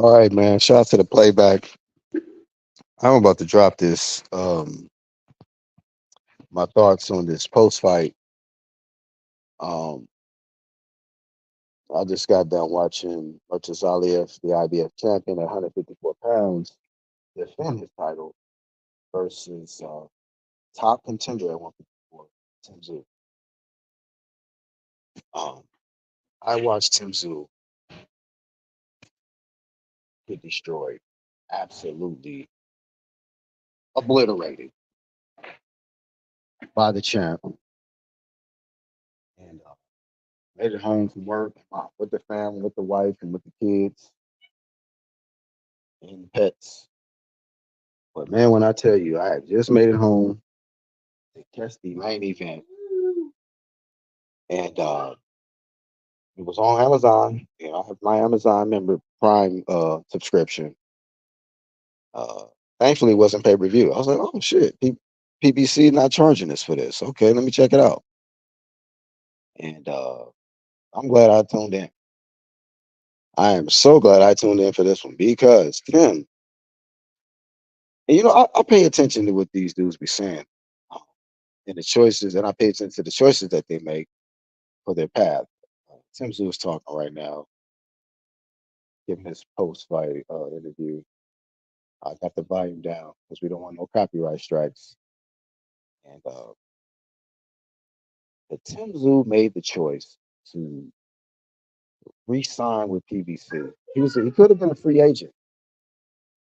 All right, man. Shout out to the playback. I'm about to drop this. My thoughts on this post fight. Um, I just got done watching Murtaza Aliyev, the IBF champion at 154 pounds, defend his title versus top contender at 154, Tim Tszyu. Um, I watched Tim Tszyu get destroyed, absolutely obliterated by the champ, and made it home from work with the family, with the wife, and with the kids and pets. But man, when I tell you, I had just made it home to catch the main event, and it was on Amazon. You know, I have my Amazon member Prime subscription. Uh, Thankfully, it wasn't pay per view. I was like, oh shit, PBC not charging us for this. Okay, let me check it out. And I'm glad I tuned in. I am so glad I tuned in for this one because Tim, and I pay attention to what these dudes be saying um, and the choices, and I pay attention to the choices that they make for their path. Tim Tszyu is talking right now, giving his post fight interview. I got the volume down because we don't want no copyright strikes. And but Tim Tszyu made the choice to re-sign with PBC. He could have been a free agent,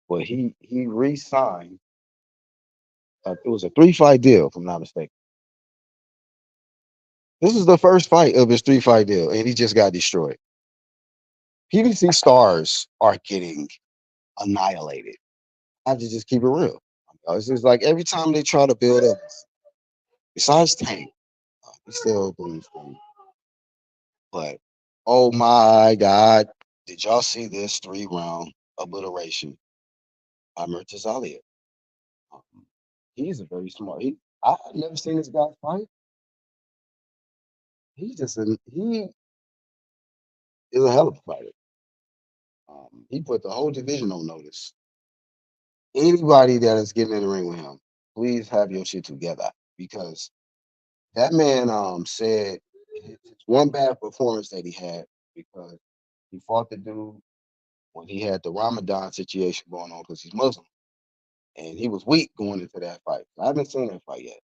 but he re-signed. It was a 3-fight deal, if I'm not mistaken. This is the first fight of his 3-fight deal, and he just got destroyed. PBC stars are getting annihilated. I have to just keep it real. It's just like every time they try to build up, besides Tank, he still believes Tank. But oh my God, did y'all see this 3-round obliteration by Murtaza? Um, he's a very smart. I've never seen this guy fight. He is a hell of a fighter. He put the whole division on notice. Anybody that is getting in the ring with him, please have your shit together because that man said it's one bad performance that he had because he fought the dude when he had the Ramadan situation going on because he's Muslim and he was weak going into that fight. I haven't seen that fight yet,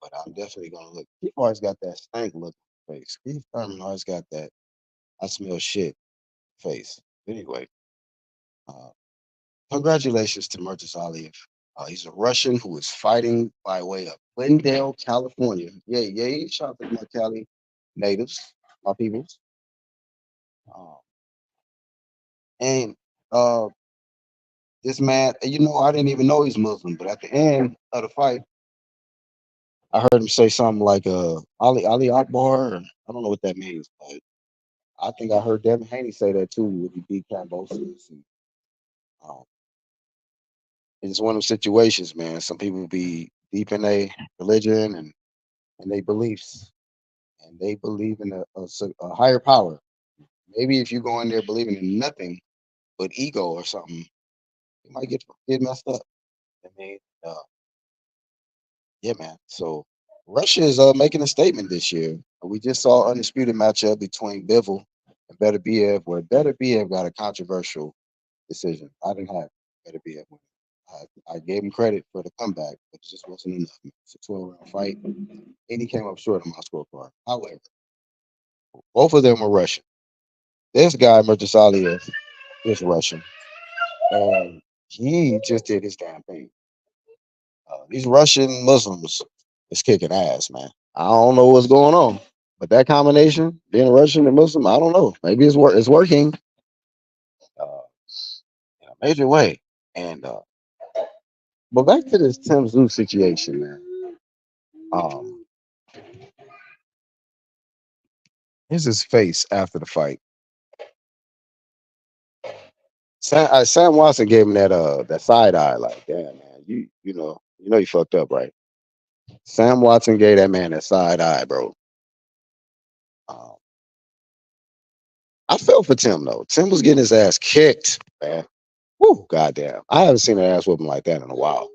but I'm definitely gonna look. He always got that stank look on his face. Keith Thurman always got that I smell shit face. Anyway, uh, congratulations to Murtis Aliyev. He's a Russian who is fighting by way of Glendale, California. Yay, yay! Shout out to my Cali natives, my peoples. Uh, and uh, this man, I didn't even know he's Muslim, but at the end of the fight, I heard him say something like Ali Akbar. I don't know what that means, but I think I heard Devin Haney say that too when he beat Cambosis. And, um, it's one of those situations, man. Some people be deep in their religion and their beliefs, and they believe in a higher power. Maybe if you go in there believing in nothing but ego or something, you might get messed up. I mean, yeah, man. So Russia is making a statement this year. We just saw an undisputed matchup between Bivol and Better BF, where Better BF got a controversial decision. I didn't have Better BF win. I gave him credit for the comeback, but it just wasn't enough. It's a 12-round fight, and he came up short on my scorecard. However, both of them were Russian. This guy, Murtasaliev, is Russian, and he just did his damn thing. These Russian Muslims is kicking ass, man. I don't know what's going on, but that combination, being Russian and Muslim, I don't know. Maybe it's working uh, in a major way. And but back to this Tim Tszyu situation, man. Um, here's his face after the fight. Sam Watson gave him that side eye, like, damn man, you fucked up, right? Sam Watson gave that man that side eye, bro. Um, I felt for Tim though. Tim was getting his ass kicked, man. Woo, goddamn! I haven't seen an ass whooping like that in a while.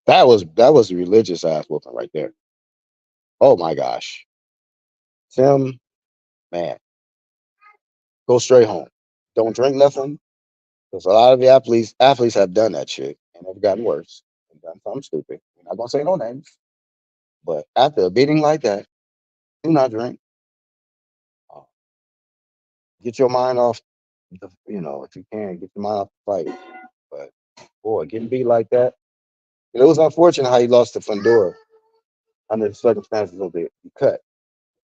That was a religious ass whooping right there. Oh my gosh, Tim, man, go straight home. Don't drink nothing. Because a lot of the athletes have done that shit and have gotten worse and done something stupid. I'm not gonna say no names, but after a beating like that, do not drink. Uh, get your mind off if you can, get your mind off the fight. But boy, getting beat like that, it was unfortunate how he lost to Fundora under the circumstances of the cut.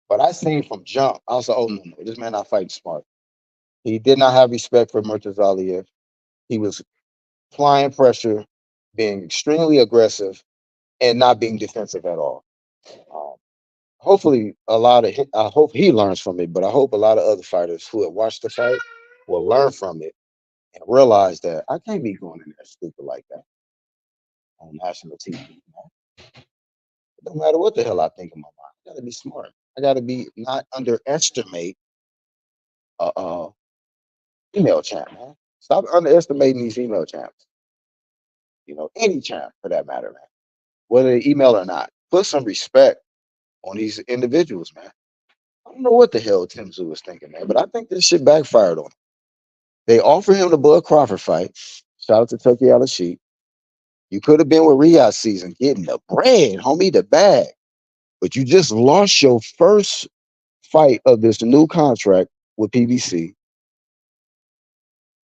But I seen from jump, I was like, oh no, this man not fighting smart. He did not have respect for Murtaza. He was applying pressure, being extremely aggressive, and not being defensive at all. Um, hopefully, I hope he learns from it, but I hope a lot of other fighters who have watched the fight will learn from it and realize that I can't be going in there stupid like that on national TV. It don't matter what the hell I think in my mind. I gotta be smart. I gotta be not underestimate a email champ, man. Stop underestimating these email champs. Any champ for that matter, man. Whether they email or not. Put some respect on these individuals, man. I don't know what the hell Tim Tszyu was thinking, man, but I think this shit backfired on him. They offered him the Bud Crawford fight. Shout out to Turkey Al Sheik. You could have been with Riyadh season getting the bread, homie, the bag. But you just lost your first fight of this new contract with PBC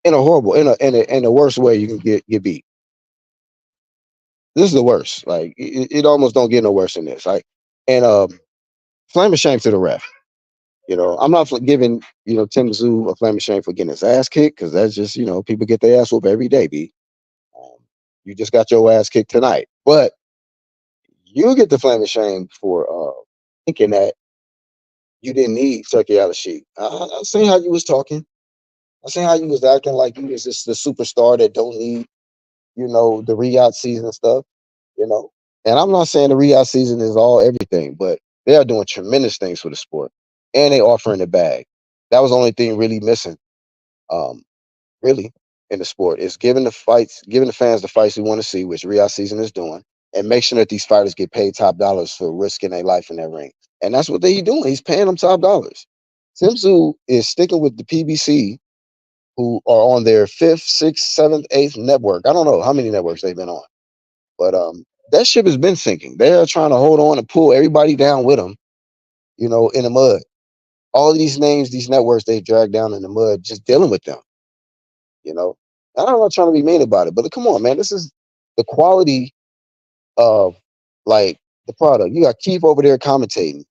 in a horrible, in a worst way you can get beat. This is the worst. Like it almost don't get no worse than this. Like and flame of shame to the ref. I'm not giving Tim Tszyu a flame of shame for getting his ass kicked because that's just people get their ass whooped every day. B. Um, you just got your ass kicked tonight, but you get the flame of shame for thinking that you didn't need Turkey Al Sheik. I seen how you was talking. I seen how you was acting like you was just the superstar that don't need the Riyadh season stuff. You know, and I'm not saying the Riyadh season is all everything, but they are doing tremendous things for the sport, and they offering the bag. That was the only thing really missing. Um, really in the sport is giving the fans the fights we want to see, which Riyadh season is doing, and make sure that these fighters get paid top dollars for risking their life in that ring. And that's what they're doing. He's paying them top dollars. Tim Tszyu is sticking with the PBC, who are on their fifth, sixth, seventh, eighth network. I don't know how many networks they've been on, but that ship has been sinking. They're trying to hold on and pull everybody down with them, in the mud. All of these names, these networks, they drag down in the mud, just dealing with them. You know, and I'm not trying to be mean about it, but come on, man, this is the quality of like the product. You got Keith over there commentating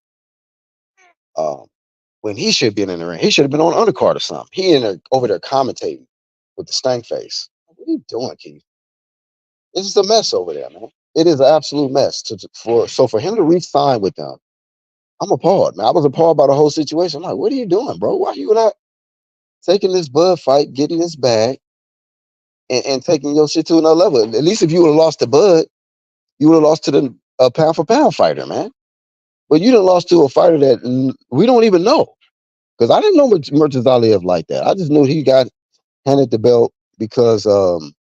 um, when he should be in the ring. He should have been on undercard or something. He in there, over there commentating with the stank face. What are you doing, Keith? This is a mess over there, man. It is an absolute mess. For him to re-sign with them, I'm appalled, man. I was appalled by the whole situation. I'm like, what are you doing, bro? Why are you not taking this Bud fight, getting this bag, and taking your shit to another level? At least if you would have lost to Bud, you would have lost to the pound for pound fighter, man. But you done lost to a fighter that we don't even know. Because I didn't know Murtaza Aliyev like that. I just knew he got handed the belt because who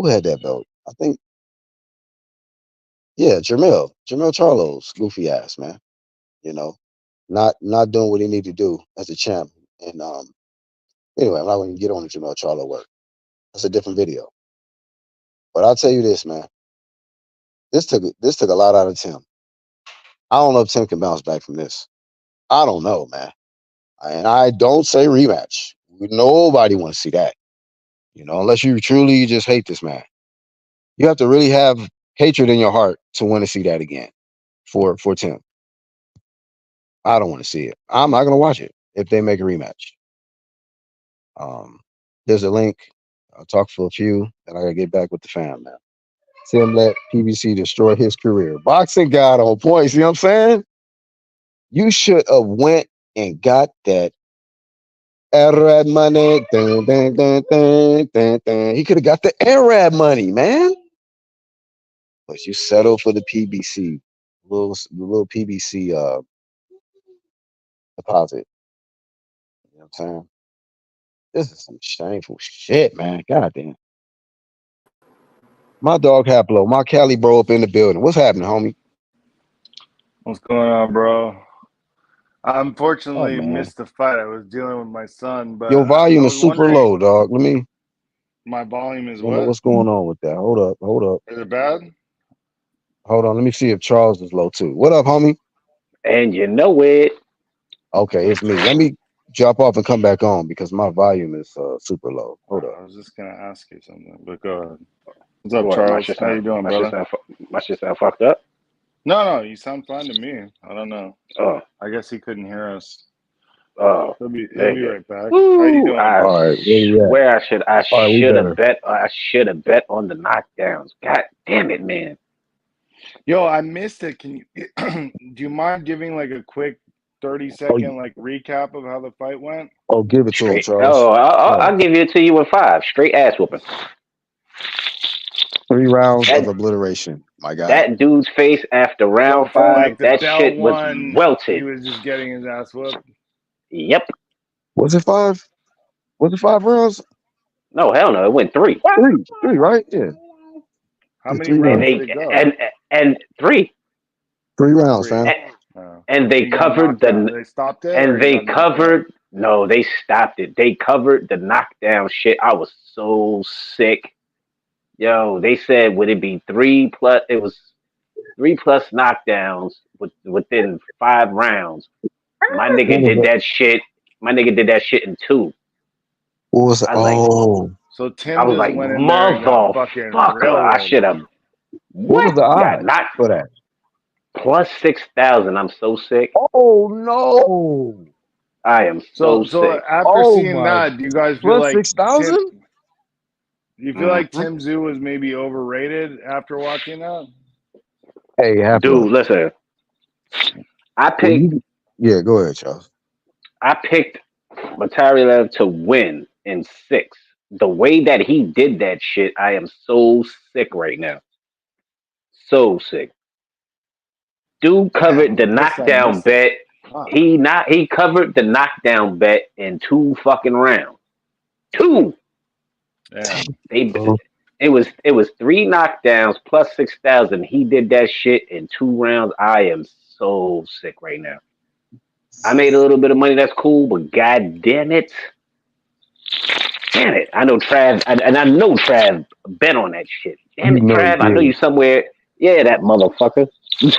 had that belt? I think Jermell Charlo's goofy ass, man. You know, not doing what he need to do as a champ. And anyway, I'm not going to get on the Jermell Charlo work. That's a different video. But I'll tell you this, man. This took a lot out of Tim. I don't know if Tim can bounce back from this. I don't know, man. And I don't say rematch. Nobody wants to see that. Unless you truly just hate this man. You have to really have hatred in your heart to want to see that again for Tim. I don't want to see it. I'm not gonna watch it if they make a rematch. Um, there's a link. I'll talk for a few, and I gotta get back with the fam now. Tim let PBC destroy his career. Boxing God on point. See what I'm saying? You should have went and got that Arab money. Dun, dun, dun, dun, dun, dun. He could have got the Arab money, man. But you settle for the PBC, little PBC deposit. You know what I'm saying? This is some shameful shit, man. God damn. My dog Haplo, my Cali bro up in the building. What's happening, homie? What's going on, bro? I Oh unfortunately man. missed the fight. I was dealing with my son, but Your I volume is was super wondering, low, dog. Let me my volume is don't know what? what's going on with that. Hold up. Is it bad? Hold on. Let me see if Charles is low too. What up, homie? And you know it. Okay, it's me. Let me drop off and come back on because my volume is super low. Hold up. I was just gonna ask you something, but go ahead. What's up, What? Charles? How you doing, brother? My shit sound fucked up. No, you sound fine to me. I don't know. Oh, I guess he couldn't hear us. oh, He'll be nigga. right back. How you Woo! doing? I All right, where we at? swear I All right, we should have better. bet. I should have bet on the knockdowns. God damn it, man. Yo, I missed it. Can you do you mind giving like a quick 30-second like recap of how the fight went? Oh, give it to him, Straight. Charles. Oh, Oh, I'll give it to you in 5. Straight ass whooping. 3 rounds of That obliteration, my guy. that dude's face after So round from 5. like the That bell shit was one, he welted. was just getting his ass whooped. Yep. Was it 5? Was it 5 rounds? No, hell no. It went 3. 3, right? Yeah, How many three And rounds rounds. did they it go? and 3. 3 rounds, Three. fam. And And they he got covered knocked out. the They stopped it, or and he they got knocked out. covered no, they stopped it. They covered the knockdown shit. I was so sick. Yo, they said would it be 3 plus it was 3 plus knockdowns within 5 rounds. My What nigga was did that? that shit. My nigga did that shit in 2. What was that? I was like Oh, So I Tim was just like went in there and got fucking motherfucker. I should railroaded. have what was what? the Got odds knocked for that? plus 6,000. I'm so sick. Oh no! I am so So sick. after Oh seeing my! that, do you guys feel Plus like 6,000? Mhm. Tim Zoo was maybe overrated after watching that? Hey, Haplo. Dude, listen. I When picked you, yeah, go ahead, Charles. I picked Matarilev to win in 6. The way that he did that shit, I am so sick right now. So sick. Dude covered Damn, the I guess I knockdown missed it. bet. Fuck. He covered the knockdown bet in 2 fucking rounds. 2. Damn. They Bro. it was 3 knockdowns plus 6,000. He did that shit in 2 rounds. I am so sick right now. I made a little bit of money. That's cool, but god damn it. Damn it. I know Trav, and I know Trav bet on that shit. Damn You it, know he Trav. I know you did. somewhere. Yeah, that motherfucker. Shout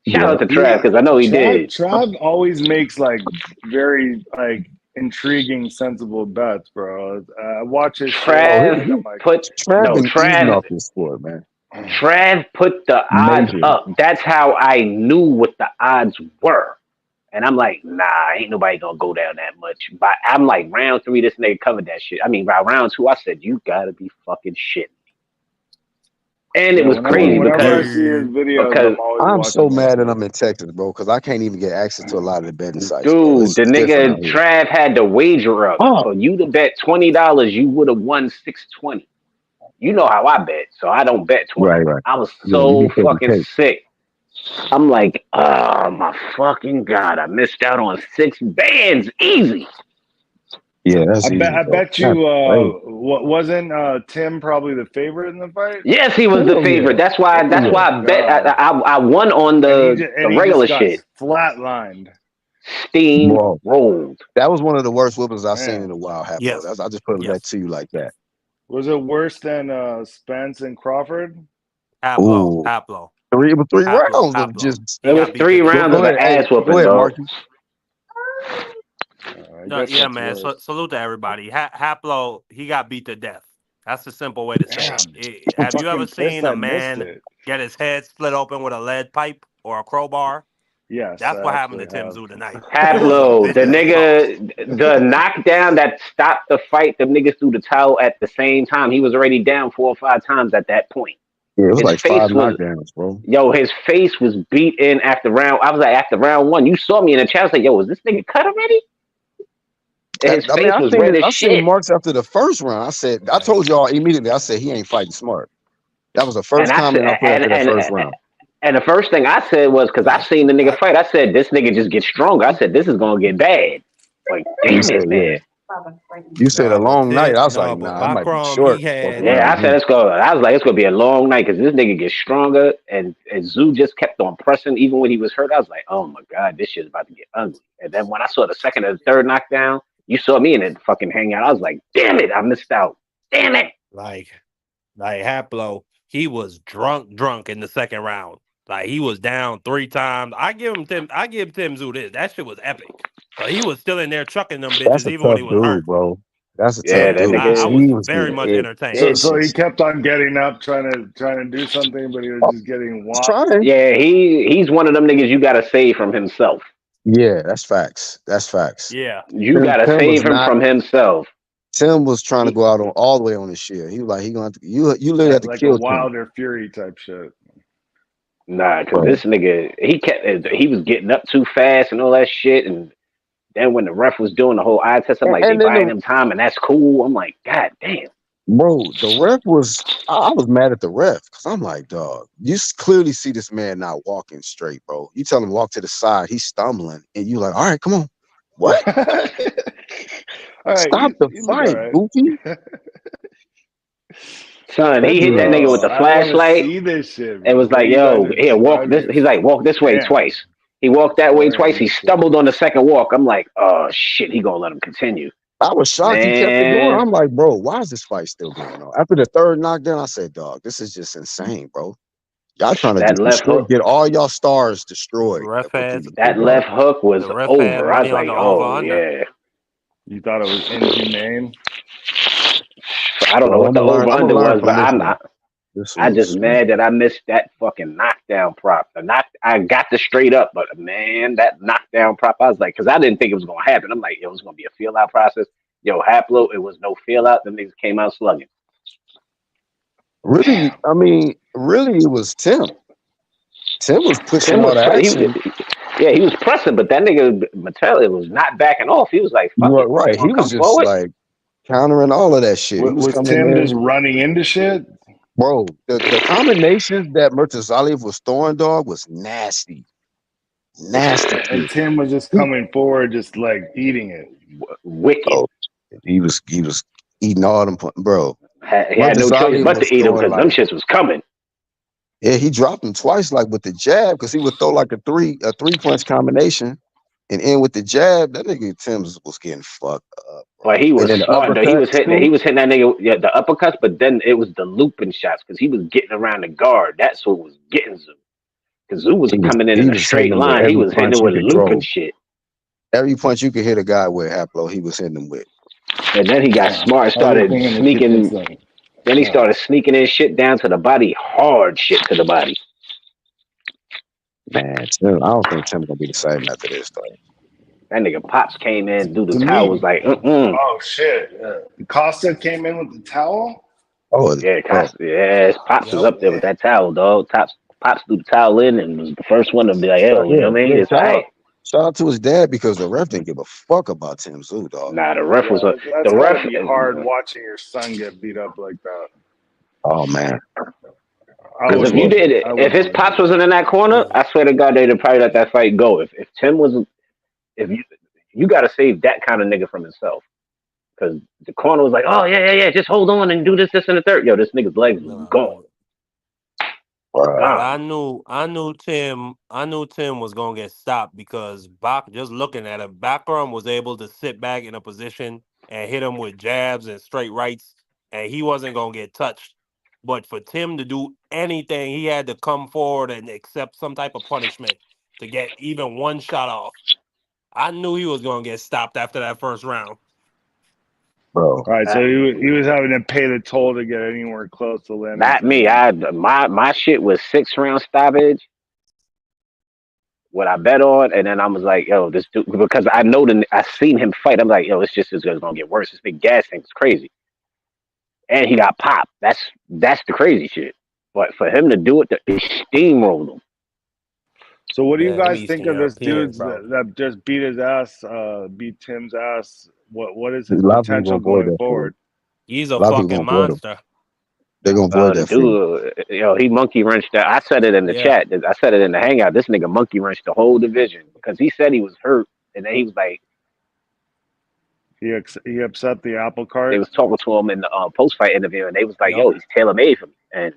Yeah. out to Trav Yeah, because I know he Trav did. Trav always makes like very like intriguing, sensible bets, bro. I watch his shit Oh, and like Trav I'm he like, put Trav no been eating Trav. off this sport, man. Trav put the odds Major. up. That's how I knew what the odds were. And I'm like, nah, ain't nobody gonna go down that much. But I'm like, round 3, this nigga covered that shit. I mean, by round 2, I said, you gotta be fucking shit. And it yeah. was crazy Whenever I because see his videos, because I'm always I'm so watching that mad that shit. I'm in Texas, bro, because I can't even get access to a lot of the betting sites, bro. dude, It's the different out nigga here. Trav had the wager up. Oh, For you to bet $20, you would have won 620. You know how I bet, so I don't bet 20. right. I was Yeah, you so be taking fucking cake. sick. I'm like, oh my fucking god, I missed out on 6 bands easy. Yeah, that's easy, I bro. bet That's you. crazy. What wasn't Tim probably the favorite in the fight? Yes, he was the Hell yeah. favorite. That's why. Oh That's Yeah. my why I bet. god! I won on And the he just regular got shit. flatlined. Steam Bro, rolled. that was one of the worst whoopings I've seen in a Man, while, Haplo. Yes. I just put that Yes. to you like that. was it worse than Spence and Crawford? Haplo. Ooh. Haplo. It was 3 rounds of Haplo. just He It was got beat to 3 death. rounds of an ahead. Hey, ass go whooping, ahead, dog. Marky. I No, guess yeah, that's man. So, worse. salute to everybody. Haplo, he got beat to death. That's the simple way to say Damn, it. I'm Have you ever fucking pissed seen a I missed man it. get his head split open with a lead pipe or a crowbar? Yes, That's I what happened actually to Tim have. Zoo tonight. It was a Haplo, the vicious loss. nigga, the knockdown that stopped the fight, the niggas threw the towel at the same time. He was already down 4 or 5 times at that point. Yeah, it was His like 5 face was, knockdowns, bro. his face was beat in after round. I was like, after round 1, you saw me in the chat. I was like, yo, is this nigga cut already? And his I mean, face was red as I seen shit. Marks after the first round. I told y'all immediately. I said he ain't fighting smart. That was the And first I said, comment I put after that first round. And the first thing I said was, because I seen the nigga fight, I said, this nigga just gets stronger. I said, this is going to get bad. Like, You damn said, it, yeah. man. You said a long night. I was like, But nah, I might be Bakram, short. he had Yeah, I said, let's go. I was like, it's going to be a long night because this nigga gets stronger. And Zoo just kept on pressing even when he was hurt. I was like, oh my God, this shit's about to get ugly. And then when I saw the second and the third knockdown, you saw me in it fucking hangout. I was like, damn it, I missed out. Damn it. like Haplo, he was drunk in the second round. Like he was down 3 times. I give Tim Zoo this. That shit was epic. So he was still in there chucking them That's bitches a even when tough he was hurt. dude, bro. That's a Yeah, tough that dude. I nigga. was He was very getting much it. entertained. So he kept on getting up, trying to do something, but he was just getting He's whopped. trying. Yeah, he's one of them niggas you got to save from himself. Yeah, that's facts. That's facts. Yeah. You got to Tim was save him not. from himself. Tim was trying to go out on all the way on his shit. He was like, he gonna have to, you literally had to Like a kill Tim. Wilder Fury type shit. Nah, because Bro. this nigga, he was getting up too fast and all that shit. And then when the ref was doing the whole eye test, I'm like, they And then buying him time, and that's cool. I'm like, God damn. bro, the ref was. I was mad at the ref because I'm like, dog, you clearly see this man not walking straight, bro. You tell him walk to the side, he's stumbling, and you like, all right, come on, what? All right, Stop the he look fight, all right. goofy. Son, he hit dude that nigga with the I want to flashlight. see this shit. It Bro. was The way like, you guys yo, are here, walk this. describing it. He's like, walk this way Damn. twice. He walked that way Alright, twice. He let's see. stumbled on the second walk. I'm like, oh shit, he gonna let him continue. I was shocked he kept it going. Man. I'm like, bro, why is this fight still going on? After the third knockdown, I said, dog, this is just insane, bro. Y'all trying to That just left destroy, hook. get all y'all stars destroyed. Ref has That left hook was the ref had over. I was money on like, the oh over-under. yeah. You thought it was inhumane? I don't know what the over under was, but I'm not. I just mad that I missed that fucking knockdown prop. I got the straight up, but man, that knockdown prop, I was like, because I didn't think it was gonna happen. I'm like, yo, it was gonna be a feel out process. Yo, Haplo, it was no feel out. Them niggas came out slugging. Really, I mean, really, it was Tim. Tim was pushing Tim all was the action. he was pressing, but that nigga Mattel was not backing off. He was like, fuck You it. are right. He was Come just forward. like countering all of that shit. He was Was coming Tim in. just running into shit? Bro, the combinations that Murtazaliev was throwing, dog, was nasty. Nasty. And Tim was just coming forward, just like eating it. Wicked. Oh, he was eating all them, bro. He had no choice but to eat them because them shits was coming. Yeah, he dropped him twice, like with the jab, because he would throw like a three punch combination, and end with the jab. That nigga Tim was getting fucked up. But he was smart though. He was hitting that nigga, yeah, the uppercuts, but then it was the looping shots because he was getting around the guard. That's what was getting Zoo. Because Zoo was coming in a straight line. He was hitting it with looping shit. Every punch you could hit a guy with, Haplo, he was hitting them with. And then he got smart and started sneaking. Then he started sneaking in shit down to the body, hard shit to the body. Man, Tim, I don't think Tim's gonna be the same after this, though. That nigga Pops came in, through the towel, was like, Oh shit! Costa came in with the towel. Oh yeah, Costa, yes, Pops was up there with that towel, dog. Pops threw the towel in and was the first one to be like, yo, you know what I mean? It's all right. Shout out to his dad because the ref didn't give a fuck about Tim Zoo, dog. Nah, the ref was the ref. Be hard watching your son get beat up like that. Oh man. Because if his pops wasn't in that corner, I swear to God, they'd have probably let that fight go. If Tim wasn't, if you got to save that kind of nigga from himself. Because the corner was like, oh yeah, just hold on and do this, and the third. Yo, this nigga's legs was gone. I knew Tim was gonna get stopped because just looking at him, Bakram was able to sit back in a position and hit him with jabs and straight rights, and he wasn't gonna get touched. But for Tim to do anything, he had to come forward and accept some type of punishment to get even one shot off. I knew he was gonna get stopped after that first round. Bro. All right, so he was having to pay the toll to get anywhere close to landing. Not me. My shit was 6-round stoppage. What I bet on, and then I was like, yo, this dude, because I seen him fight. I'm like, yo, it's gonna get worse. This big gas tank is crazy. And he got popped. That's the crazy shit. But for him to do it, he steamrolled him. So what do you guys think of this dude that just beat his ass, beat Tim's ass? What is his potential going forward? He's a fucking monster. They're gonna void The that fee. dude, he monkey wrenched that. I said it in the Yeah. chat. I said it in the hangout. This nigga monkey wrenched the whole division because he said he was hurt, and then he was like, He upset the apple they cart. was talking to him in the post fight interview, and they was like, Yup. "Yo, he's tailor made for me." And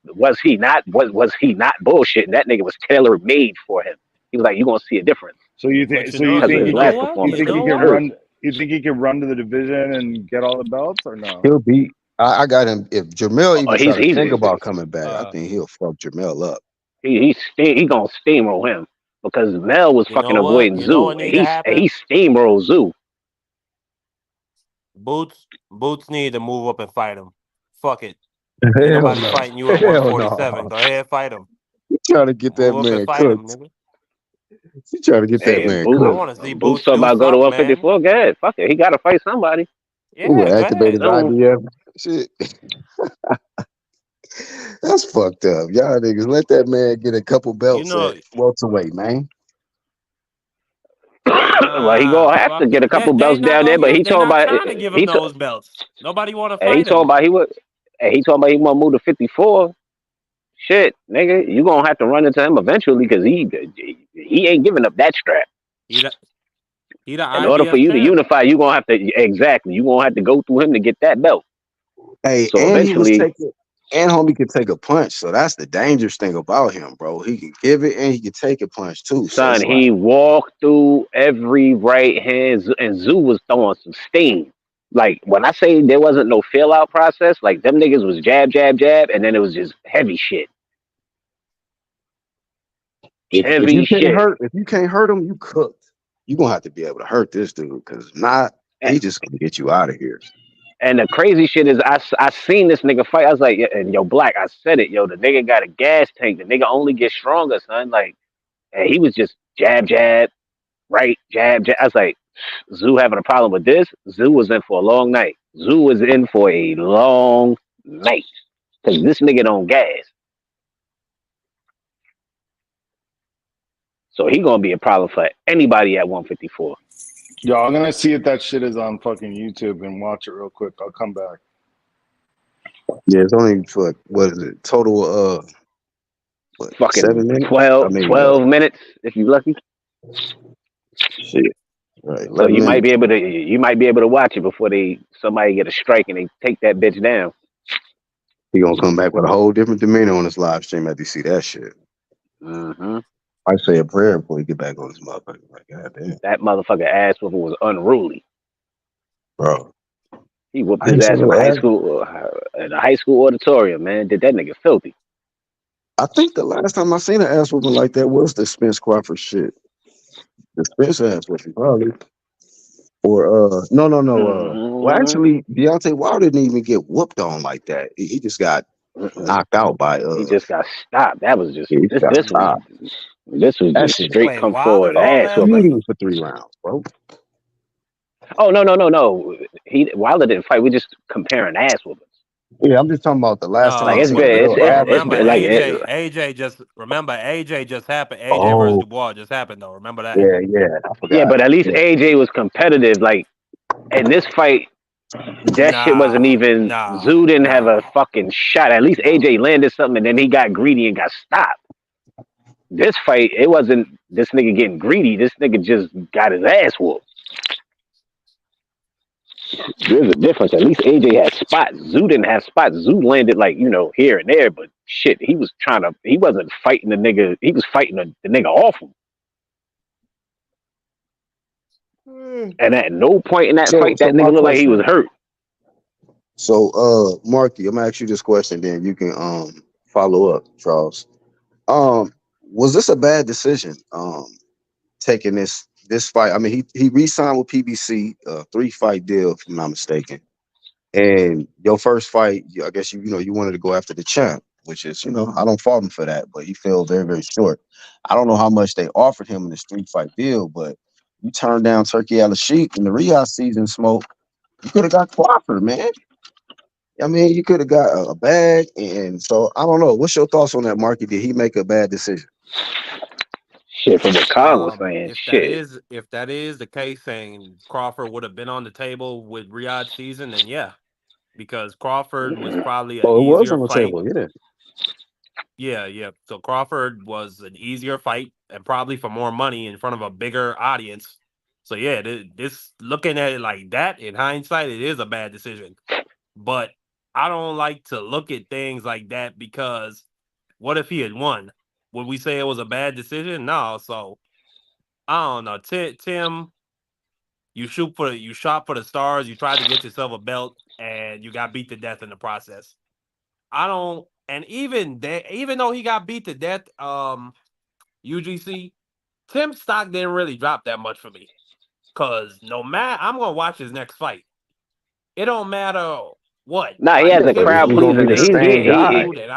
was he not? Was he not bullshitting? That nigga was tailor made for him. He was like, "You gonna see a difference So you But think? you So know, you because of think his he you know could? last what? You performance You think because he he know was could what? hurt." run? You think he could run to the division and get all the belts or no? He'll beat. I got him. If Jamel even He's try to he's think about coming back, I Uh, think he'll fuck Jamel up. he gonna steamroll him because Mel was you fucking know what? avoiding You know Zoo, what and need to he happen? steamrolled Zoo. Boots need to move up and fight him. Fuck it. Ain't Hell nobody no. fighting you at Hell 147. no. Go ahead, fight him. You trying to get that Move up and man fight him, cooked. nigga. You trying to get that Hey, man I Boots, cooked. want to see Boots Boots talking do about go to something, man. 154. Go ahead, fuck it. He got to fight somebody. Ooh, Yeah, go activated ahead. No, IBF. Shit. That's fucked up. Y'all niggas let that man get a couple You belts know, at welterweight, man. well, he nah, gonna have to fuck get it. a couple They belts not down gonna there. But give. he They talking not about trying to give him those belts. Nobody want to and he fight talking him. about he would, and he talking about he want to move to 54. Shit, nigga, you gonna have to run into him eventually because he ain't giving up that strap. He the he the In order for IBF you to champ. unify, you gonna have to exactly. You gonna have to go through him to get that belt. Hey, So and he was eventually, taking, and homie could take a punch. So that's the dangerous thing about him, bro. He can give it and he can take a punch too. So son, it's like, he walked through every right hand, and Zoo was throwing some steam. Like when I say there wasn't no feel out process, like them niggas was jab, jab, jab, and then it was just heavy shit, if heavy you can't shit. hurt, if you can't hurt him, you cooked. You gonna have to be able to hurt this dude, because if not, And, he just gonna get you out of here. and the crazy shit is, I seen this nigga fight. I was like, yeah, and yo, Black, I said it, yo, the nigga got a gas tank. The nigga only gets stronger, son. Like, and he was just jab, jab, right, jab, jab. I was like, Zoo having a problem with this. Zoo was in for a long night. Zoo was in for a long night because this nigga don't gas. So he gonna be a problem for anybody at 154. Yo, I'm gonna see if that shit is on fucking YouTube and watch it real quick. I'll come back. Yeah, it's only for what is it? Total what, Fucking 7 minutes? 12, I mean 12 minutes if you lucky. shit. Right. So 11 you might minutes. be able to watch it before somebody get a strike and they take that bitch down. He gonna come back with a whole different demeanor on his live stream after you see that shit. Mm-hmm. I say a prayer before he get back on his motherfucker. Like, God damn, That motherfucker ass whooping was unruly. bro. He whooped I his ain't ass seen in no the high ass. school auditorium, man. Did that nigga filthy. I think the last time I seen an ass whooping like that was the Spence Crawford shit. The Spence ass whooping, probably. Or no. Well, Mm-hmm. actually, Deontay Wilder didn't even get whooped on like that. He just got Mm-mm. knocked out by He just got stopped. That was just he just got stopped. this was That just shit. straight Wait, come Wilder forward did all Oh, ass that? whooping. feuding for 3 rounds, bro. Oh no. Wilder didn't fight. We just comparing ass whoopings. Yeah, I'm just talking about the last time Like I No, it's seen a been but real it's ass it's remember been like whooping. it, AJ just happened. AJ versus Oh, Dubois just happened though. Remember that? yeah, I yeah, forgot. but at least Yeah. AJ was competitive. Like in this fight, that shit wasn't Nah, even. nah, Zoo didn't have a nah, fucking shot. At least nah. AJ landed something, and then he got greedy and got stopped. This fight, it wasn't this nigga getting greedy. This nigga just got his ass whooped. There's a difference. At least AJ had spots. Zoo didn't have spots. Zoo landed like, here and there, but shit, he wasn't fighting the nigga. He was fighting the nigga off him. And at no point in that So fight, that my nigga looked like he was question. hurt. So Marky, I'm gonna ask you this question, then you can follow up, Charles. Was this a bad decision? Taking this fight. I mean, he re-signed with PBC, 3-fight deal, if I'm not mistaken. And your first fight, I guess you wanted to go after the champ, which is, I don't fault him for that, but he fell very, very short. I don't know how much they offered him in this 3-fight deal, but you turned down Turkey Al-Sheikh in the Riyadh season smoke. You could have got Crawford, man. I mean, you could have got a bag, and so I don't know. What's your thoughts on that, Marky? Did he make a bad decision? Shit, from what Khan was saying, If shit. that is the case, saying Crawford would have been on the table with Riyadh season, then yeah. because Crawford was probably an Oh, it was easier on the fight. table. Yeah. Yeah. So Crawford was an easier fight and probably for more money in front of a bigger audience. So yeah, this looking at it like that in hindsight, it is a bad decision. But I don't like to look at things like that because what if he had won? Would we say it was a bad decision? No. So I don't know. Tim, you shot for the stars. You tried to get yourself a belt, and you got beat to death in the process. I don't. And even though he got beat to death, UGC, Tim's stock didn't really drop that much for me. Cause no matter, I'm gonna watch his next fight. It don't matter what. Nah, he Like has Yeah, a but Tim is crowd he is gonna be pleasing. the a same big guy? dude, and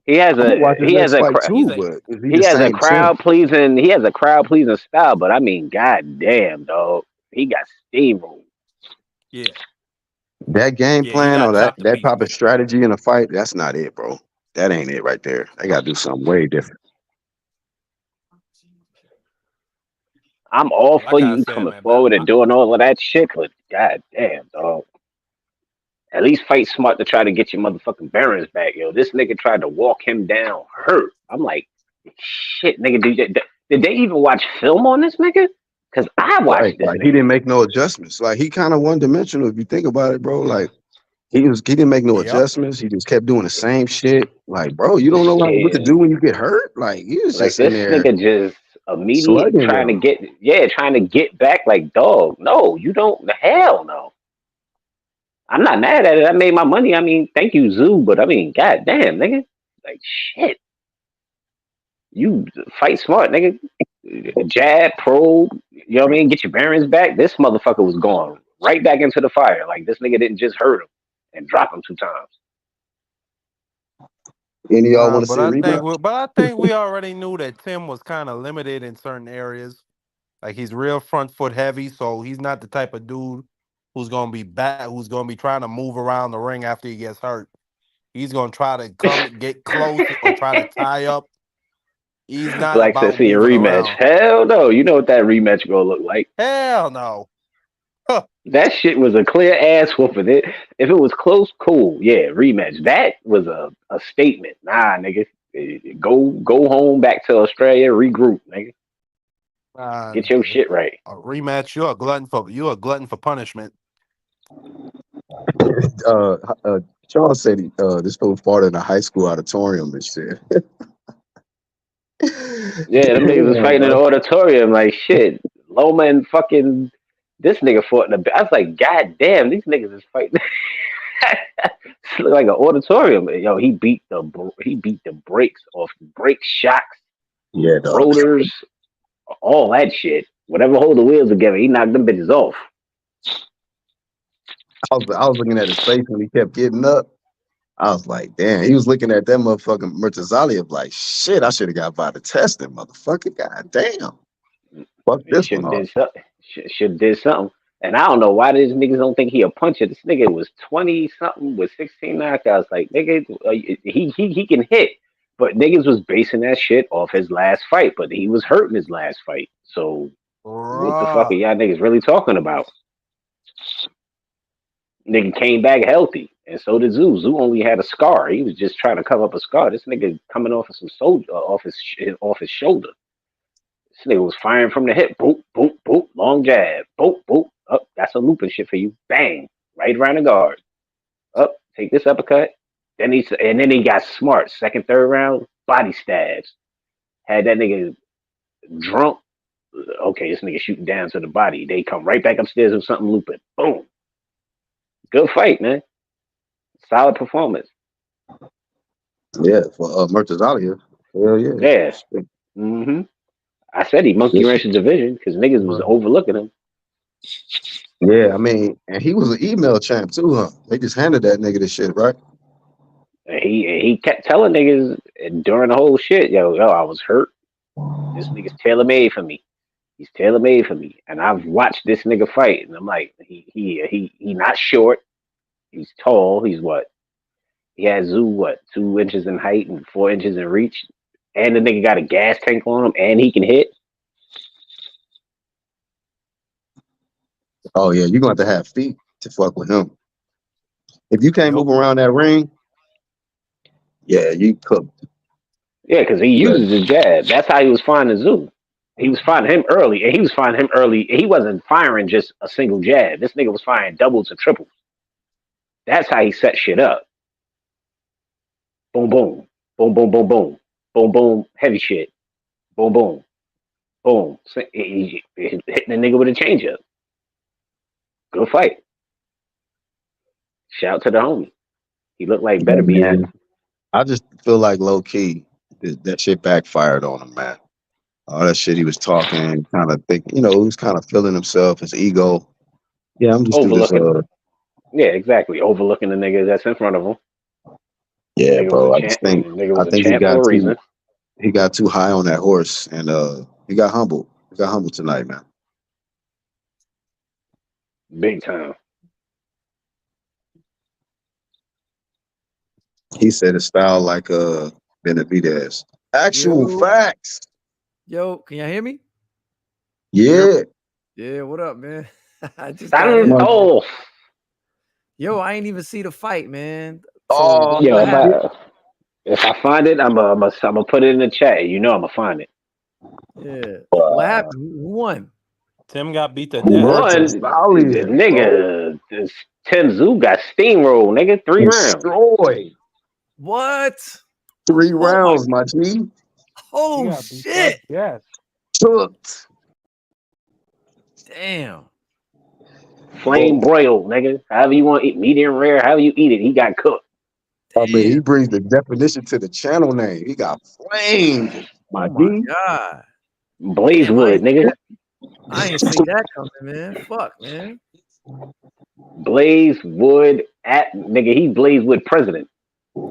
He has I'm gonna watch his next fight he's too, a but is he he the has a same Tim? crowd pleasing. He has a crowd pleasing style, but I mean, god damn, dog, he got steamrolled. yeah. That game Yeah, he plan or got chopped to that type of pieces. strategy in a fight, that's not it, bro. That ain't it right there. They gotta do something way different. I'm all for Like I you said, coming man, forward and doing all of that shit, but god damn, dog. At least fight smart to try to get your motherfucking bearings back, yo. This nigga tried to walk him down hurt. I'm like, shit, nigga, did they even watch film on this nigga? Cause I Right. watched this Like he nigga. didn't make no adjustments. Like he kind of one dimensional if you think about it, bro. Like he didn't make no yep. adjustments. He just kept doing the same shit. Like, bro, you don't know what to Shit. do when you get hurt. Like he was Like just in this there nigga just immediate slugging trying to him. get trying to get back like dog. No, you don't hell no. I'm not mad at it. I made my money. I mean, thank you, Zoo, but I mean, god damn, nigga. Like shit. You fight smart, nigga. Jab, probe, you know what I mean? Get your bearings back. This motherfucker was going right back into the fire. Like this nigga didn't just hurt him and drop him 2 times. Any of y'all want to But see a rematch? I think we already knew that Tim was kind of limited in certain areas. Like he's real front foot heavy, so he's not the type of dude who's gonna be trying to move around the ring after he gets hurt. He's gonna try to get close or try to tie up. He's not Like to about see a moving rematch. around. Hell no. You know what that rematch gonna look like. Hell no. Huh. That shit was a clear ass whooping. If it was close, cool. Yeah, rematch. That was a statement. Nah, nigga. Go home back to Australia, regroup, nigga. Get your Nigga. shit right. A rematch, you're a glutton for punishment. Uh, Charles said this fool fought in a high school auditorium and shit. Yeah, them niggas was Damn, fighting in the bro. auditorium like shit. Loma and fucking this nigga fought in the. I was like, God damn, these niggas is fighting. It's like an auditorium. Yo, he beat the brakes off brake shocks, Yeah, dog. rotors, all that shit. Whatever hold the wheels together, he knocked them bitches off. I was looking at his face when he kept getting up. I was like, damn, he was looking at that motherfucking Murtazalia like, shit, I should have got by the testing, motherfucker. God damn. Fuck He this should one have off. did something. Should did something. And I don't know why these niggas don't think he a puncher. This nigga was 20 something with 16 knockouts. Like nigga, he can hit, but niggas was basing that shit off his last fight. But he was hurt in his last fight. So what the fuck are Bruh. y'all niggas really talking about? Nigga came back healthy, and so did Zoo. Zoo only had a scar. He was just trying to cover up a scar. This nigga coming off of some soldier off his shoulder. This nigga was firing from the hip. Boop, boop, boop. Long jab. Boop, boop. Up. That's a looping shit for you. Bang. Right around the guard. Up. Take this uppercut. Then he got smart. Second, third round. Body stabs. Had that nigga drunk. Okay, this nigga shooting down to the body. They come right back upstairs with something looping. Boom. Good fight, man. Solid performance. Yeah, for Murtazalia. Hell yeah. Yeah. Mm-hmm. I said he monkey wrenched the division because niggas was overlooking him. Yeah, I mean, and he was an email champ too, huh? They just handed that nigga this shit, right? And he kept telling niggas during the whole shit, yo, I was hurt. This nigga's tailor made for me. He's tailor made for me. And I've watched this nigga fight, and I'm like, he not short. He's tall. He's what? He has Zoo what? 2 inches in height and 4 inches in reach. And the nigga got a gas tank on him, and he can hit. Oh yeah, you're gonna have to have feet to fuck with him. If you can't Yep. move around that ring, yeah, you cooked. Yeah, because he Yeah. uses the jab. That's how he was finding Zoo. He was finding him early, and he was finding him early. He wasn't firing just a single jab. This nigga was firing doubles and triples. That's how he set shit up. Boom, boom, boom, boom, boom, boom, boom, boom, heavy shit. Boom, boom, boom. So he hitting the nigga with a changeup. Good fight. Shout out to the homie. He looked like better Yeah, BS. man. I just feel like low key that shit backfired on him, man. All that shit he was talking, kind of think, he was kind of feeling himself, his ego. Yeah, I'm just do this. Overlooking. Yeah, exactly. Overlooking the nigga that's in front of him. Yeah, Nigga was bro. a I champ. just think, Nigga I was a think he champ got for a too, reason. he got too high on that horse, and he got humbled. He got humbled tonight, man. Big time. He said his style like Benavidez. Actual Yo, facts. yo, can y'all hear me? Yeah. Yeah, what up, man? I just got in. Oh, Yo, I ain't even see the fight, man. So Oh, yo, what happened? if I find it, I'm gonna put it in the chat. You know I'm gonna find it. Yeah, what happened? Who won? Tim got beat to Who death. won? Martinez, Nigga, this Tim Zoo got steamrolled, nigga. 3 rounds. destroyed. What? 3 Oh my, rounds, my G. He oh got beat to shit! death. Cooked. Damn. Flame broiled, nigga. However you want to eat, medium rare, however you eat it, he got cooked. I mean, he Damn. brings the definition to the channel name. He got flamed, my Oh my G. god. Damn, Blazewood, nigga. I ain't see that coming, man. Fuck, man. Blazewood at nigga. He Blazewood president.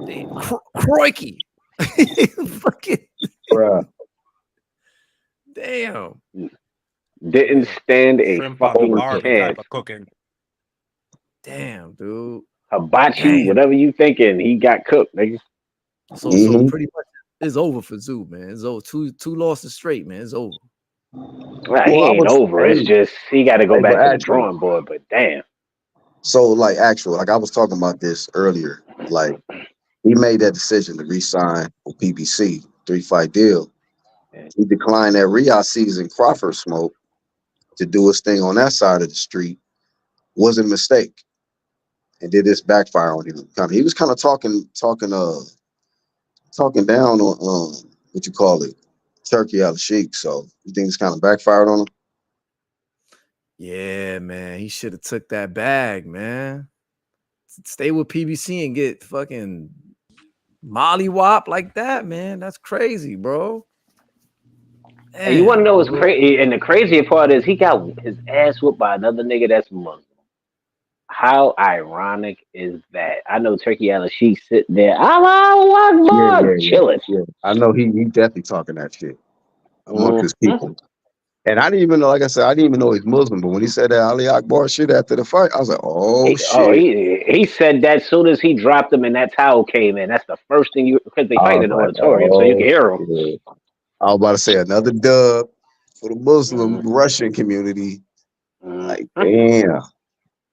Damn. Crikey. Fucking Bruh. damn. Didn't stand a Shrimp on the fucking Barbie chance. type of cooking. Damn, dude. Hibachi, Damn. whatever you thinking, he got cooked, nigga. So Mhm. pretty much it's over for Zoo, man. It's over. Two losses straight, man. It's over. Right, he Well, I ain't was, over. It's hey, just he got to go hey, but back to the actually, drawing board. But damn, so like I was talking about this earlier. Like he made that decision to re-sign for PBC 3-fight deal. He declined that Riyadh season Crawford smoke to do his thing on that side of the street. Was a mistake, and did this backfire on him. He was kind of talking down on what you call it, Turkey Al Sheikh. So you think it's kind of backfired on him? Yeah, man. He should have took that bag, man. Stay with PBC and get fucking mollywop like that, man. That's crazy, bro. and you want to Damn, know what's bro. crazy? And the crazier part is he got his ass whooped by another nigga that's Muslim. How ironic is that? I know Turkey Al Sheikh sitting there, Allahu Akbar, chilling. Yeah. I know he definitely talking that shit amongst his Mhm. people. And I didn't even know, like I said, I didn't even know he's Muslim. But when he said that Ali Akbar shit after the fight, I was like, oh shit. He said that as soon as he dropped him and that towel came in. That's the first thing you because they I fight was in the like, auditorium, so you can hear him. shit. I was about to say another dub for the Muslim Mhm. Russian community. Mhm. Like, damn,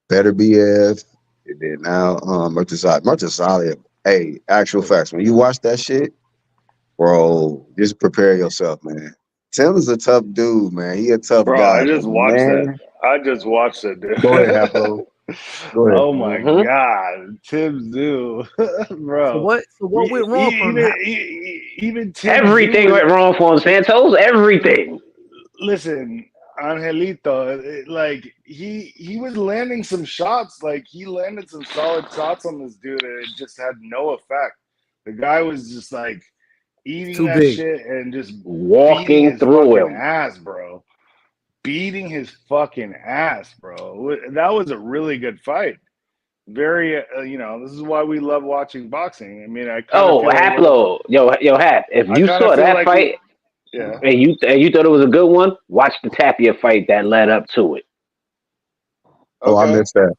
better BF. And then now, Murtazali. Hey, actual facts. When you watch that shit, bro, just prepare yourself, man. Tim is a tough dude, man. He a tough Bro, I guy, but just watched that. man, I just watched it, dude. go ahead, Haflo. Go ahead. Oh my Mhm. God, Tim Zoo, bro. So what went wrong for him? Even Tim Everything Zoo. went wrong for him, Santos. Everything. Listen, Angelito, like he was landing some shots. Like he landed some solid shots on this dude, and it just had no effect. The guy was just like eating Too that big. shit and just beating Walking his through fucking him. ass, bro. Beating his fucking ass, bro. That was a really good fight. Very, this is why we love watching boxing. I mean, I kind of Oh, feel a little. Haplo. Yo, Hap. If I you kind of saw feel that like fight yeah. and you thought it was a good one, watch the Tapia fight that led up to it. Oh, I Okay. missed that.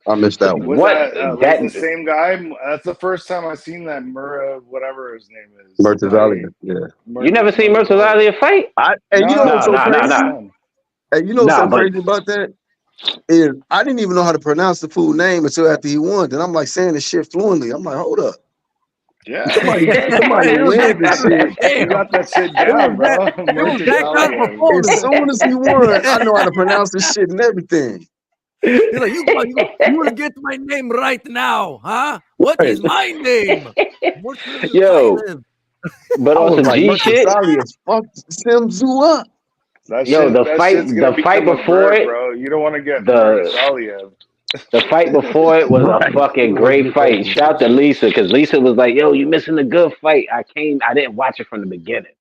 I missed that one. Was What that was the same guy? That's the first time I've seen that whatever his name is. Murtazali. Yeah. You never seen Murtazali fight? And you know what's No, so never crazy? Nah. And you know what's Nah, so but crazy about that? is I didn't even know how to pronounce the fool name until after he won. Then I'm like saying the shit fluently. I'm like, hold up. Yeah. Somebody It was wins that this kind shit. of You damn. got that shit It down, was bro. that. It was Martin that kind of Talia. performance. As soon as he won, I know how to pronounce this shit and everything. He's like, you want to get my name right now, huh? What Right. is my name? Yo, but I on was some like, G Marcus shit, Alias fucked Sim Zoo up. That yo, shit, that shit's gonna become a verb, bro. You don't want to get Martin Talia. the fight before it was a Right. fucking great fight. Shout out to Lisa, because Lisa was like, yo, you missing a good fight. I didn't watch it from the beginning.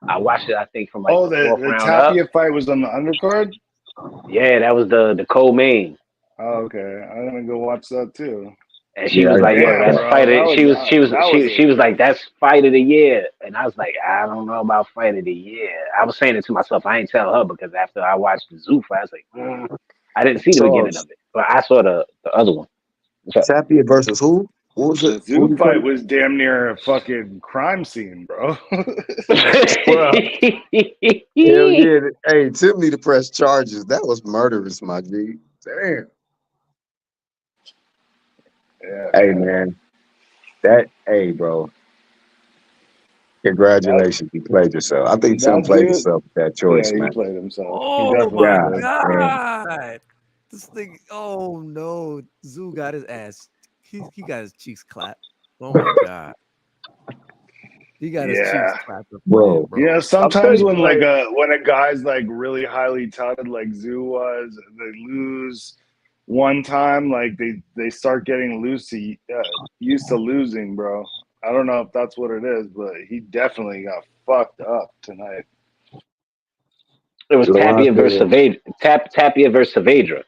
I watched it, I think, from like the fourth the round Tapia up. fight was on the undercard? Yeah, that was the co-main. Oh, okay. I'm gonna go watch that too. And she Yeah, was like, yo, Damn, that's bro, fight that of was- she was that was like, that's fight of the year. And I was like, I don't know about fight of the year. I was saying it to myself. I ain't tell her because after I watched the Zoo fight, I was like, I didn't see the beginning Charles, of it. But I saw the other one. What's up? Tapia versus who? What was The it? Zoo Who fight was damn near a fucking crime scene, bro. Bruh. Hell yeah. Hey, Tim need to press charges. That was murderous, my G. Damn. Yeah, Hey, man. Hey, bro. Congratulations. You played yourself. I think Tim that played dude. himself with that Yeah, choice, he man. played himself. He Oh definitely my did. god! This thing. Oh no! Zoo got his ass. He got his cheeks clapped. Oh my god! He got his cheeks Yeah. clapped up Bro. for him, bro. Yeah, I'll sometimes tell you, when like, when a guy's like really highly touted like Zoo was, they lose one time, like they start getting used to losing, bro. I don't know if that's what it is, but he definitely got fucked up tonight. It was Tapia versus Delonte, Savadra. Tapia versus Savadra.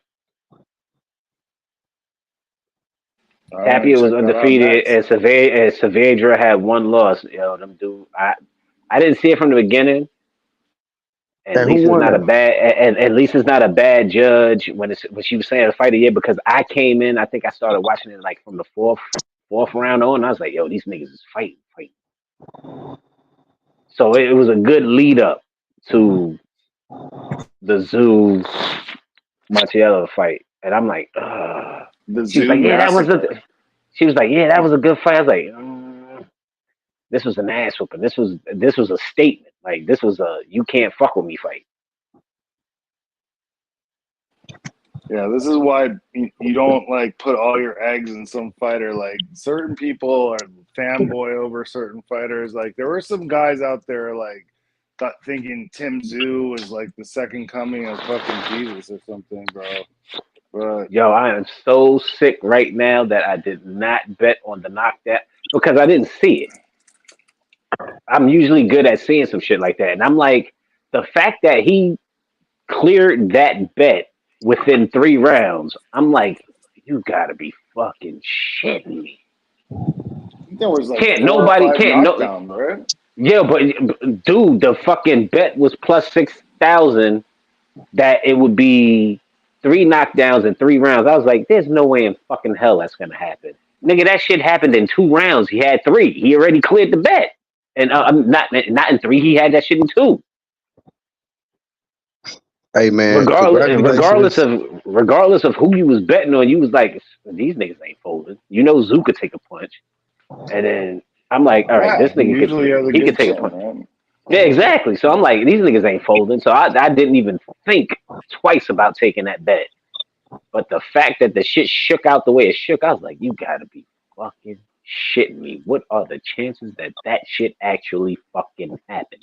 All right, Tapia was check that out undefeated, next. and Savadra had one loss. Yo, them dude, I didn't see it from the beginning. And and who Lisa's won not a that? bad and Lisa's not a bad judge when she was saying the fight of the year because I came in. I think I started watching it like from the fourth round on. And I was like, yo, these niggas is fighting. So it was a good lead up to the Zoo Martiello fight, and I'm like, ugh. The She was Zoo like, yeah, that was massacre. She was like, yeah, that was a good fight. I was like, this was an ass whooping. This was a statement. Like this was a you can't fuck with me fight. Yeah, this is why you don't like put all your eggs in some fighter. Like certain people are fanboy over certain fighters. Like there were some guys out there like thinking Tim Zoo was like the second coming of fucking Jesus or something, bro. But Yo, I am so sick right now that I did not bet on the knockdown because I didn't see it. I'm usually good at seeing some shit like that, and I'm like, the fact that he cleared that bet within 3 rounds, I'm like, you gotta be fucking shitting me. there was like Can't 4 or nobody 5 can't no knockdowns, right? yeah, but dude, the fucking bet was plus 6,000 that it would be 3 knockdowns in 3 rounds. I was like, there's no way in fucking hell that's gonna happen. Nigga, that shit happened in 2 rounds. He had 3. He already cleared the bet. And not in 3, he had that shit in 2. Hey, man, Regardless congratulations. of who you was betting on, you was like, these niggas ain't folding. You know Zoo could take a punch. And then I'm like, all right, Yeah, this he nigga usually has a he could good take a chin, punch. right? Yeah, exactly. So I'm like, these niggas ain't folding. So I didn't even think twice about taking that bet. But the fact that the shit shook out the way it shook, I was like, you gotta be fucking shitting me. What are the chances that shit actually fucking happened?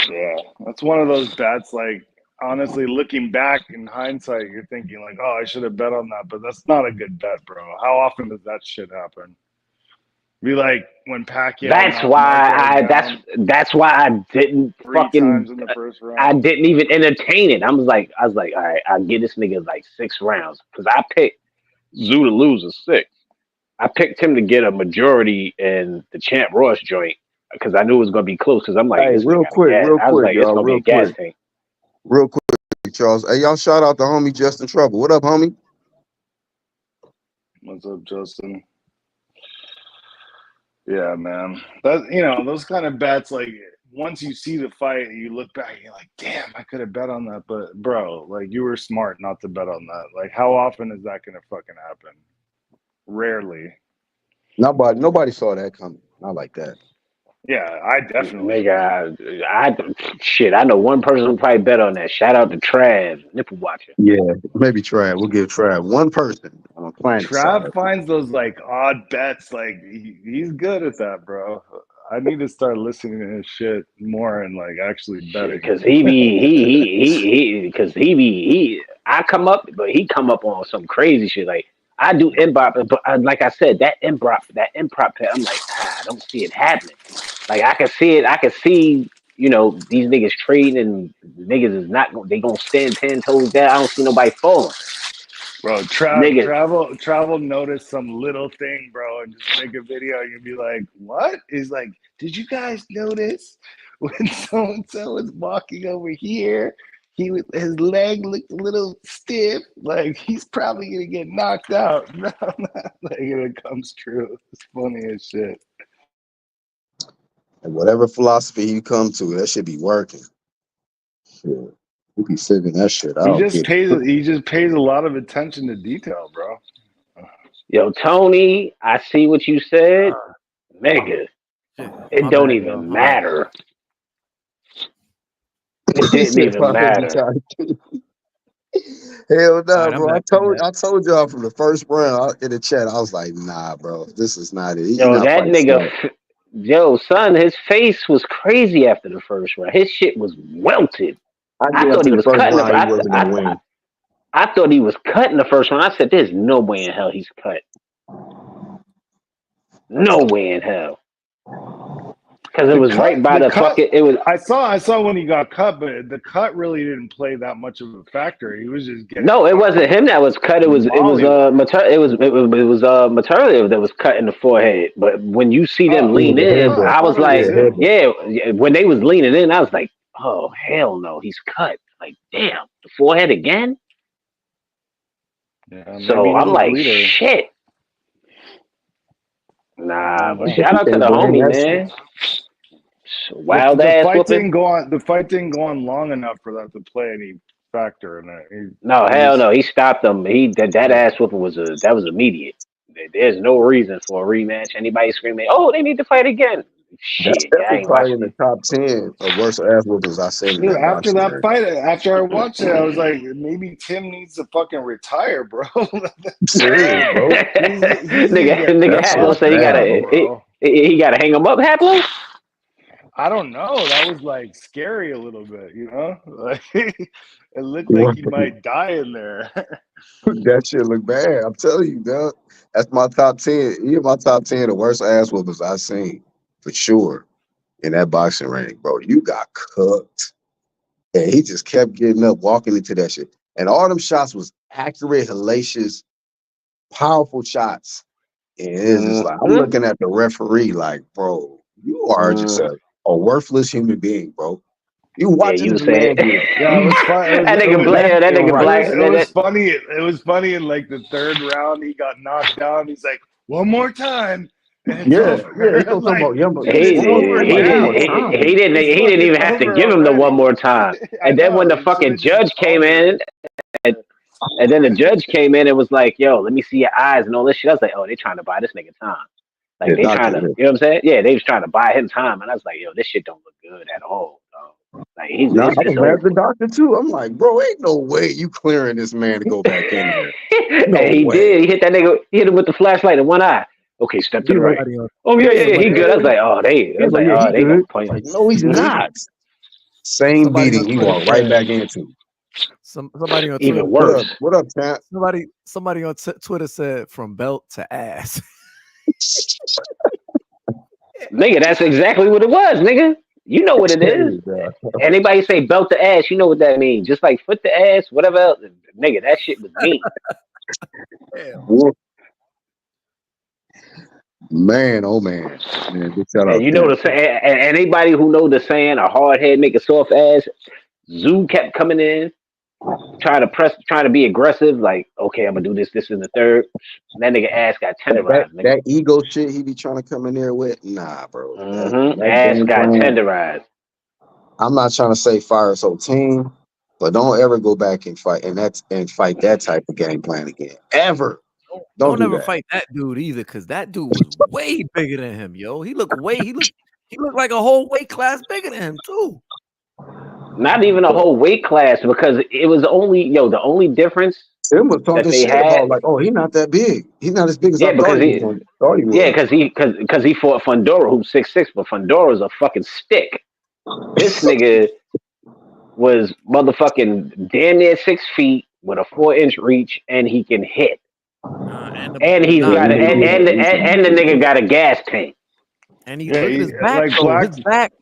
Yeah, that's one of those bets. Like honestly, looking back in hindsight, you're thinking like, "Oh, I should have bet on that," but that's not a good bet, bro. How often does that shit happen? Be like when Pacquiao That's knocked why Marquez down that's why I didn't 3 times in the first I round. didn't even entertain it. I was like, all right, I'll give this nigga like 6 rounds because I picked Zoo to lose in 6. I picked him to get a majority in the Champ Ross joint because I knew it was gonna be close. Because I'm like, Hey, this nigga got a gas. real I was quick, like, it's y'all, gonna be a gas tank. real quick, Charles. Hey, y'all, shout out to homie Justin Trouble. What up, homie? What's up, Justin? Yeah, man. That those kind of bets, like once you see the fight, you look back, and you're like, damn, I could have bet on that. But bro, like you were smart not to bet on that. Like, how often is that gonna fucking happen? Rarely. Nobody saw that coming. Not like that. Yeah, I definitely. Nigga, I know one person who probably bet on that. Shout out to Trav, nipple watcher. Yeah, maybe Trav. We'll give Trav one person on a planet. Trav finds those like odd bets. Like he's good at that, bro. I need to start listening to his shit more and like actually betting. Because I come up, but he come up on some crazy shit. Like I do improv, but like I said, that improv bet, I'm like, I don't see it happening. Like I can see it. I can see, these niggas trading and niggas is not going. They gonna stand 10 toes down. I don't see nobody falling. Bro, travel notice some little thing, bro, and just make a video. And you'll be like, "What?" He's like, "Did you guys notice when so and so was walking over here? His leg looked a little stiff. Like he's probably gonna get knocked out." No, like it comes true. It's funny as shit. And whatever philosophy you come to, that should be working. Shit. You be figuring that shit out. He just pays a lot of attention to detail, bro. Yo, Tony, I see what you said. Nigga, it don't even matter. It didn't even matter. Hell no, bro. I told y'all from the first round in the chat, I was like, nah, bro, this is not it. Yo, that nigga, son, his face was crazy after the first round. His shit was welted. I thought he was cutting. I thought he was cutting the first one. I said, "There's no way in hell he's cut. No way in hell." Because it was right by the fucking. It was. I saw when he got cut, but the cut really didn't play that much of a factor. He was just getting. No, it wasn't him that was cut. It was Material that was cut in the forehead. But when you see them lean in, I was like, yeah. When they was leaning in, I was like, oh hell no, he's cut. Like damn, the forehead again. Yeah, so I'm like, shit. Nah, but shout out to the homie, man. Wild ass whooping. The fight didn't go on long enough for that to play any factor in it. Hell no. He stopped him. That ass whooping was immediate. There's no reason for a rematch. Anybody screaming, "Oh, they need to fight again." Shit, I ain't probably in the top 10 of worst ass whoopers I said. Dude, after that fight, after I watched it, I was like, maybe Tim needs to fucking retire, bro. Serious, bro. Nigga Hatlo said he gotta hang him up, Hatlo? I don't know. That was like scary a little bit, Like it looked like he might die in there. That shit look bad. I'm telling you, dog. That's my top 10. You're my top 10 of worst ass whoopers I've seen. For sure, in that boxing ring, bro, you got cooked, and he just kept getting up, walking into that shit, and all them shots was accurate, hellacious, powerful shots. And it's just like I'm looking at the referee, like, bro, you are just a worthless human being, bro. You watching this man? Yeah, it was fun. That nigga black. It was funny. It was funny. In like the third round, he got knocked down. He's like, "One more time." He didn't even have to give him the one more time. And then when the fucking judge came in, and then the judge came in and was like, "Yo, let me see your eyes and all this shit." I was like, "Oh, they trying to buy this nigga time. Like they trying to, you know what I'm saying? Yeah, they was trying to buy him time." And I was like, "Yo, this shit don't look good at all." Like he's I'm mad at the doctor too. I'm like, bro, ain't no way you clearing this man to go back in there. He did. He hit that nigga. He hit him with the flashlight in one eye. Okay, step to the right. Oh yeah, he good. I was like, oh, they gonna point. Like, no, he's not. Same beating, he walked right back into. Somebody on Twitter. Even worse. What up, Pat? Somebody on Twitter said from belt to ass. Nigga, that's exactly what it was, nigga. You know what it is. Anybody say belt to ass, you know what that means. Just like foot to ass, whatever else. Nigga, that shit was mean. Man, oh man. And you know the saying, and anybody who know the saying, a hard head make a soft ass. Zoo kept coming in, trying to be aggressive, like, okay, I'm gonna do this in the third. And that nigga ass got tenderized. That ego shit he be trying to come in there with, nah, bro. Ass got tenderized. I'm not trying to say fire his whole team, but don't ever go back and fight fight that type of game plan again. Ever. Don't Don't do ever that. fight that dude either, because that dude was way bigger than him, yo. He looked like a whole weight class bigger than him too. Not even a whole weight class because it was only the only difference Tim was talking that they shit had. about like, oh, he's not that big. He's not as big as I Yeah, because thought he was. because he fought Fundora, who's 6'6", but Fundora's a fucking stick. This nigga was motherfucking damn near 6 feet with a 4-inch reach, and he can hit. And the nigga got a gas tank. And look at his back. like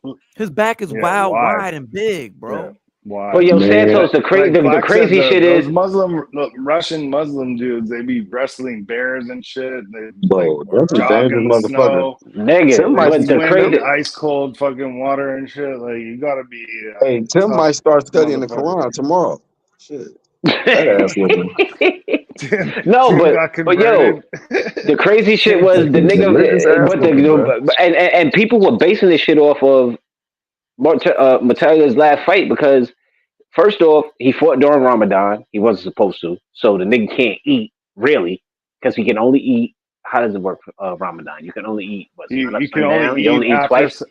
though. His back is wide and big, bro. Yeah. Why? Well, yo, Santos, the crazy shit is Russian Muslim dudes. They be wrestling bears and shit. They Bro, that's a jogging dangerous in the snow. Nigga, Like, the crazy ice cold fucking water and shit. Like, you gotta be. Hey, Tim might start studying the Quran tomorrow. Shit. That ass No, but yo, the crazy shit was the nigga, and people were basing this shit off of Matalia's last fight because first off, he fought during Ramadan. He wasn't supposed to, so the nigga can't eat really because he can only eat. How does it work for Ramadan? You can only eat. You can only eat twice.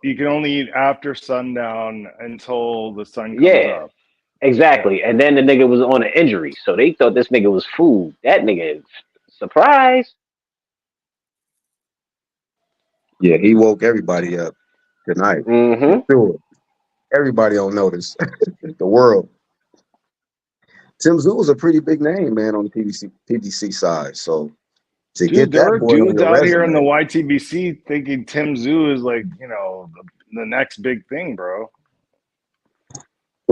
You can only eat after sundown until the sun comes up. Exactly. And then the nigga was on an injury. So they thought this nigga was food. That nigga, surprise. Yeah, he woke everybody up tonight. Mm-hmm. Sure. Everybody on notice. The world. Tim Tszyu was a pretty big name, man, on the PBC side. So to get that boy dudes out here in the YTBC thinking Tim Tszyu is like, the next big thing, bro.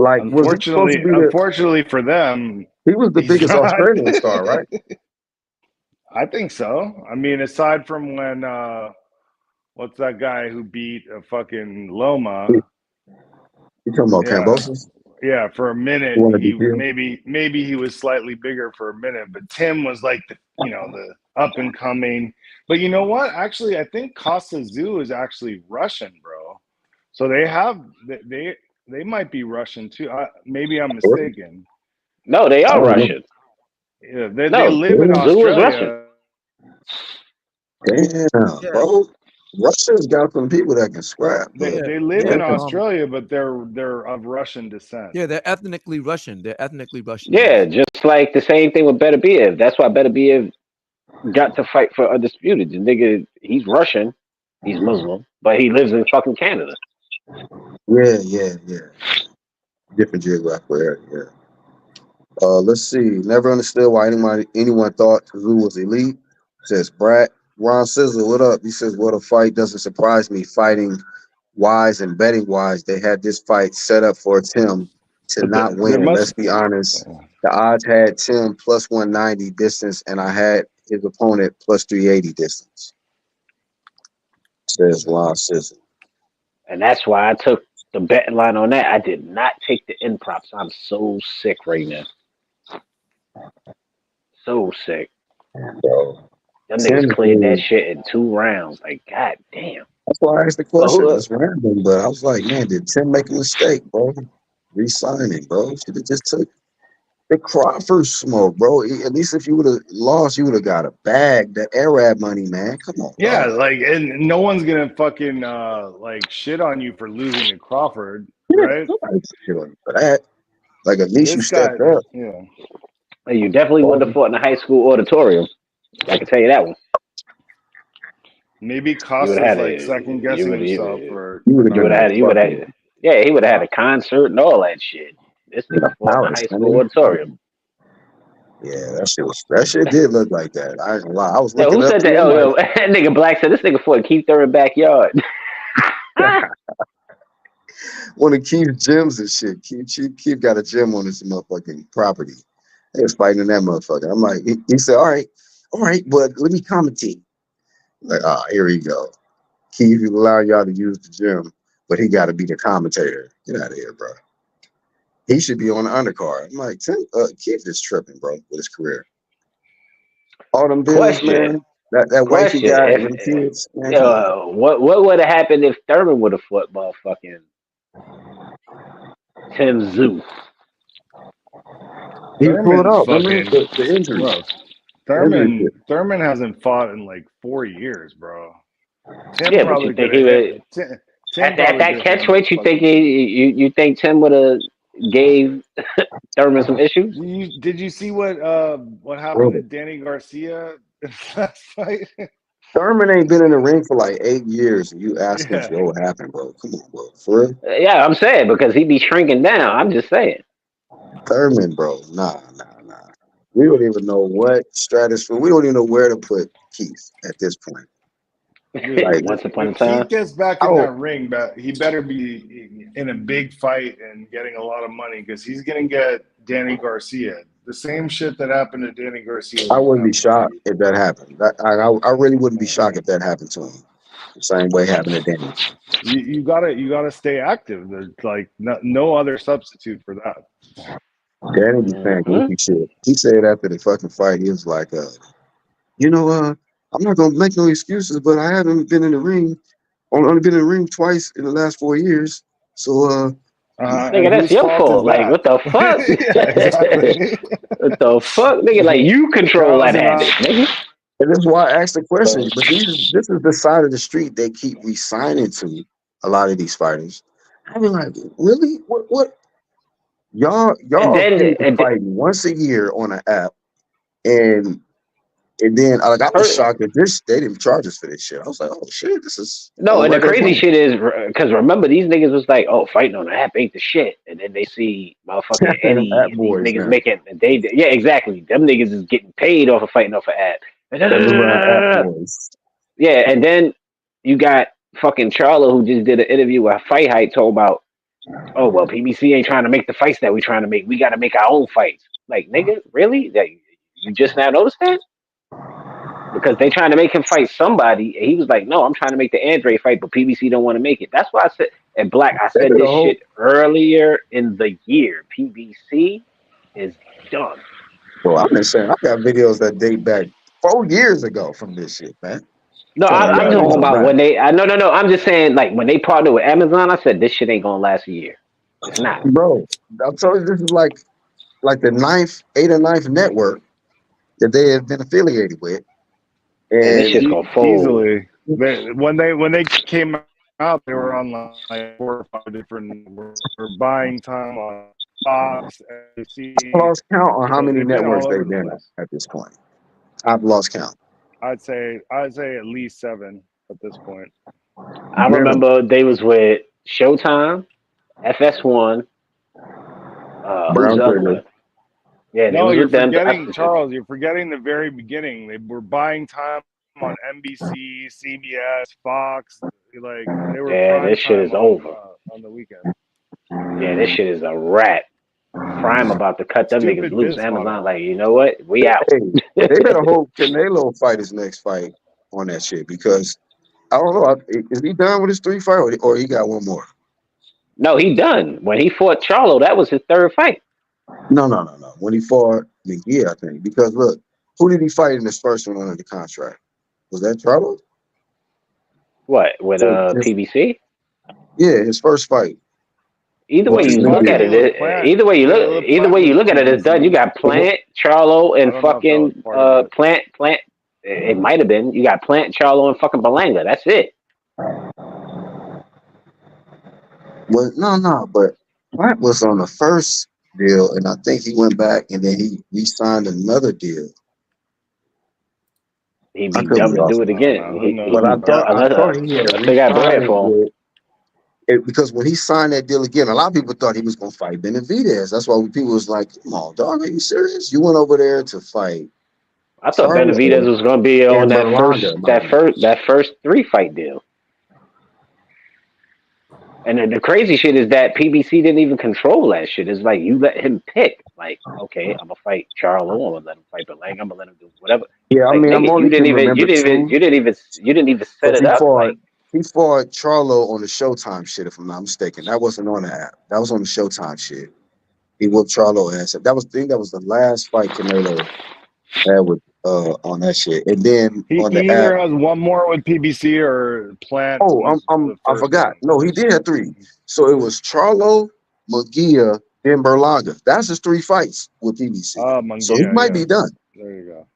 Like, unfortunately for them, he was the biggest Australian star, right? I think so. I mean, aside from when what's that guy who beat a fucking Loma? You talking about Kambosos? Yeah, for a minute, maybe he was slightly bigger for a minute, but Tim was like the up and coming. But you know what? Actually, I think Costa Tszyu is actually Russian, bro. So they might be Russian too. Maybe I'm mistaken. No, they are Russian. Yeah, they live in Australia. Damn, bro. Russia's got some people that can scrap. They live in Australia, but they're of Russian descent. Yeah, they're ethnically Russian. Yeah, just like the same thing with Beterbiev. That's why Beterbiev got to fight for Undisputed. The nigga, he's Russian, he's Muslim, but he lives in fucking Canada. Yeah. Different geographical area, yeah. Let's see. Never understood why anyone thought Tszyu was elite. Says Brad. Ron Sizzle, what up? He says, what a fight. Doesn't surprise me. Fighting wise and betting wise, they had this fight set up for Tim to not win. Let's be honest. The odds had Tim plus 190 distance, and I had his opponent plus 380 distance. Says Ron Sizzle. And that's why I took the betting line on that. I did not take the end props. I'm so sick right now. So sick. Bro. Them niggas cleared that shit in 2 rounds. Like, god damn. That's why I asked the question. It's random, but I was like, man, did Tim make a mistake, bro? Resigning, bro. Should have just took the Crawford smoke, bro. At least if you would have lost, you would have got a bag. That Arab money, man. Come on. Yeah, bro. And no one's gonna fucking shit on you for losing to Crawford, right? Shit on you for that. Like, at least you stepped up. Yeah. You definitely wouldn't have fought in a high school auditorium. I can tell you that one. Maybe Costa's second guessing himself. He would have. Yeah, he would have had a concert and all that shit. This nigga fought in a high school auditorium. Yeah, that shit did look like that. I ain't gonna lie. I was looking who said that? That nigga Black said this nigga fought Keith Thurman backyard. One of Keith's gyms and shit. Keith got a gym on his motherfucking property. They was fighting in that motherfucker. I'm like, he said, all right, but let me commentate. Like, here we go. Keith allow y'all to use the gym, but he got to be the commentator. Get out of here, bro. He should be on the undercard. I'm like, Keith is tripping, bro, with his career. All them bills, man. That wifey guy and the kids. Man, what would have happened if Thurman would have fought motherfucking Tim Zoo. He pulled Thurman's out. Remember fucking the injury. bro. Injury shit. Thurman hasn't fought in like 4 years, bro. Tim Yeah, but probably you think could he have would Tim at probably that could catch handle weight? You think fucking. you think Tim would have gave Thurman some issues? Did you see what happened Bro, to Danny Garcia in the last fight? Thurman ain't been in the ring for like 8 years, and you ask him, Yeah. "Yo, what happened, bro? Come on, bro. For real? Yeah, I'm saying because he be shrinking down. I'm just saying. Thurman, bro. Nah. We don't even know what stratosphere. We don't even know where to put Keith at this point. Like, Dude, Once upon a when Keith time. gets back I in don't. that ring, he better be in a big fight and getting a lot of money because he's gonna get Danny Garcia. The same shit that happened to Danny Garcia is I gonna wouldn't be happen to shocked Keith. if that happened. I really wouldn't be shocked if that happened to him. The same way happened to Danny. You gotta stay active. There's like no other substitute for that. Danny be saying goofy shit. He said after the fucking fight, he was like, I'm not gonna make no excuses, but I haven't been in the ring. Only been in the ring twice in the last 4 years. So Nigga, And that's whose your fault is fault. Like, that? what the fuck? Yeah, exactly. What the fuck, nigga? Like, you control That that was habit, enough. nigga. and that's why I asked the question. But this is the side of the street they keep re-signing to a lot of these fighters. I mean, like, really? What? Y'all And then, paid to fight once a year on an app, and then like I was shocked that they didn't charge us for this shit. I was like, oh shit, this is no, on and the regular crazy phone. shit is because remember these niggas was like, oh, fighting on the app ain't the shit, and then they see motherfucking Eddie App and these boys niggas now. making yeah, exactly. Them niggas is getting paid off of fighting off an app. Those are app boys. Yeah, and then you got fucking Charlo who just did an interview with Fight Hype talking about, oh well, PBC ain't trying to make the fights that we trying to make. We got to make our own fights. Like, nigga, really? Like, you just now noticed that? Because they trying to make him fight somebody, and he was like, "No, I'm trying to make the Andre fight, but PBC don't want to make it." That's why I said, and Black, I They said did a this whole. shit earlier in the year. PBC is done. Bro, I've been saying I got videos that date back 4 years ago from this shit, man. No, Telling I'm y'all talking it's a about wrap. when they. No. I'm just saying, like when they partnered with Amazon, I said this shit ain't gonna last a year. It's not. Bro, I'm telling you, this is like the 8th or 9th network that they have been affiliated with. Man, this shit's And gonna fold. Easily. When they came out, they were on like 4 or 5 different. We're buying time on Fox, NBC. I lost count on how many They've been networks all over they've the been place. at this point. I've lost count. I'd say at least 7 at this point. I remember they was with Showtime, FS1. Who's the other one? Yeah, they No, was you're with them. forgetting Charles. You're forgetting the very beginning. They were buying time on NBC, CBS, Fox. Like they were Yeah, prime this shit time is over. on the weekend. Yeah, this shit is a wrap. Prime about to cut them niggas Stupid loose. biz Amazon, model. like, you know what? We out. Hey, they better hope Canelo fight his next fight on that shit because I don't know. Is he done with his 3 fight or he got one more? No, he done. When he fought Charlo, that was his 3rd fight. No. When he fought McGee, I think. Because look, who did he fight in his first one under the contract? Was that Charlo? What with PBC? Yeah, his first fight. Either way Which is you look at McGee. it, either way you look at it, it's done. You got Plant, Charlo, and fucking Plant. It might have been. You got Plant, Charlo, and fucking Berlanga. That's it. Well, no, but Plant was on the first deal, and I think he went back and then he re-signed another deal. He'd be dumb to do it again. But I thought he had unless they got bread for him. Because when he signed that deal again, a lot of people thought he was going to fight Benavidez. That's why people was like, "Come on, dog, are you serious? You went over there to fight?" I thought Benavidez was going to be on that first 3 fight deal. And the crazy shit is that PBC didn't even control that shit. It's like you let him pick. Like, okay, I'm gonna fight Charlo. I'm gonna let him fight Berlanga. I'm gonna let him do whatever. Yeah, like, I mean, nigga, you didn't even set it up. He fought Charlo on the Showtime shit, if I'm not mistaken. That wasn't on the app. That was on the Showtime shit. He whooped Charlo ass. That was the last fight Canelo had with on that shit. And then He on the either app, has one more with PBC or Plant. oh, Was the I first forgot. one. No, he did have 3. So it was Charlo, Munguia, then Berlanga. That's his 3 fights with PBC. So he Munguia, might be yes. done. There you go.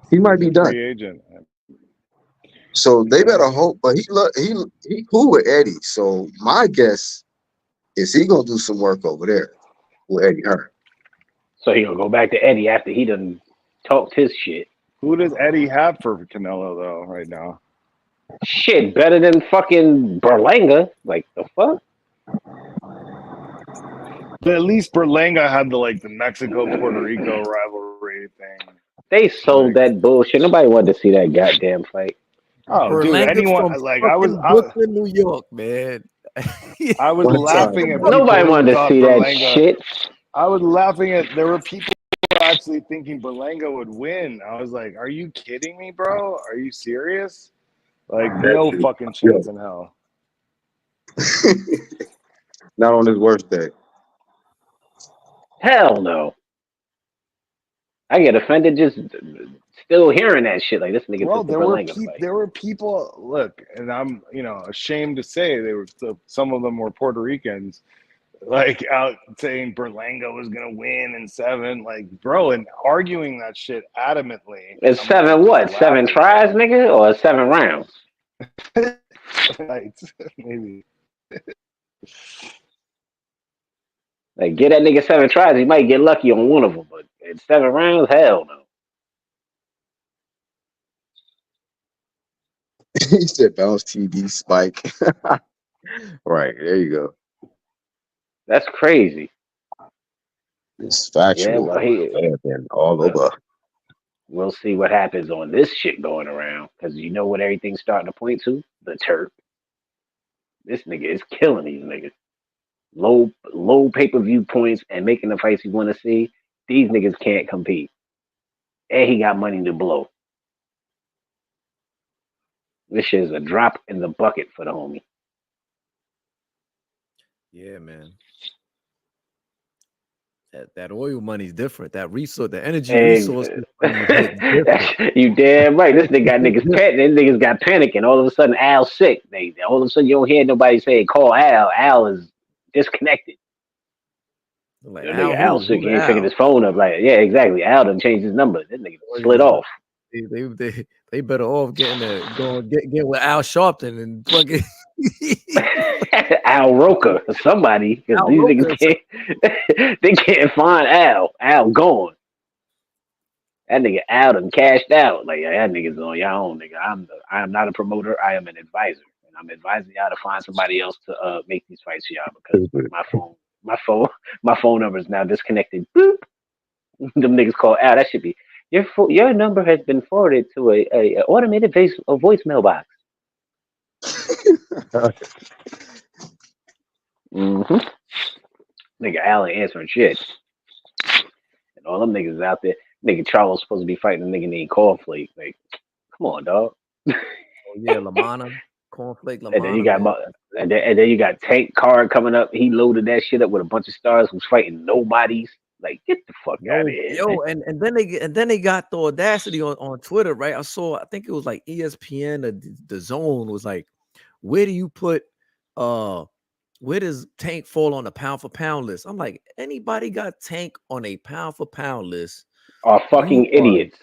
He might He's be a done. free agent. So they better hope. But he cool with Eddie. So my guess is he gonna do some work over there with Eddie Hearn. So he gonna go back to Eddie after he done talked his shit. Who does Eddie have for Canelo though right now? Shit, better than fucking Berlanga. Like the fuck? But at least Berlanga had the Mexico Puerto Rico rivalry thing. They sold that bullshit. Nobody wanted to see that goddamn fight. Oh, dude, Berlanga anyone from I was Brooklyn, New York, man. I was One laughing time. at people Nobody who wanted to thought see that Berlanga. shit. I was laughing at there were people who were actually thinking Berlanga would win. I was like, "Are you kidding me, bro? Are you serious? Like, no fucking chance in hell." Not on his worst day. Hell no. I get offended just still hearing that shit. Like this nigga Well, took the Berlanga fight. there were people. Look, and I'm ashamed to say some of them were Puerto Ricans, out saying Berlanga was gonna win in 7, bro, and arguing that shit adamantly. It's I'm 7 just what? 7 laughing. tries, nigga, or 7 rounds? Maybe. Like get that nigga 7 tries, he might get lucky on one of them, but in 7 rounds, hell no. He said bounce TV spike. Right, there you go. That's crazy. It's factual. Yeah, well, all over. We'll see what happens on this shit going around. Because you know what everything's starting to point to? The Turk. This nigga is killing these niggas. Low pay-per-view points and making the fights you want to see. These niggas can't compete. And he got money to blow. This shit is a drop in the bucket for the homie. Yeah, man. That oil money's different. That resource, the energy resource. You damn right. This nigga got niggas panicking. These niggas got panicking. All of a sudden, Al's sick. All of a sudden, you don't hear nobody say, "Call Al." Al is disconnected. Like, Al sick. He ain't picking his phone up. Like, yeah, exactly. Al done changed his number. This nigga slid off. They better off getting get with Al Sharpton and fucking Al Roker or somebody, because these niggas they can't find Al. Al gone. That nigga Al done cashed out. Like, yeah, that nigga's on your own, nigga. I am not a promoter. I am an advisor, and I'm advising y'all to find somebody else to make these fights for y'all because my phone number is now disconnected. Boop. Them niggas call Al. That should be your number has been forwarded to a automated voicemail box. Nigga Al ain't answering shit. And all them niggas out there. Nigga Charles supposed to be fighting a nigga named Cornflake. Like, come on, dog. Oh yeah, Lamana. Cornflake Lamana. And then you got Tank Card coming up. He loaded that shit up with a bunch of stars who's fighting nobodies. Like, get the fuck out of here. And then they got the audacity on Twitter, right? I think it was like ESPN or the Zone was like, where do you put where does Tank fall on the pound for pound list? I'm like, anybody got Tank on a pound for pound list are fucking idiots.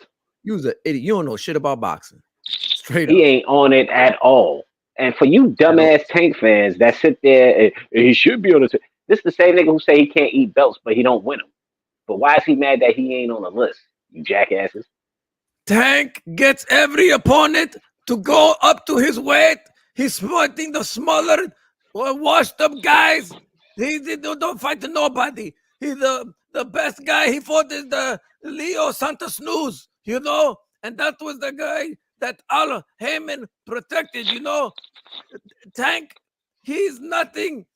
You's an idiot. You don't know shit about boxing. Straight he up. Ain't on it at all. And for you dumbass Tank fans that sit there and he should be on it. This is the same nigga who say he can't eat belts, but he don't win them. But why is he mad that he ain't on the list? You jackasses. Tank gets every opponent to go up to his weight. He's fighting the smaller, washed up guys. He don't fight to nobody. He's the best guy. He fought is the Leo Santa Snooze, you know? And that was the guy that Al Heyman protected, you know? Tank, he's nothing.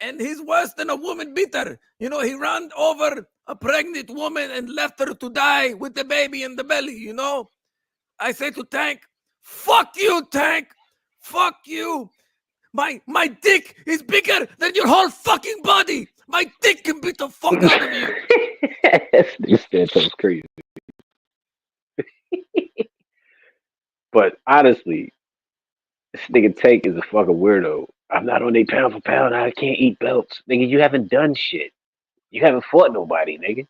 And he's worse than a woman beater. You know, he ran over a pregnant woman and left her to die with the baby in the belly, you know? I say to Tank, fuck you, Tank. Fuck you. My dick is bigger than your whole fucking body. My dick can beat the fuck out of you. This was crazy. But honestly, this nigga Tank is a fucking weirdo. I'm not on a pound for pound. I can't eat belts, nigga. You haven't done shit. You haven't fought nobody, nigga.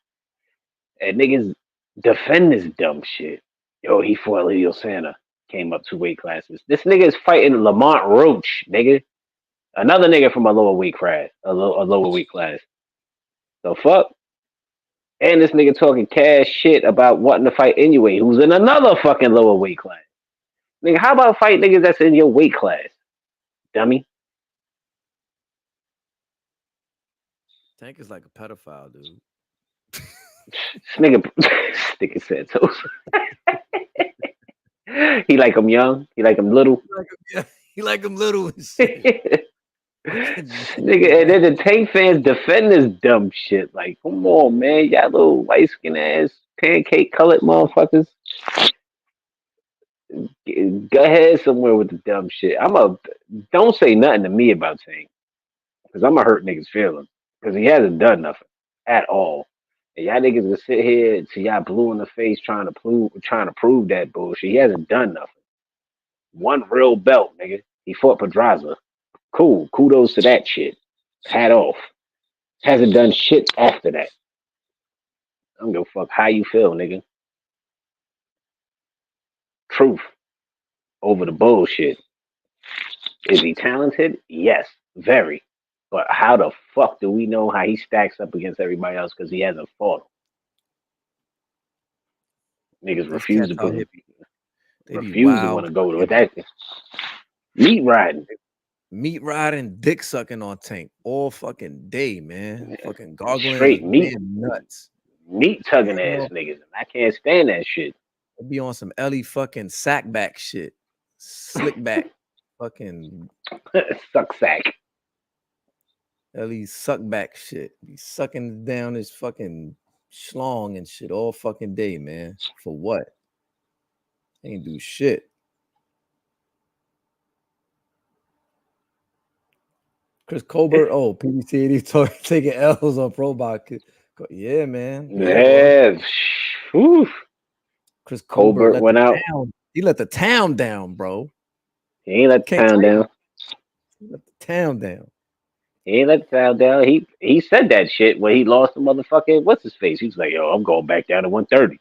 And niggas defend this dumb shit. Yo, he fought Leo Santa. Came up 2 weight classes. This nigga is fighting Lamont Roach, nigga. Another nigga from a lower weight class. A lower weight class. The fuck? And this nigga talking cash shit about wanting to fight Inoue, who's in another fucking lower weight class. Nigga, how about fight niggas that's in your weight class? Dummy. Tank is like a pedophile, dude. This nigga said so. He like him young. He like him little. He like him little and shit. Nigga, and then the Tank fans defend this dumb shit. Like, come on, man. Y'all little light skin ass, pancake colored motherfuckers. Go ahead somewhere with the dumb shit. Don't say nothing to me about Tank. Because I'm going to hurt niggas' feelings. Because he hasn't done nothing at all. And y'all niggas can sit here till y'all blue in the face trying to prove that bullshit. He hasn't done nothing. One real belt, nigga. He fought Pedraza. Cool. Kudos to that shit. Hat off. Hasn't done shit after that. I don't give a fuck how you feel, nigga. Truth over the bullshit. Is he talented? Yes, very. But how the fuck do we know how he stacks up against everybody else because he hasn't fought him? Niggas refuse to go. Refuse to want to go with that. Meat riding, dick sucking on Tank all fucking day, man. Yeah. Fucking goggling, straight meat nuts, meat tugging ass niggas. I can't stand that shit. They be on some Ellie fucking sack back shit, slick back, fucking suck sack. Ellie suck back shit. Be sucking down his fucking schlong and shit all fucking day, man. For what? Ain't do shit. Chris Colbert, PBC taking L's on Pro Box. Yeah, man. Yeah. Chris Colbert went out. He let the town down, bro. He ain't let the town down. He let the town down. He ain't let the town down. He said that shit when he lost the motherfucking what's his face. He was like, yo, I'm going back down to 130.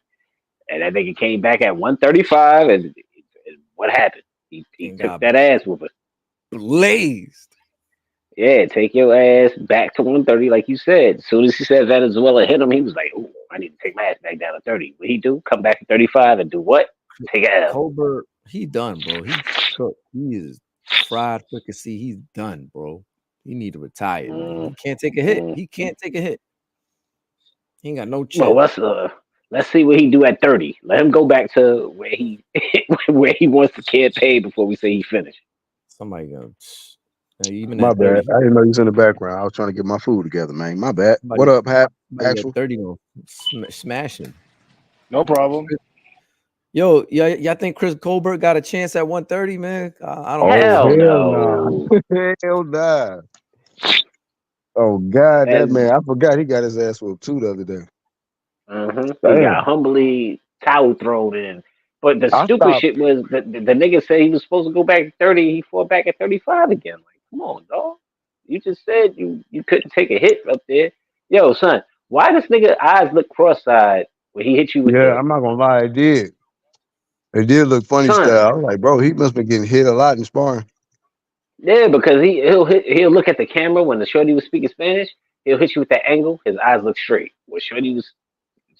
And that nigga came back at 135, and what happened? He took that ass with it. Blazed. Yeah, take your ass back to 130, like you said. As soon as he said Venezuela hit him, he was like, oh, I need to take my ass back down to 30. What he do? Come back to 35 and do what? Take a L. Colbert, he done, bro. He is fried fricassee. He's done, bro. He need to retire. He can't take a hit. He can't take a hit. He ain't got no chance. Well, let's see what he do at 30. Let him go back to where he wants to campaign before we say he finished. Somebody go. My bad. I didn't know he was in the background. I was trying to get my food together, man. My bad. What up, Hap? Actual 30 smashing. No problem. Yo, y'all think Chris Colbert got a chance at 130, man? I don't know. Hell nah. Oh God, that man! I forgot he got his ass whooped too the other day. He got humbly towel thrown in. But the stupid shit was the nigga said he was supposed to go back to 30. He fought back at 35 again. Like, come on, dog. You just said you couldn't take a hit up there. Yo, son, why this nigga eyes look cross-eyed when he hit you with I'm not gonna lie, it did. It did look funny style. I was like, bro, he must be getting hit a lot in sparring. Yeah, because he'll look at the camera when the shorty was speaking Spanish. He'll hit you with that angle. His eyes look straight. When shorty was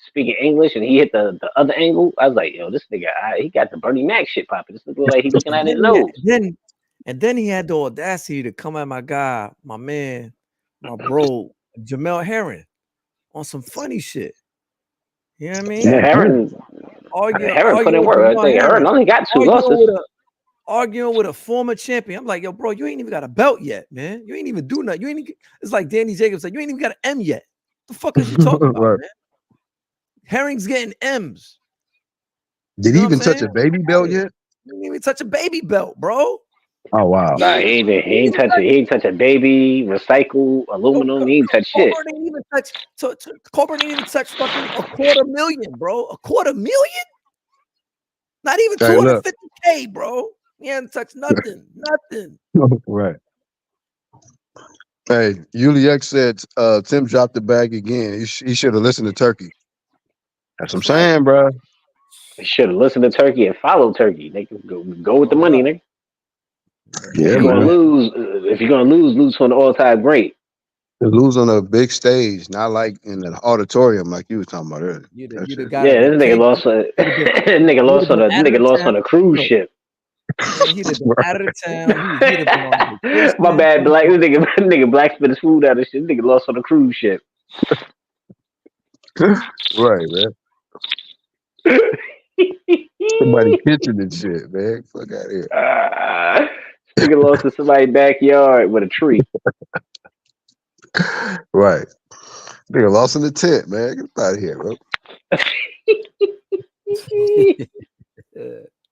speaking English and he hit the other angle, I was like, yo, this nigga, he got the Bernie Mac shit popping. This nigga look like he's looking at his nose. And then he had the audacity to come at my guy, my man, my bro, Jamel Herring, on some funny shit. You know what I mean? Yeah, Herring put in work. I think Herring only got 2 losses. Arguing with a former champion. I'm like, yo, bro, you ain't even got a belt yet, man. You ain't even do nothing. It's like Danny Jacobs said, you ain't even got an M yet. What the fuck is you talking about, man? Herring's getting M's. Did he even touch a baby belt yet? He didn't even touch a baby belt, bro. Oh wow. Nah, he ain't touch a baby, recycle, aluminum. He ain't touch shit. Colbert didn't even touch fucking $250,000, bro. $250,000? Not even Hey, look. $250K, bro. He hadn't touched nothing. Nothing. Right. Hey, Yuli X said Tim dropped the bag again. He should have listened to Turkey. That's what I'm That's right. saying, bro. You should have listened to Turkey and followed Turkey. They can go with the No money, doubt. nigga. Yeah, If you're man. gonna lose, lose to an all-time great. To lose on a big stage, not like in an auditorium like you was talking about earlier. You'd That have shit. got Yeah, it. this nigga lost. Nigga lost on a cruise ship. Man, he'd have been Right. out of town. He'd have been on vacation. My bad, black nigga black spit his food out of shit. Nigga lost on a cruise ship. Right, man. Somebody kitchen and shit, man. Fuck out here. Nigga lost in somebody's backyard with a tree. Right. Nigga lost in the tent, man. Get out of here, bro.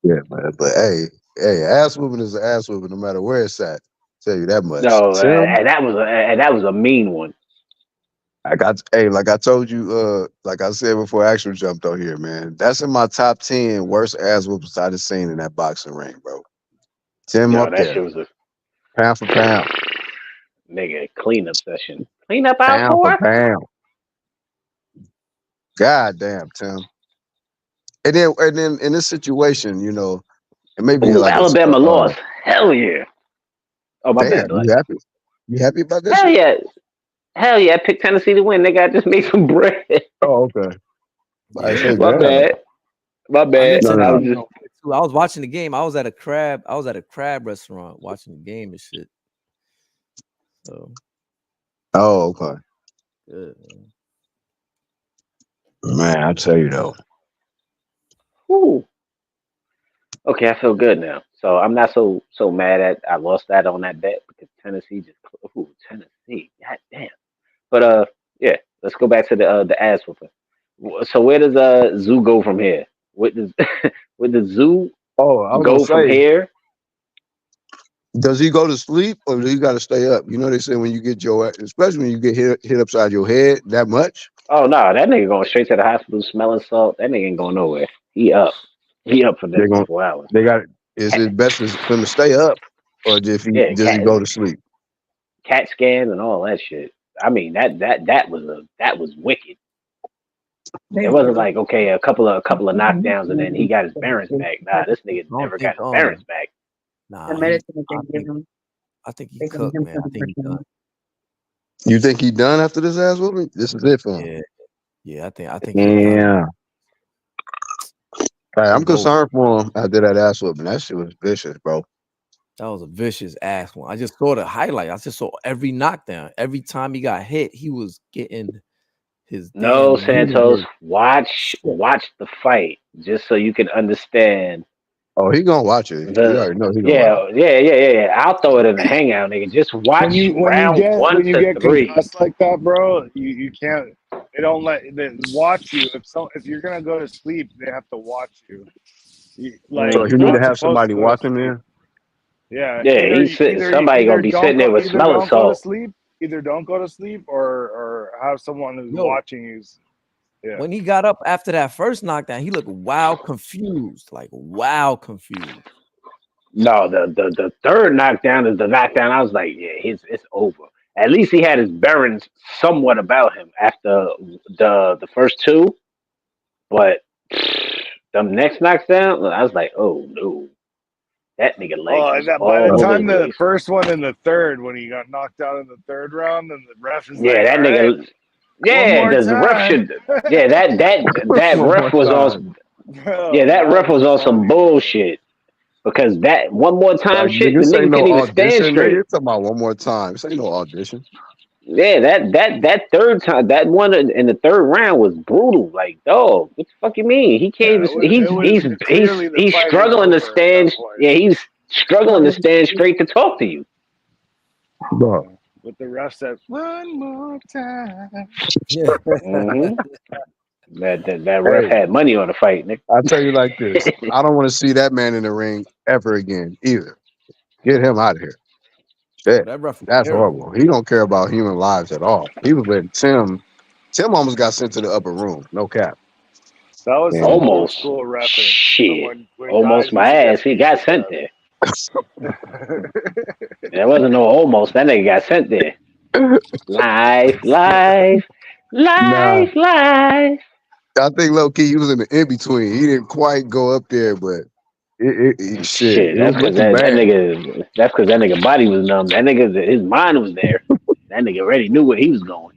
Yeah, man. But hey, ass whooping is an ass whooping no matter where it's at. Tell you that much. No, Tim, and that was a mean one. like I told you, like I said before Action jumped on here, man. That's in my top 10 worst ass whoopers I've seen in that boxing ring, bro. Tim Yo, up that there. shit was a Pound for pound. nigga cleanup session. Clean up out Pound for for. pound. God damn, Tim. And then in this situation, you know, it may be Ooh, like Alabama lost. Hell yeah. Oh my damn, bad, Black. you happy? You happy about this? Hell shit? yeah. Hell yeah, I picked Tennessee to win. Nigga, I just made some bread. Oh, okay. I say, My damn. bad. My I bad. mentioned No, I no, was that, just I was watching the game. I was at a crab restaurant watching the game and shit. So Oh, okay. good, Man, I tell you though. whew. Okay, I feel good now. So I'm not so mad at I lost that on that bet because Tennessee just Tennessee. God damn. But yeah, let's go back to the ass whooping. So where does Zoo go from here? What does where does Zoo Oh, I was go from gonna say, here? does he go to sleep or do he got to stay up? You know, they say when you get your, especially when you get hit upside your head that much. Oh no, that nigga going straight to the hospital smelling salt. That nigga ain't going nowhere. He up. He up for the They're next going, couple hours. they got. Is it best for him to stay up or does he Yeah, go to sleep? CAT scans and all that shit. I mean that was wicked. It wasn't like okay, a couple of knockdowns and then he got his bearings back. Nah, this nigga never got his bearings back. Nah, I think he cooked, man. I think he done. You think he done after this ass whooping? This is it for him. Yeah. I think he done. Yeah. Hey, I'm He broke. concerned for him after that ass whooping. That shit was vicious, bro. That was a vicious ass one. I just saw the highlight. I just saw every knockdown. Every time he got hit, he was getting his No, damn Santos, watch the fight just so you can understand. Oh, he gonna watch it. You already know he gonna watch Yeah. I'll throw it in the hangout, nigga. Just watch when you round get 1 when you to get 3. concussed like that, bro, you can't. They don't they watch you. If you're gonna go to sleep, they have to watch you. Like So he you're need to not have supposed somebody to go to watch him sleep. there. Yeah, Yeah, somebody gonna be sitting there with smelling don't go to salt. sleep. Either don't go to sleep or have someone who's watching you. Yeah. When he got up after that first knockdown, he looked wild confused. Like wild confused. No, the third knockdown is the knockdown. I was like, yeah, it's over. At least he had his bearings somewhat about him after the first two, but the next knockdown, I was like, oh no, that nigga leg. By the time the first one and the third, when he got knocked out in the third round, and the ref is like, that nigga. Right, yeah, the ref should. Yeah, that ref was on. Yeah, that ref was on some bullshit. Because that one more time shit, the nigga couldn't even stand straight. You're talking about one more time. This ain't no audition. Yeah, that third time, that one in the third round was brutal. Like, dog, what the fuck you mean? He can't. He's struggling to stand. Yeah, he's struggling to stand straight to talk to you. Bro. But the ref said, "One more time." Mm-hmm. That ref had money on the fight, Nick. I'll tell you like this. I don't want to see that man in the ring ever again either. Get him out of here. Shit, that's horrible. He don't care about human lives at all. He was letting Tim almost got sent to the upper room. No cap. That was Yeah. some old Almost. school reference. Shit. When Almost guys my used to ass. He got sent beat there. There wasn't no almost. That nigga got sent there. Life. Nah, Life. I think low key he was in the in between. He didn't quite go up there, but shit, Shit, it was that's because looking that bad. nigga. That's because that nigga body was numb. That nigga, his mind was there. That nigga already knew where he was going.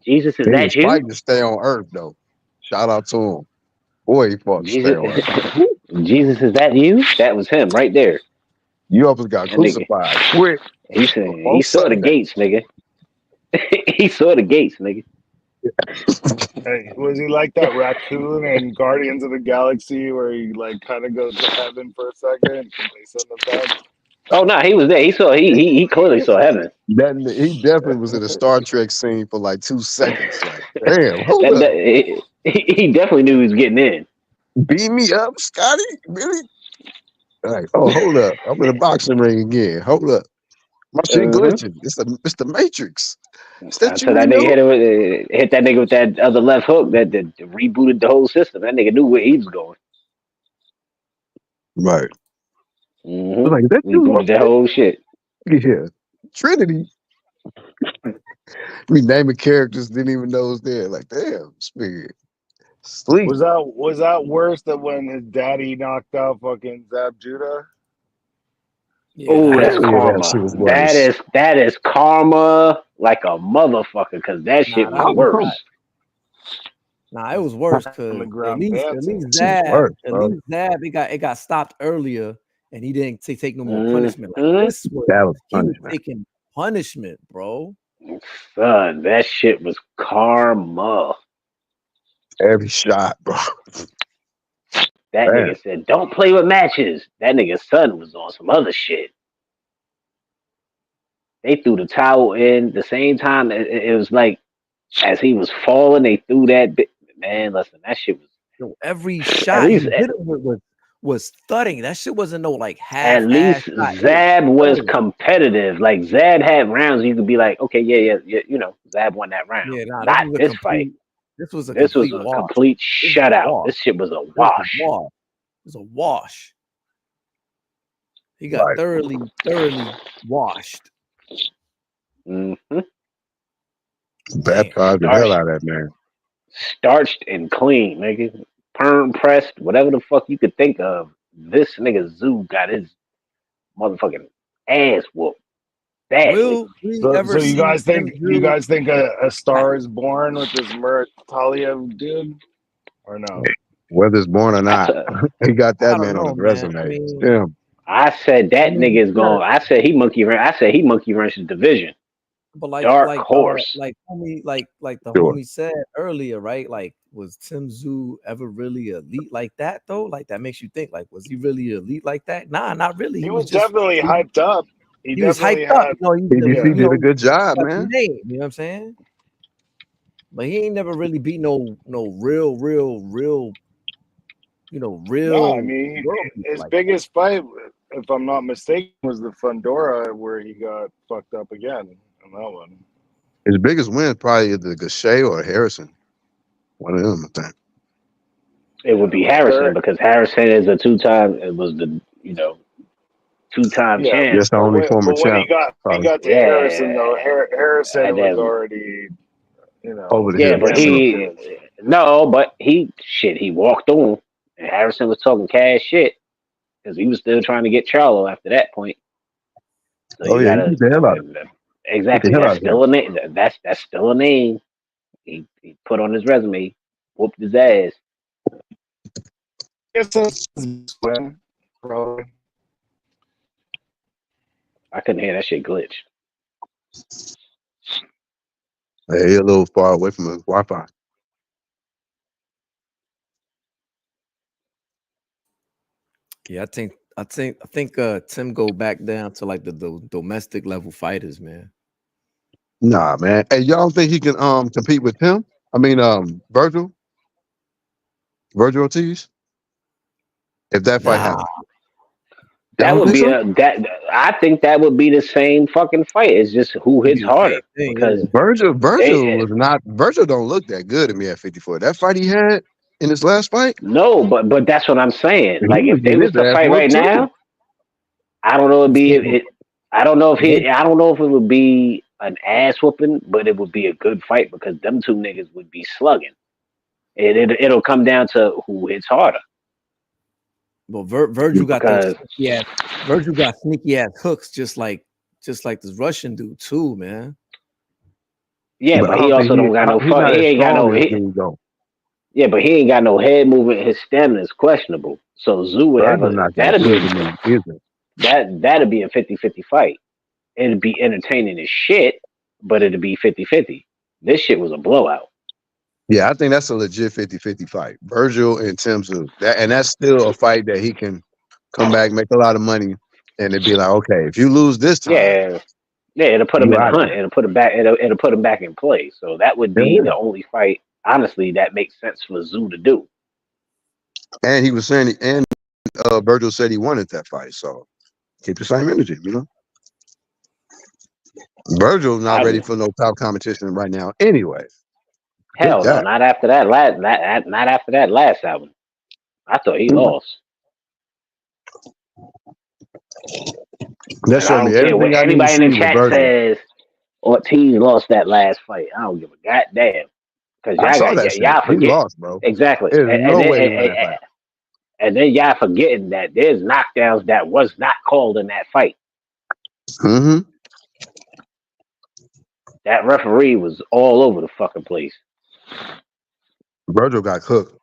Jesus, is He that was you? fighting to stay on Earth though. Shout out to him. Boy, he fought to stay Jesus, on Earth. Jesus, is that you? That was him right there. You almost got That nigga. crucified quick He said before he saw the Sunday. gates, nigga. He saw the gates, nigga. Hey, was he like that raccoon in Guardians of the Galaxy where he like kind of goes to heaven for a second and they send him back? Oh no, he was there. He saw. He clearly saw heaven. He definitely was in a Star Trek scene for like 2 seconds. Like, damn, hold That, up. he definitely knew he was getting in. Beat me up, Scotty? Really? Like, oh, hold up. I'm in a boxing ring again. Hold up. My shit glitching. It's the Matrix. Is that you, Until that nigga Neo? hit that nigga with that other left hook that rebooted the whole system. That nigga knew where he was going. Right. Like, is that you, Rebooted the whole shit. Yeah. Trinity. Renaming characters, didn't even know it was there. Like, damn, spirit. Sleep. Was that worse than when his daddy knocked out fucking Zab Judah? Yeah, Oh, nah, that's Hell yeah, that shit karma. was worse. That is karma like a motherfucker. Because that shit was that was worse. Nah, it was worse On because the at ground least dancing. Worse, bro. Zab it got stopped earlier and he didn't take no more punishment. Like Mhm. this was That was he was punishment. taking punishment, bro. Son, that shit was karma. Every shot, bro. That Man. nigga said, "Don't play with matches." That nigga's son was on some other shit. They threw the towel in the same time. It was like as he was falling, they threw that bit. Man, listen, that shit was Yo, every at shot he least hit him with was thudding. That shit wasn't no like at half-ass least shot. It Zab was thudding. competitive. Like Zab had rounds you could be like, okay, yeah, you know, Zab won that round. Yeah, nah, Not this fight. this was a This was complete a wash. complete This was a shutout. wash. This shit was a This was wash. wash. It was a wash. He got Right. thoroughly washed. Mm-hmm. Baptized the hell out of that man. Starched and clean, nigga. Perm pressed, whatever the fuck you could think of. This nigga Zoo got his motherfucking ass whooped badly. Will we ever So you see guys think Tim Drew? a Star is Born with this Murat Taliev dude, or no? Whether it's born or not, he got I that don't man on know, his man. resume. I mean, Damn. I said that you nigga's gotta- going. I said he monkey wrench his division. but like Dark horse. like homie, like the Sure. homie said earlier, right? Like, was Tim Zoo ever really elite like that though? Like that makes you think, like, was he really elite like that? Nah, not really. He was definitely hyped up. He was definitely hyped up. had- No, PBC did a good job, got the man. name, you know what I'm saying? But he ain't never really beat no real, you know, real. No, I mean world people his like biggest fight, if I'm not mistaken, was the Fundora where he got fucked up again on that one. His biggest win probably either Gachet or Harrison. One of them, I think. It would be Harrison because Harrison is a two-time. It was the two-time champ. That's the only former But when champ. he got to Yeah. Harrison though, Harrison And was then- already, you know, Over the Yeah, hill. but he walked on, and Harrison was talking cash shit because he was still trying to get Charlo after that point. So Oh, you yeah, he gotta beat the hell out of exactly. Beat the hell That's out of still a name. That's still a name. He put on his resume, whooped his ass. it's a win, probably. I couldn't hear that shit glitch. Hey, he a little far away from his Wi-Fi. yeah, I think Tim go back down to like the domestic level fighters, man. Nah, man. Hey, y'all don't think he can compete with him? I mean, Virgil Ortiz? If that fight happens. That don't would think be I think that would be the same fucking fight. It's just who hits harder. Thing, Because Virgil was not. Virgil don't look that good to me at 54. That fight he had, in his last fight? No, but that's what I'm saying. He Like was if they getting was his to ass fight right whooped too. now, I don't know. It'd be it. I don't know if it would be an ass whooping, but it would be a good fight because them two niggas would be slugging. It'll come down to who hits harder. Well, Virgil got Because Virgil got sneaky ass hooks, just like this Russian dude too, man. yeah, But I but he don't think also don't got no he's fuck. not He as ain't got strong no. as dude though. Yeah, but he ain't got no head movement. His stamina is questionable. So Zoo would have Virgil's a not that good to me either. that'd be a 50-50 fight. It'd be entertaining as shit, but it'd be 50-50. This shit was a blowout. Yeah, I think that's a legit 50-50 fight. Virgil in terms of that, and that's still a fight that he can come back, make a lot of money, and it'd be like, okay, if you lose this time, Yeah, it'll put him you in the out of hunt. there. It'll put him back. It'll put him back in play. So that would Hell be yeah. the only fight, honestly, that makes sense for Zoo to do. And he was saying, and Virgil said he wanted that fight, so keep the same energy, you know. Virgil's not ready for no top competition right now, anyway. Hell no, not after that not after that last album. I thought he lost. That showed me everything I need to anybody in see the with chat Virgil. says Ortiz lost that last fight. I don't give a goddamn. Because I saw that shit. y'all He forget. lost, bro. Exactly. There's no way he won that fight. And then y'all forgetting that there's knockdowns that was not called in that fight. Mm-hmm. That referee was all over the fucking place. Virgil got cooked.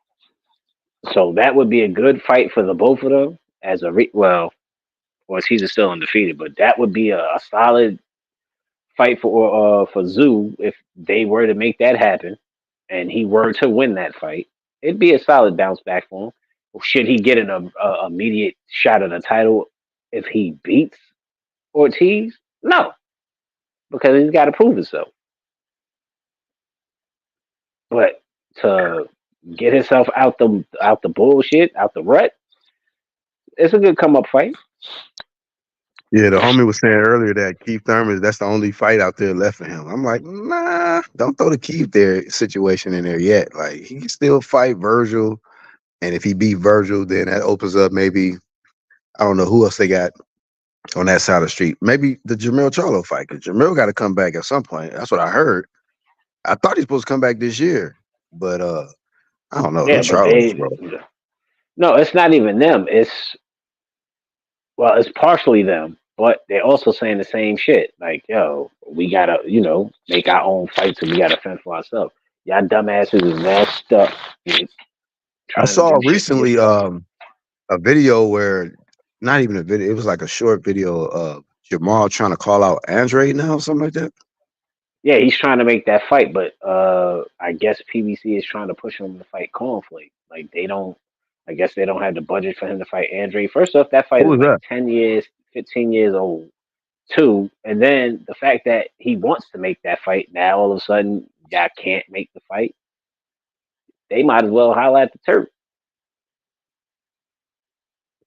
So that would be a good fight for the both of them. As a Ortiz is still undefeated, but that would be a solid fight for Zoo if they were to make that happen, and he were to win that fight. It'd be a solid bounce back for him. Should he get an immediate shot at the title if he beats Ortiz? No, because he's got to prove himself. But to get himself out the bullshit, out the rut, it's a good come up fight. Yeah, the homie was saying earlier that Keith Thurman, that's the only fight out there left for him. I'm like, nah, don't throw the Keith there situation in there yet. Like, he can still fight Virgil, and if he beat Virgil, then that opens up maybe, I don't know who else they got on that side of the street. Maybe the Jermell Charlo fight, because Jermell got to come back at some point. That's what I heard. I thought he's supposed to come back this year, but I don't know. Yeah, but no, it's not even them. It's partially them, but they're also saying the same shit. Like, yo, we gotta, make our own fights and we gotta fend for ourselves. Y'all dumbasses is now stuck. I saw recently a video where, not even a video, it was like a short video of Jamal trying to call out Andre now, something like that. Yeah, he's trying to make that fight, but I guess PBC is trying to push him to fight Cornflake. Like I guess they don't have the budget for him to fight Andre. First off, that fight is like 10 years, 15 years old, too. And then the fact that he wants to make that fight, now all of a sudden, y'all can't make the fight. They might as well holler at the Turk.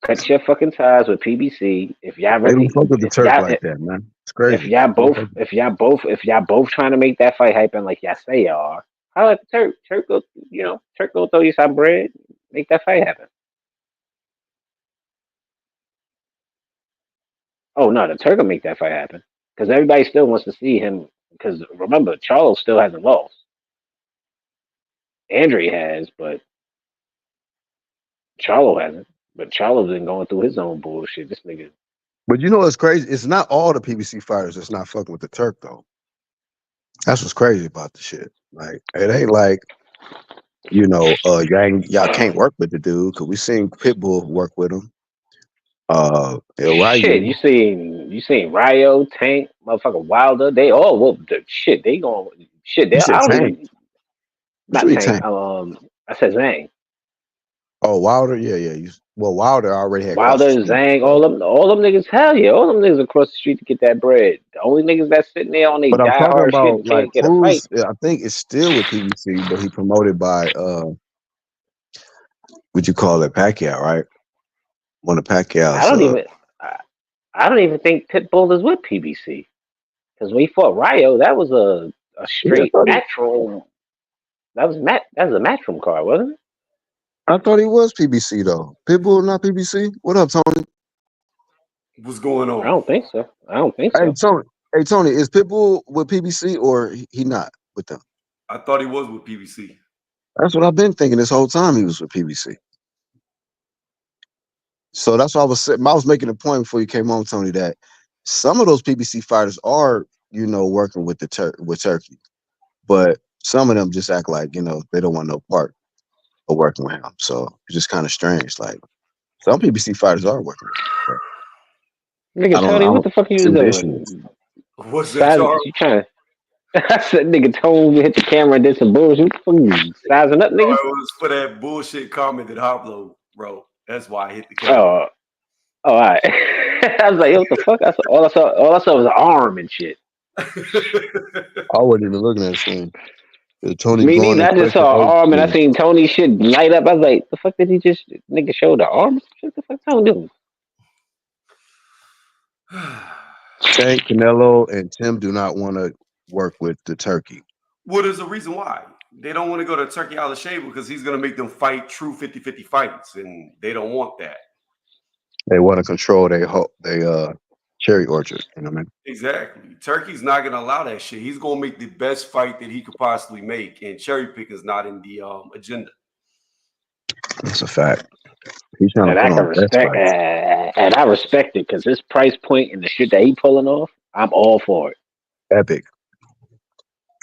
Cut your fucking ties with PBC. If y'all really fuck with the Turk like that, man. It's crazy. If y'all both trying to make that fight happen like y'all say y'all are, holler at the Turk. Turk go throw you some bread, make that fight happen. Oh no, the Turk will make that fight happen because everybody still wants to see him. Because remember, Charlo still hasn't lost. Andre has, but Charlo hasn't. But Charlo's been going through his own bullshit. This nigga. But you know what's crazy? It's not all the PBC fighters that's not fucking with the Turk though. That's what's crazy about the shit. Like, it ain't like, y'all can't work with the dude because we seen Pitbull work with him. Shit, you seen Ryo, Tank, motherfucker Wilder. They all whoop the shit. They going shit. They I don't Tank. even. Not Tank. I said Zhang. Oh, Wilder, yeah. Wilder already had Wilder and Zhang, all them niggas. Hell yeah, all them niggas across the street to get that bread. The only niggas that's sitting there on they But I'm talking hard about shit and can't get a fight. I think it's still with PBC, but he promoted by what you call it, Pacquiao, right? One of Pacquiao's. I don't even think Pitbull is with PBC because when he fought Ryo, that was a straight Matchroom. That was a Matchroom card, wasn't it? I thought he was PBC though. Pitbull not PBC. What up, Tony? What's going I on? don't think so. I don't think Hey, so. Tony. Hey, Tony. Is Pitbull with PBC or he not with them? I thought he was with PBC. That's what I've been thinking this whole time. He was with PBC. So that's what I was saying. I was making a point before you came on, Tony, that some of those PBC fighters are, working with with Turkey, but some of them just act like, they don't want no part of working with him. So it's just kind of strange. Like some PBC fighters are working with him. Nigga, I Tony, don't what the fuck are see you what the issue is. doing? What's that, Charles? You trying? I said, nigga, Tony hit the camera and did some bullshit. What the fuck you sizing up, Bro, nigga? it was for that bullshit comment that Hoplo wrote. That's why I hit the camera. Oh, all right. I was like, yo, what the fuck? All I saw was an arm and shit. I wasn't even looking at this thing. Tony Me going neither. I just saw an arm and I seen Tony shit light up. I was like, the fuck did he just nigga show the arm? What the fuck Tony doing? Tank, Canelo, and Tim do not want to work with the Turkey. Well, there's a reason why. They don't want to go to Turkey Al-Shable because he's going to make them fight true 50-50 fights, and they don't want that. They want to control their cherry orchard. You know what I mean? Exactly. Turkey's not going to allow that shit. He's going to make the best fight that he could possibly make, and cherry pick is not in the agenda. That's a fact. He's trying And to I put can on the best respect, fights. and I respect it because his price point and the shit that he pulling off, I'm all for it.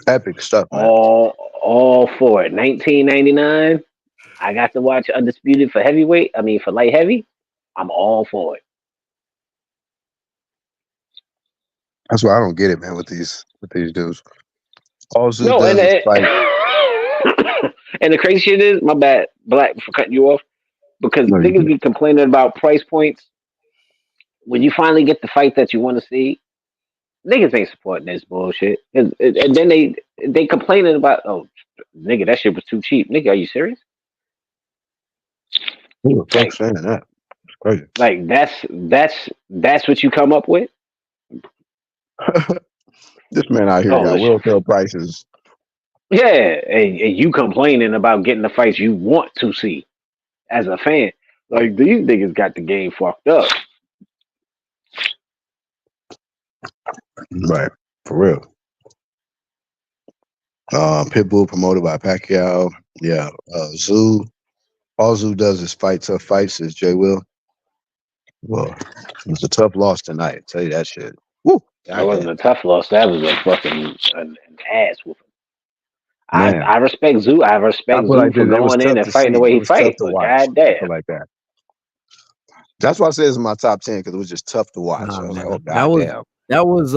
Epic stuff, man. All for it. $19.99. I got to watch Undisputed for heavyweight. I mean, for light heavy, I'm all for it. That's why I don't get it, man. With these dudes, all Zoo No, does and is fight. and the crazy shit is, my bad, Black, for cutting you off, because No, you niggas good. be complaining about price points. When you finally get the fight that you want to see, niggas ain't supporting this bullshit. And then they complaining about, oh, nigga, that shit was too cheap. Nigga, are you serious? Who the fuck Like, saying that? It's crazy. like that's what you come up with? This man out here Oh, got listen. wholesale prices. Yeah, and you complaining about getting the fights you want to see as a fan. Like, these niggas got the game fucked up. Right. For real. Pitbull promoted by Pacquiao. Yeah. Zoo. All Zoo does is fight tough fights, says Jay Will. Well, it was a tough loss tonight. I'll tell you that shit. Woo. That wasn't a tough loss. That was a fucking an ass whooping. Man. I respect Zoo. I respect feel Zoo like for it was going tough in and to fighting the see. way It he was tough fight. to But watch. I goddamn, feel like that. That's why I say it's in my top 10 because it was just tough to watch. Nah, I was like, man. oh, That goddamn. was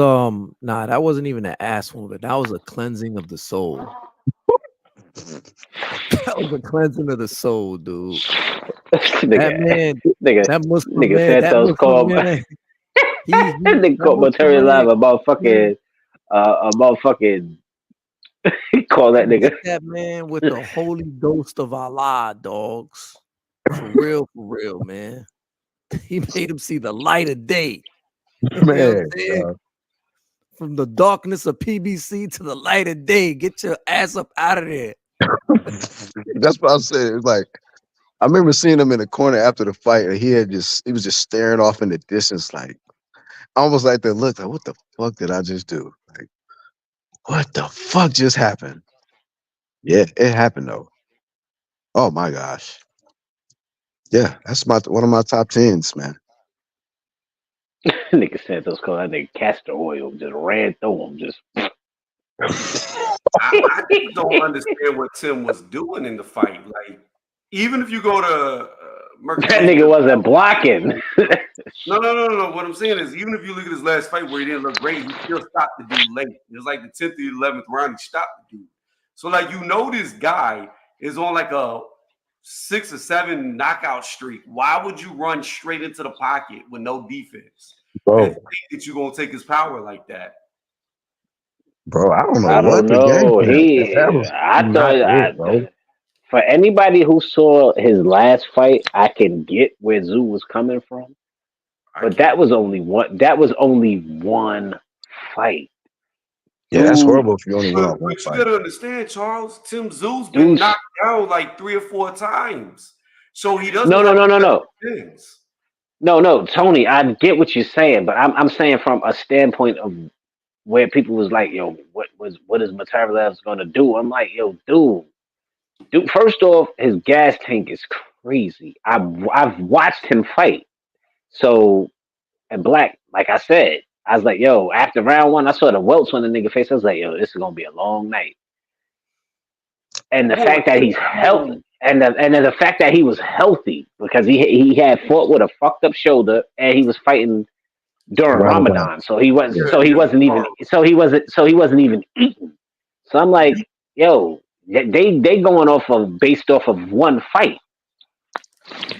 that wasn't even an ass woman. That was a cleansing of the soul. That was a cleansing of the soul, dude. That man, that Muslim nigga man, that Santos Muslim called. man, Nigga called Muslim Material Live man, a motherfucking. He called that nigga. that man with the holy ghost of Allah, dogs. For real, man. He made him see the light of day. You know what I'm Man. saying? From the darkness of PBC to the light of day. Get your ass up out of there. That's what I said. It's like I remember seeing him in the corner after the fight, and he was just staring off in the distance, like almost like that look, like what the fuck did I just do? Like, what the fuck just happened? Yeah, it happened though. Oh my gosh. Yeah, that's one of my top 10s, man. Nigga Santos called that nigga castor oil. Just ran through him. Just. I just don't understand what Tim was doing in the fight. Like, even if you go to That nigga wasn't blocking. No. What I'm saying is, even if you look at his last fight where he didn't look great, he still stopped the dude late. It was like the 10th or 11th round, he stopped the dude. So, like, this guy is on like a 6 or 7 knockout streak. Why would you run straight into the pocket with no defense? Bro. And think that you're gonna take his power like that? Bro, I don't know I what don't the know. game. I thought for anybody who saw his last fight, I can get where Zoo was coming from. But that was only one. That was only one fight. Yeah, that's Dude, horrible if you only went But, off one but you fight. gotta understand, Charles. Tim Tszú's been dude. knocked down like 3 or 4 times, so he doesn't No, no, have no, no, the no. things. No, Tony, I get what you're saying, but I'm saying from a standpoint of where people was like, yo, what is Matarilev's gonna do? I'm like, yo, dude. First off, his gas tank is crazy. I've watched him fight. So and Black, like I said, I was like, yo, after round one, I saw the welts on the nigga face. I was like, yo, this is gonna be a long night. And the Well, fact that he's healthy, and then the fact that he was healthy because he had fought with a fucked up shoulder and he was fighting during Ramadan. Ramadan, so he wasn't Yeah, so he yeah. wasn't even eating. So I'm like, yo, they going based off of one fight.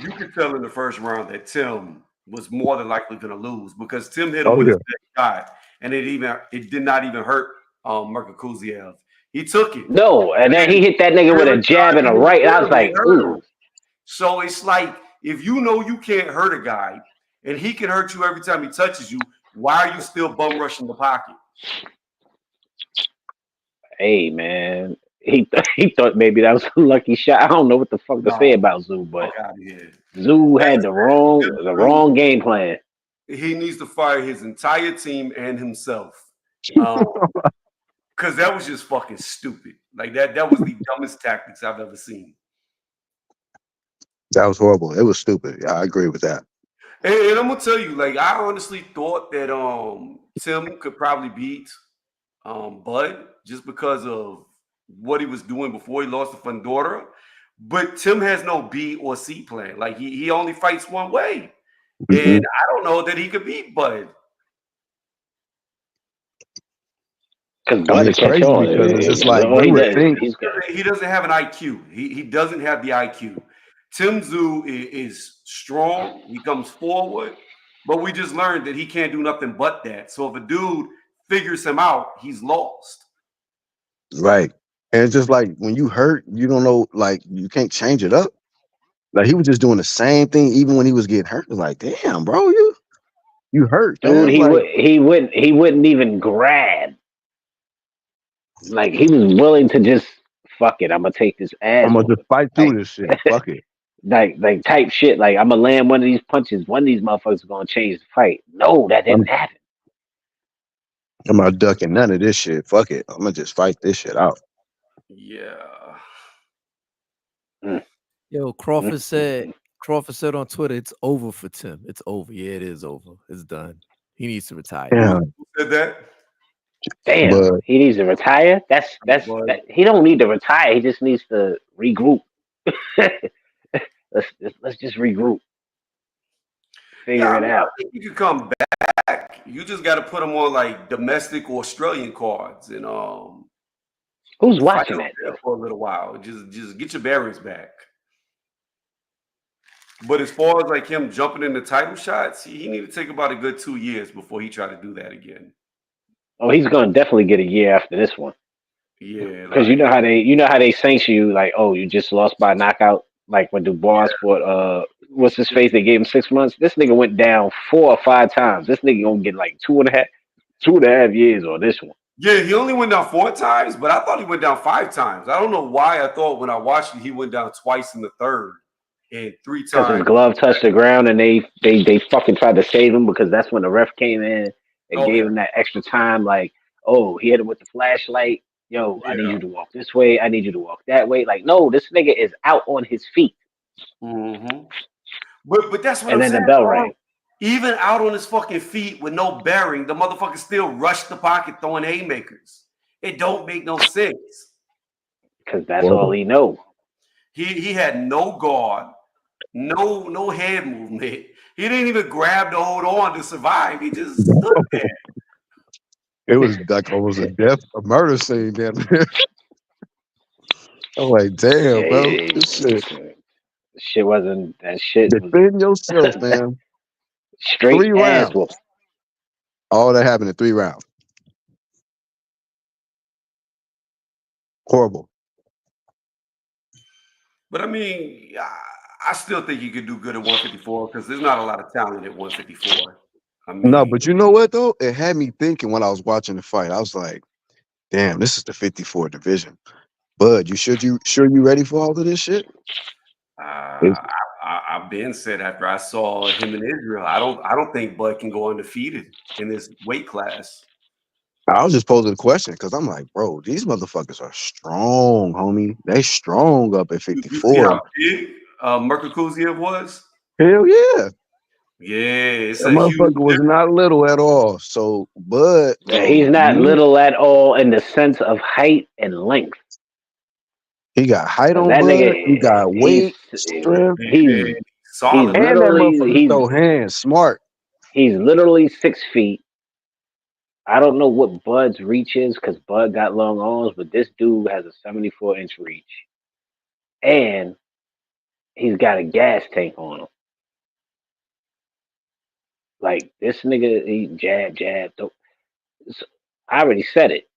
You could tell in the first round that Tim was more than likely going to lose because Tim hit him Oh, with yeah. his best shot, and it did not even hurt Merkakuziev. He took it. No, and then he hit that nigga with a jab and a right. And I was like, ooh. So it's like if you know you can't hurt a guy, and he can hurt you every time he touches you, why are you still bum rushing the pocket? Hey man, he thought maybe that was a lucky shot. I don't know what the fuck to say about Zoo, but Fuck out of here. Zoo had the wrong game plan. He needs to fire his entire team and himself. Because that was just fucking stupid. Like that was the dumbest tactics I've ever seen. That was horrible. It was stupid. Yeah, I agree with that. And I'm gonna tell you, like, I honestly thought that Tim could probably beat Bud just because of what he was doing before he lost to Fundora. But Tim has no B or C plan. Like he only fights one way. Mhm. And I don't know that he could beat Bud. Because I mean, it's crazy because it's just like you would think. He doesn't have an IQ. He doesn't have the IQ. Tim Tszú is strong. He comes forward, but we just learned that he can't do nothing but that. So if a dude figures him out, he's lost. Right. And it's just like when you hurt, you don't know, like you can't change it up. Like he was just doing the same thing even when he was getting hurt. It's like, damn, bro, you hurt, dude. man. He wouldn't even grab. Like he was willing to just fuck it. I'm gonna take this ass. I'm gonna just fight through this shit. Fuck it. Like type shit. Like I'm gonna land one of these punches. One of these motherfuckers is gonna change the fight. No, that didn't happen. I'm not ducking none of this shit. Fuck it. I'm gonna just fight this shit out. Yeah. Yo, Crawford said on Twitter, it's over for Tim. It's over. Yeah, it is over. It's done. He needs to retire. Yeah. Who said that? Damn, But- he needs to retire. That, he don't need to retire. He just needs to regroup. let's just regroup. Figure it out. I think you could come back. You just got to put him on like domestic or Australian cards and Who's fight watching out that there though? for a little while. Just get your bearings back. But as far as like him jumping into title shots, he need to take about a good 2 years before he try to do that again. Oh, he's gonna definitely get a year after this one. Yeah, Because you know how they sanction you, like, oh, you just lost by knockout, like when Dubois fought what's his face? They gave him 6 months. This nigga went down 4 or 5 times. This nigga gonna get like 2.5 years on this one. Yeah, he only went down 4 times, but I thought he went down 5 times. I don't know why I thought when I watched it, he went down twice in the third and 3 Because his times. glove touched the ground and they fucking tried to save him because that's when the ref came in and gave him that extra time. Like, oh, he hit him with the flashlight. Yo, I need you to walk this way. I need you to walk that way. Like, no, this nigga is out on his feet. Mm-hmm. But that's what And I'm then saying. the bell bro. rang. Even out on his fucking feet with no bearing, the motherfucker still rushed the pocket throwing haymakers. It don't make no sense. Because that's all he know. He had no guard, no head movement. He didn't even grab to hold on to survive. He just stood there. It was like almost a murder scene down there. I'm like, damn, bro. This shit. Shit wasn't that shit. Defend yourself, man. Straight 3 ass rounds. whoop. All that happened in 3 rounds. Horrible. But I mean, I still think he could do good at 154 because there's not a lot of talent at 154. I mean, No, but you know what though? It had me thinking when I was watching the fight. I was like, Damn, this is the 54 division. Bud, you sure you ready for all of this shit? I've been said after I saw him in Israel, I don't think Bud can go undefeated in this weight class. I was just posing a question because I'm like, bro, these motherfuckers are strong, homie. They strong up at You see 54. how big Merkuziev was? Hell yeah. Yeah, it's That a huge motherfucker was not little at all. So, Bud, He's not little at all in the sense of height and length. he got height on That Bud. nigga, He got weight, strength, he's solid. and that literally motherfucker throw hands smart. He's literally 6 feet. I don't know what Bud's reach is because Bud got long arms, but this dude has a 74-inch reach. And he's got a gas tank on him. Like, this nigga, he jab. I already said it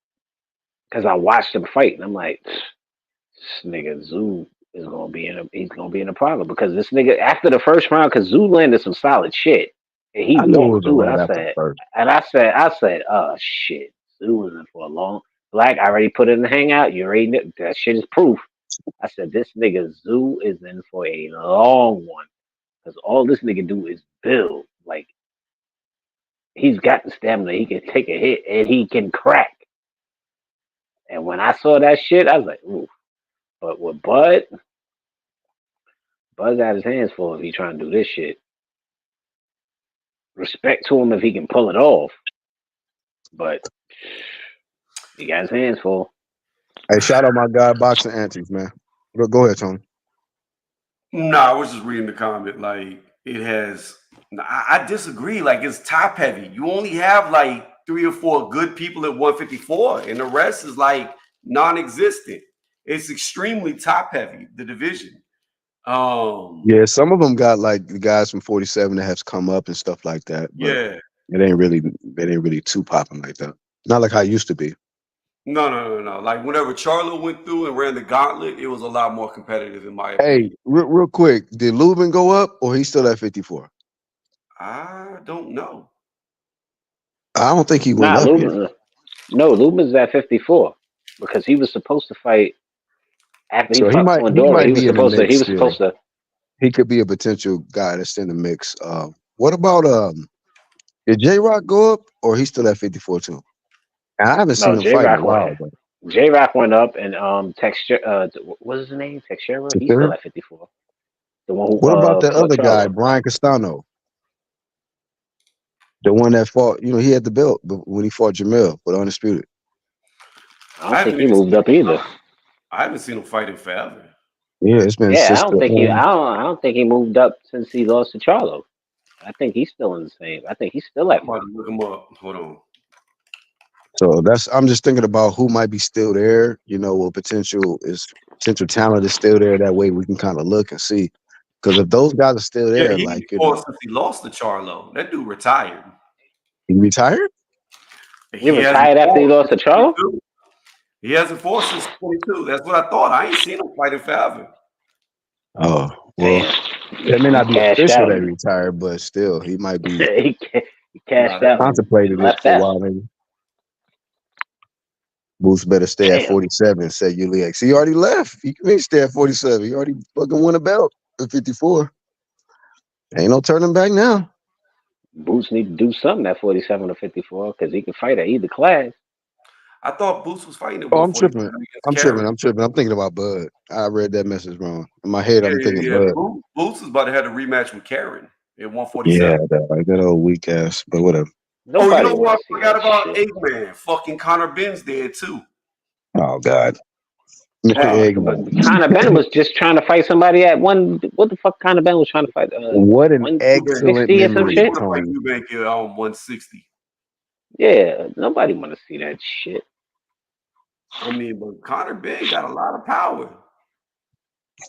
because I watched him fight, and I'm like, this nigga Zoo is gonna be in a problem because this nigga after the first round, because Zoo landed some solid shit, and he I knew it walked was a through. wrap And after the first. I said, oh shit, Zoo was in for a long. Black, I already put it in the hangout. You already know that shit is proof. I said this nigga Zoo is in for a long one because all this nigga do is build. Like, he's got the stamina. He can take a hit and he can crack. And when I saw that shit, I was like, ooh. But with Bud got his hands full if he trying to do this shit. Respect to him if he can pull it off. But he got his hands full. Hey, shout out my guy Boxing Antics, man. Go ahead, Tony. No, I was just reading the comment. Like, it has. I disagree. Like, it's top heavy. You only have like 3 or 4 good people at 154, and the rest is like non-existent. It's extremely top heavy, the division. Yeah, some of them got like the guys from 47 that have come up and stuff like that. But Yeah. it ain't really too popping like that. Not like how it used to be. No. Like, whenever Charlo went through and ran the gauntlet, it was a lot more competitive in my opinion. Hey, real quick, did Lubin go up or he's still at 54? I don't know. I don't think he went up yet. No, Lubin's at 54 because he was supposed to fight after So he fucked Fundora. He was supposed to. He could be a potential guy that's in the mix. What about did J-Rock go up or he's still at 54 too? And I haven't seen him fight in a while. J-Rock went up and Texture. What is his name? Textura. He's still at 54. The one who. What about the other guy, Brian Castano? The one that fought, he had the belt when he fought Jamil, but undisputed. I don't think he moved up either. I haven't seen him fight in forever. Yeah, it's been. Yeah, I don't think he moved up since he lost to Charlo. I think he's still in the same. I think he's still at. I'm about to look him up. Hold on. So I'm just thinking about who might be still there. What potential talent is still there. That way we can kind of look and see. Because if those guys are still there, he since he lost to Charlo, that dude retired. He retired? He retired after he lost to Charlo? He hasn't fought since 22. That's what I thought. I ain't seen him fighting forever. Oh, well, it may not be official that he retired, but still, he might be. he cashed out. Contemplated it for a while, maybe. Boots better stay at 47, said Uliak. See, he already left. He can stay at 47. He already fucking won a belt at 54. Ain't no turning back now. Boots need to do something at 47 or 54 because he can fight at either class. I thought Boots was fighting at I'm tripping. I'm thinking about Bud. I read that message wrong. In my head, I'm thinking Bud. Boots is about to have a rematch with Karen at 147. Yeah, that old weak ass, but whatever. You know what? I forgot about Eggman. Fucking Connor Ben's dead too. Oh God. Conor Benn was just trying to fight somebody at one. What the fuck? Conor Benn was trying to fight. What an excellent memory, Tony. Eubank at 160. Yeah, nobody want to see that shit. I mean, but Conor Benn got a lot of power.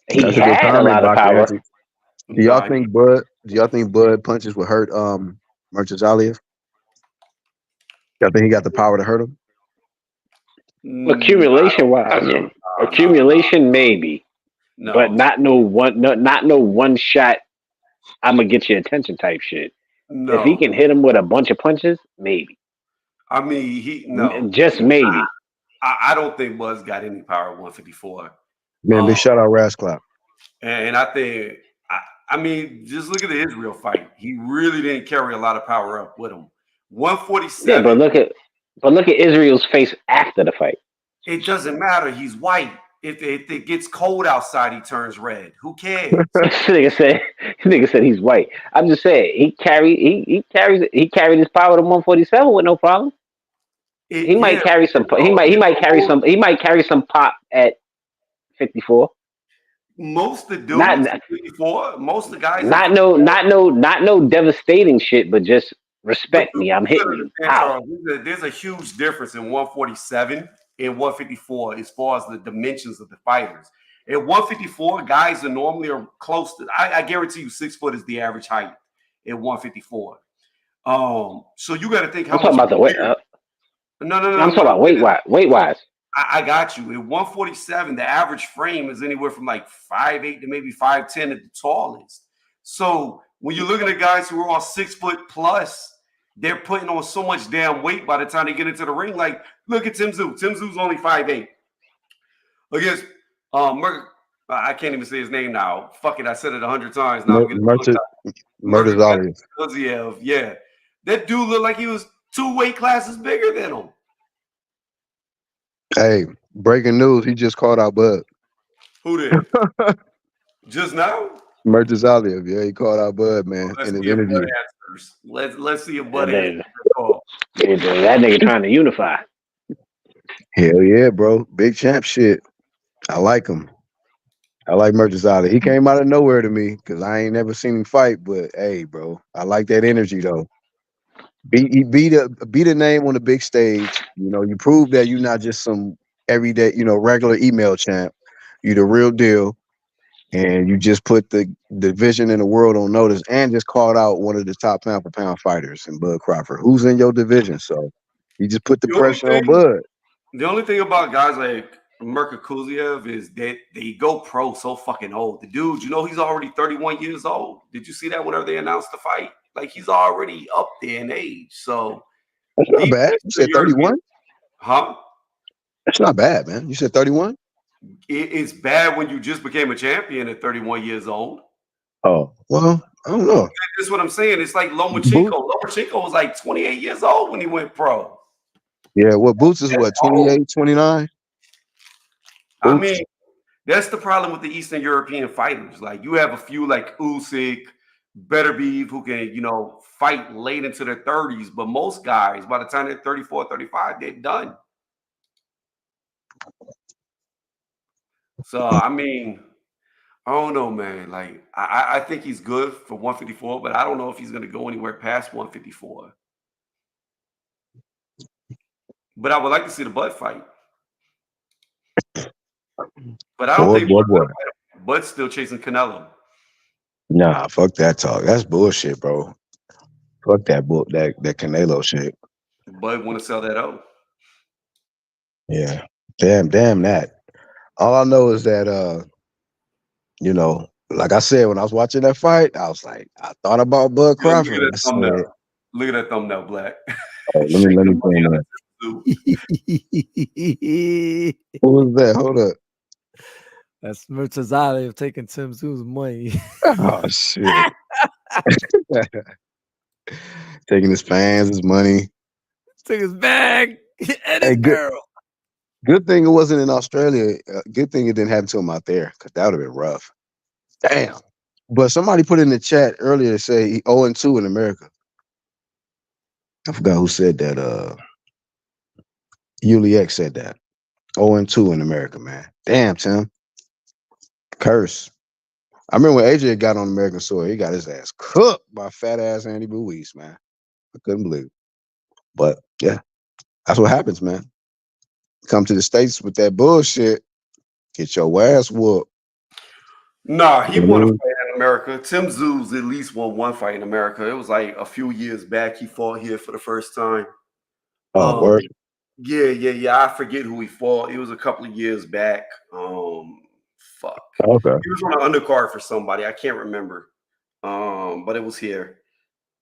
He had a lot of power. Do y'all think Bud punches would hurt Merchazaliev? Y'all think he got the power to hurt him? Accumulation wise, accumulation maybe, but not no one shot. I'm gonna get your attention type shit. No. If he can hit him with a bunch of punches, maybe. I mean, just maybe. I don't think Buzz got any power at 154. Man, big shout out Rasclap. And I think, I mean, just look at the Israel fight. He really didn't carry a lot of power up with him. 147. Yeah, but look at Israel's face after the fight. It doesn't matter. He's white. If it gets cold outside, he turns red. Who cares? nigga said he's white. I'm just saying he carried his power to 147 with no problem. He might carry some pop at 54. Most of the dudes at 54, most of the guys not no devastating shit, but just respect me. I'm hitting you. Charles, there's a huge difference in 147 and 154 as far as the dimensions of the fighters. At 154, guys are normally close to. I guarantee you, 6 foot is the average height at 154. So you got to think how I'm talking about the weight. No. I'm talking about weight wise. I got you. At 147, the average frame is anywhere from like 5'8" to maybe 5'10" at the tallest. So when you're looking at guys who are on 6 foot plus, they're putting on so much damn weight by the time they get into the ring. Like, look at Tim Tszyu. Tim Tszyu's only 5'8". Against I can't even say his name now. Fuck it, I said it 100 times. Now Murtazaliev. Yeah. That dude looked like he was 2 weight classes bigger than him. Hey, breaking news, he just called out Bud. Who did? Just now? Murtazaliev, yeah, he called out Bud, man, in his interview. Let's see a Bud answer. That nigga trying to unify. Hell yeah, bro. Big champ shit. I like him. I like Murtazaliev. He came out of nowhere to me because I ain't never seen him fight, but hey, bro, I like that energy though. Beat a name on the big stage. You know, you prove that you're not just some everyday, regular email champ. You the real deal. And you just put the division in the world on notice and just called out one of the top pound for pound fighters in Bud Crawford, who's in your division. So you just put the pressure on Bud. The only thing about guys like Mirka Kuziev is that they go pro so fucking old. The dude, he's already 31 years old. Did you see that whenever they announced the fight? Like, he's already up there in age. So that's not bad. You said 31? Huh? That's not bad, man. You said 31? It's bad when you just became a champion at 31 years old. Oh, well, I don't know. That's what I'm saying. It's like Lomachenko. Lomachenko was like 28 years old when he went pro. Yeah, Boots is what, 28, 29? I mean, that's the problem with the Eastern European fighters. Like, you have a few like Usyk, Beterbiev, who can, fight late into their 30s. But most guys, by the time they're 34, 35, they're done. So, I mean, I don't know, man. Like, I think he's good for 154, but I don't know if he's going to go anywhere past 154. But I would like to see the Bud fight. But I don't think Bud's still chasing Canelo. Nah, fuck that talk. That's bullshit, bro. Fuck that that Canelo shit. Bud want to sell that out. Yeah. Damn that. All I know is that like I said, when I was watching that fight, I was like, I thought about Bud Crawford. Look at that thumbnail, Black. Oh, let me bring that. What was that? Hold up. That's Murtazaliev taking Tim Tszyu's money. Oh shit. Taking his fans, his money. Took his bag and his girl. Good thing it wasn't in Australia. Good thing it didn't happen to him out there, because that would have been rough. Damn. But somebody put in the chat earlier to say he 0-2 in America. I forgot who said that. Uliek said that. 0-2 in America, man. Damn, Tim. Curse. I remember when AJ got on American soil, he got his ass cooked by fat ass Andy Ruiz, man. I couldn't believe it. But yeah, that's what happens, man. Come to the States with that bullshit, get your ass whooped. Nah, he won a fight in America. Tim Tszyu's at least won one fight in America. It was like a few years back. He fought here for the first time. Oh, word. Yeah. I forget who he fought. It was a couple of years back. Fuck. Okay. He was on an undercard for somebody. I can't remember. But it was here.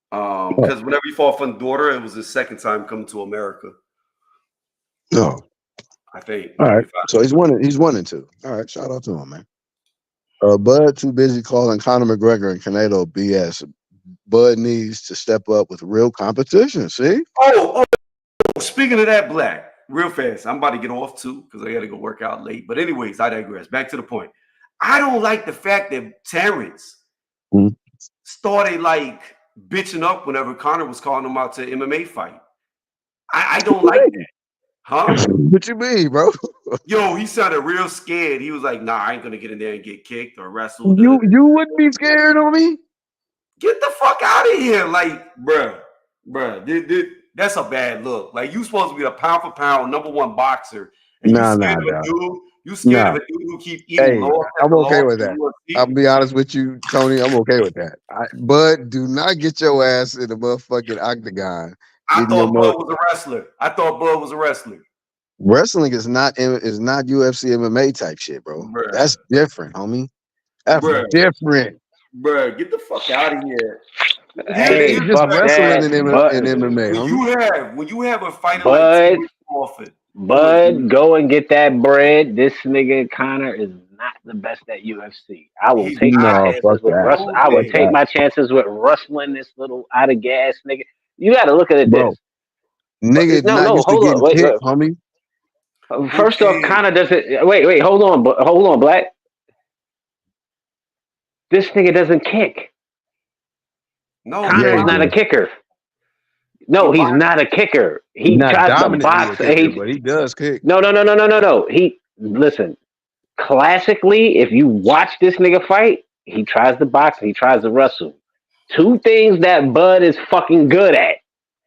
Because whenever he fought Fundora, it was his second time coming to America. No. I think. All right. 35. So he's winning. He's 1-2. All right. Shout out to him, man. Bud too busy calling Conor McGregor and Canelo BS. Bud needs to step up with real competition. See? Oh, speaking of that, Black, real fast. I'm about to get off too because I got to go work out late. But anyways, I digress. Back to the point. I don't like the fact that Terrence started like bitching up whenever Conor was calling him out to MMA fight. I don't like that. Huh? What you mean, bro? Yo, he sounded real scared. He was like, nah, I ain't gonna get in there and get kicked or wrestled. You wouldn't be scared of me? Get the fuck out of here. Like, bruh, that's a bad look. Like, you supposed to be a pound for pound #1 boxer. And you scared of a dude. You scared of a dude who keep eating loss. I'm okay with that. I'll be honest with you, Tony. I'm okay with that. But do not get your ass in the motherfucking octagon. I thought Bud was a wrestler. Wrestling is not UFC MMA type shit, bro. Bruh. That's different, homie. That's different. Bruh, get the fuck out of here. Hey, just fuck wrestling that. in MMA, homie. When you have a fighter Bud, like Terrence Crawford, Bud, go and get that bread. This nigga Conor is not the best at UFC. I will take my chances with wrestling. I will take my chances with wrestling this little out of gas nigga. You got to look at it Bro, this. Nigga, No, hold on. Wait, homie. First off, Conor doesn't. Wait, hold on, Black. This nigga doesn't kick. No, Conor's not a kicker. No, he's not a kicker. He tries to box. But he does kick. No. Listen. Classically, if you watch this nigga fight, he tries to box and he tries to wrestle. Two things that Bud is fucking good at.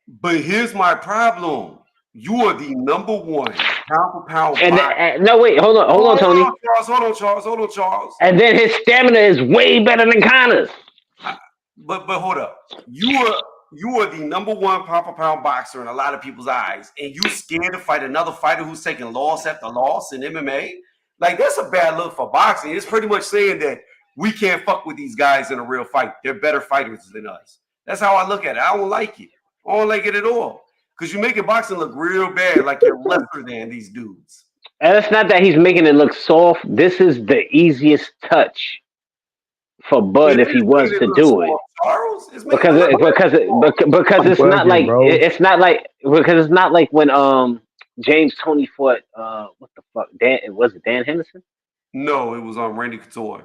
But here's my problem. You are the #1 pound for pound boxer. No, wait, hold on, Tony. Hold on, Charles. And then his stamina is way better than Conor's. But hold up. You are the #1 pound for pound boxer in a lot of people's eyes, and you scared to fight another fighter who's taking loss after loss in MMA? Like, that's a bad look for boxing. It's pretty much saying that we can't fuck with these guys in a real fight. They're better fighters than us. That's how I look at it. I don't like it. I don't like it at all. Because you're making boxing look real bad, like you're lesser than these dudes. And it's not that he's making it look soft. This is the easiest touch for Bud if he was to do it. Because it's not like because it's not like when James Toney fought what the fuck, was it Dan Henderson? No, it was on Randy Couture,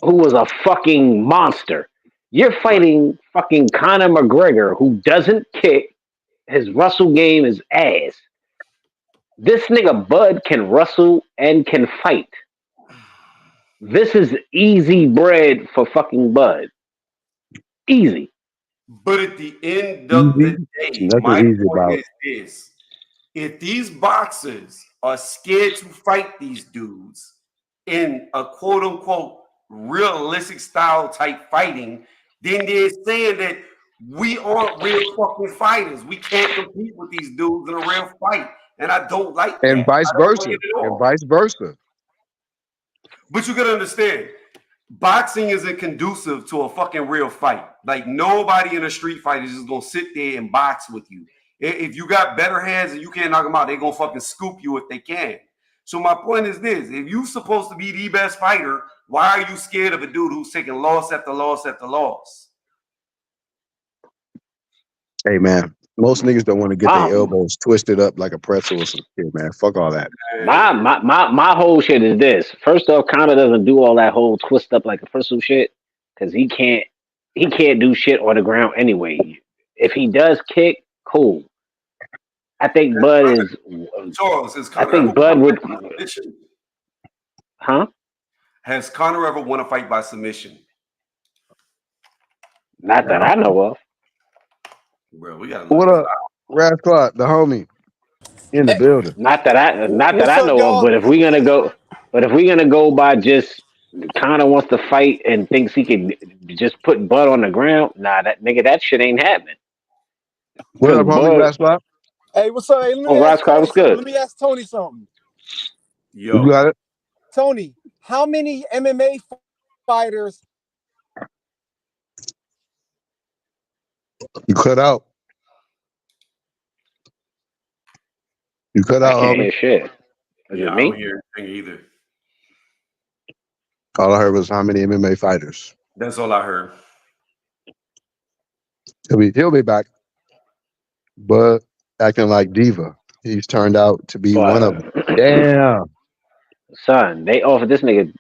who was a fucking monster. You're fighting fucking Conor McGregor, who doesn't kick. His wrestle game is ass. This nigga Bud can wrestle and can fight. This is easy bread for fucking Bud. Easy. But at the end of the day, my point is this. If these boxers are scared to fight these dudes in a quote-unquote realistic style type fighting, then they're saying that we aren't real fucking fighters. We can't compete with these dudes in a real fight. And I don't like that. And vice versa. But you gotta understand, boxing isn't conducive to a fucking real fight. Like, nobody in a street fight is just gonna sit there and box with you. If you got better hands and you can't knock them out, they're gonna fucking scoop you if they can. So my point is this: if you're supposed to be the best fighter, why are you scared of a dude who's taking loss after loss after loss? Hey man, most niggas don't want to get their elbows twisted up like a pretzel or some shit, man. Fuck all that. My whole shit is this. First off, Conor doesn't do all that whole twist up like a pretzel shit because he can't do shit on the ground anyway. If he does kick, cool. I think Bud is. Charles, I think Bud would. Huh? Has Conor ever won a fight by submission? Not that I know of. Bro, we got. What up, Rasclot, the homie, in the building? Not that I know of. But if we're gonna go by just Conor wants to fight and thinks he can just put Bud on the ground, nah, that shit ain't happening. What up, homie, Rasclot? Hey, what's up? Hey, let me ask Tony something. Yo, you got it, Tony. How many MMA fighters? You cut out. You cut I out. can't hear shit. Is Yeah, it I me? don't hear anything either. All I heard was how many MMA fighters. That's all I heard. He'll be back, but acting like diva. He's turned out to be one of them. But Damn. son, they offered this nigga,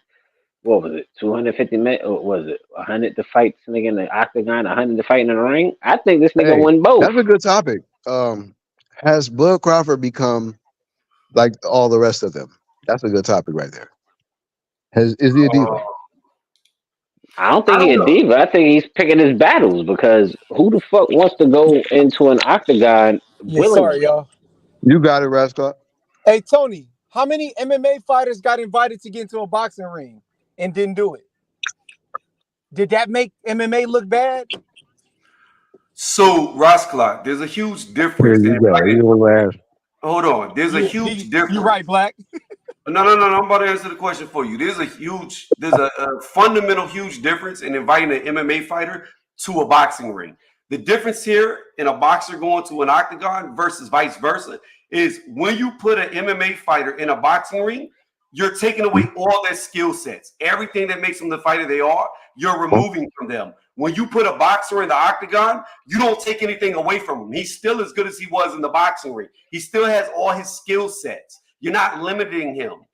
what was it, 250 million, or was it 100 to fight this nigga in the octagon, 100 to fight in the ring? I think this nigga Hey, won both. that's a good topic. Has Bud Crawford become like all the rest of them? That's a good topic right there. Is he a diva? I don't think he's a diva. I think he's picking his battles because who the fuck wants to go into an octagon Yeah, willingly? sorry, y'all. You got it, Rascal. Hey, Tony, how many MMA fighters got invited to get into a boxing ring and didn't do it? Did that make MMA look bad? So, Rosklock, there's a huge Here difference. you go. You will ask. Hold on. There's a huge difference. You're right, Black. No. I'm about to answer the question for you. There's a fundamental huge difference in inviting an MMA fighter to a boxing ring. The difference here in a boxer going to an octagon versus vice versa is when you put an MMA fighter in a boxing ring, you're taking away all their skill sets. Everything that makes them the fighter they are, you're removing from them. When you put a boxer in the octagon, you don't take anything away from him. He's still as good as he was in the boxing ring. He still has all his skill sets. You're not limiting him.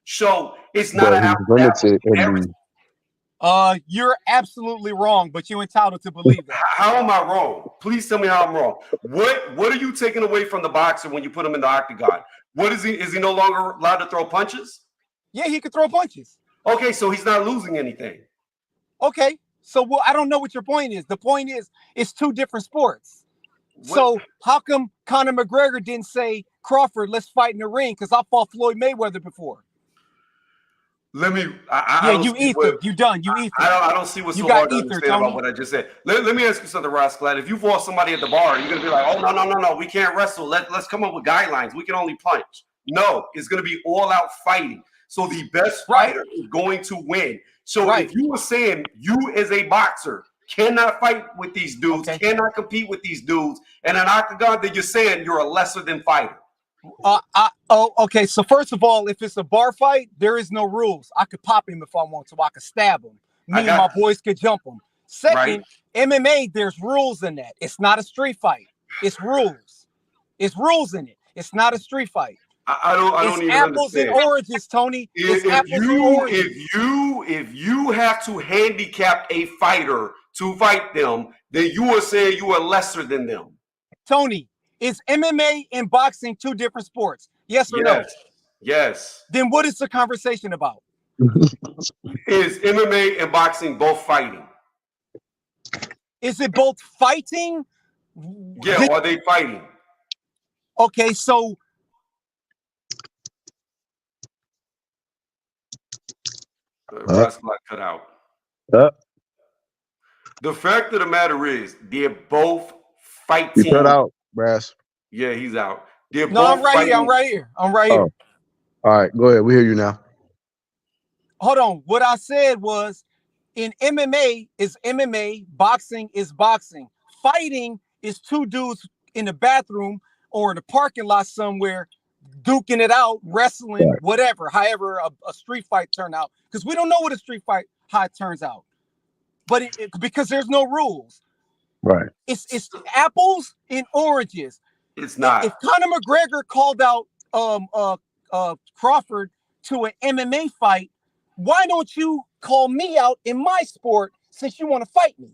So it's not an limited. You're absolutely wrong, but you're entitled to believe that. How am I wrong? Please tell me how I'm wrong. What are you taking away from the boxer when you put him in the octagon? What is he? Is he no longer allowed to throw punches? Yeah, he could throw punches. Okay, so he's not losing anything. Okay, so I don't know what your point is. The point is, it's two different sports. So how come Conor McGregor didn't say, Crawford, let's fight in the ring? Because I fought Floyd Mayweather before. Let me. You ether. You done. You ether. I don't see what's so hard to understand about what I just said. Let me ask you something, Ross Glad. If you fought somebody at the bar, you're gonna be like, oh no, we can't wrestle. Let's come up with guidelines. We can only punch. No, it's gonna be all out fighting. So the best fighter is going to win. So if you were saying you as a boxer cannot fight with these dudes, cannot compete with these dudes, and an octagon, then you're saying you're a lesser than fighter. Okay. So first of all, if it's a bar fight, there is no rules. I could pop him if I want to. I could stab him. Me and my boys could jump him. Second, MMA, there's rules in that. It's not a street fight. It's rules. It's rules in it. It's not a street fight. I don't even apples understand. And oranges, Tony. It's apples and oranges. If you have to handicap a fighter to fight them, then you are saying you are lesser than them. Tony, is MMA and boxing two different sports? Yes or no? Yes. Then what is the conversation about? Is MMA and boxing both fighting? Is it both fighting? Yeah, are they fighting? Okay, so Russ got cut out. The fact of the matter is, they're both fighting. You cut out, Brass. Yeah, he's out. They're no, both I'm right here. I'm right here. I'm right here. All right, go ahead. We hear you now. Hold on. What I said was, in MMA is MMA, boxing is boxing. Fighting is two dudes in the bathroom or in the parking lot somewhere, duking it out, wrestling, whatever, however a street fight turned out. Because we don't know what a street fight, how it turns out. But because there's no rules. Right. It's apples and oranges. It's not. If Conor McGregor called out Crawford to an MMA fight, why don't you call me out in my sport since you want to fight me?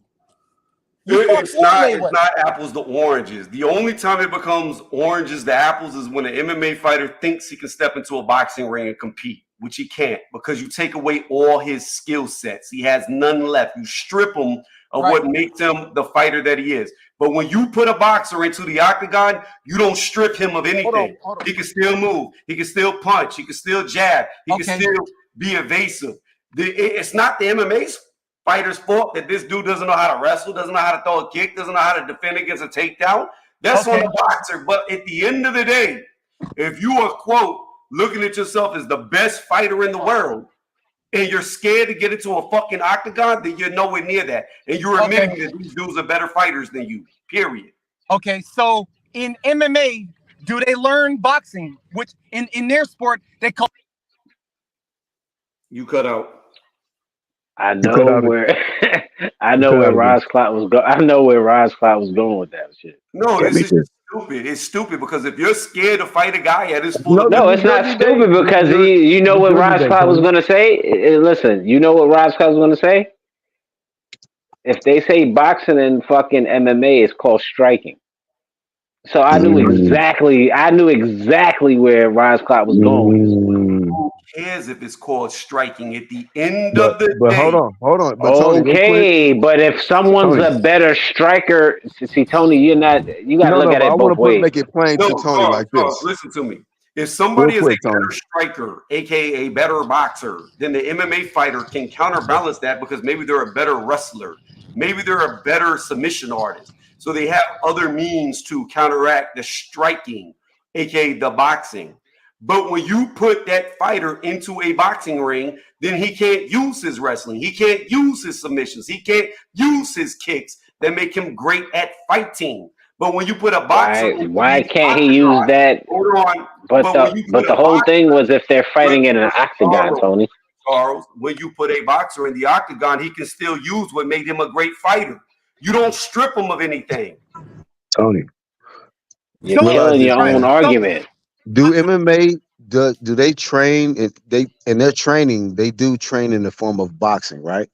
It's not apples to oranges. The only time it becomes oranges to apples is when an MMA fighter thinks he can step into a boxing ring and compete, which he can't because you take away all his skill sets. He has none left. You strip him of what makes him the fighter that he is. But when you put a boxer into the octagon, you don't strip him of anything. Hold on. He can still move. He can still punch. He can still jab. He can still be evasive. It's not the MMA's fighter's fault that this dude doesn't know how to wrestle, doesn't know how to throw a kick, doesn't know how to defend against a takedown. That's on the boxer. But at the end of the day, if you are, quote, looking at yourself as the best fighter in the world, and you're scared to get into a fucking octagon, then you're nowhere near that. And you're admitting that these dudes are better fighters than you, period. Okay, so in MMA, Do they learn boxing? Which in their sport they call. You cut out. I You cut know out. where I You know cut where out again. Ron Scott was going. I know where Ron Scott was going with that shit. No, Yeah, this me is too. stupid. It's stupid because if you're scared to fight a guy at his full No, No, this it's is your not debate. stupid This is because your you know this is what your Ron debate, Scott was Tony. going to say. Listen, you know what Ron Scott was going to say. If they say boxing and fucking MMA is called striking, so I knew exactly where Ron Scott was going with this one. Mm. cares if it's called striking at the end But of the but day. hold on. But Tony, real quick. Okay, but if someone's Tony. a better striker, see, Tony, you got to No, look no, at but I it want both to ways. make it plain No, to Tony like Charles, this. listen to me. If Real somebody is a quick, Tony. better striker, aka a better boxer, then the MMA fighter can counterbalance that because maybe they're a better wrestler, maybe they're a better submission artist. So they have other means to counteract the striking, aka the boxing. But when you put that fighter into a boxing ring, then he can't use his wrestling. He can't use his submissions. He can't use his kicks that make him great at fighting. But when you put a boxer into Why the can't he use octagon, that? hold on. But when you put the a whole boxer, thing was if they're fighting in an octagon, Charles, Tony. Charles, when you put a boxer in the octagon, he can still use what made him a great fighter. You don't strip him of anything. Tony. You're Tony, killing Realize your this, own man. argument. Do MMA do they train in their training, they do train in the form of boxing, right?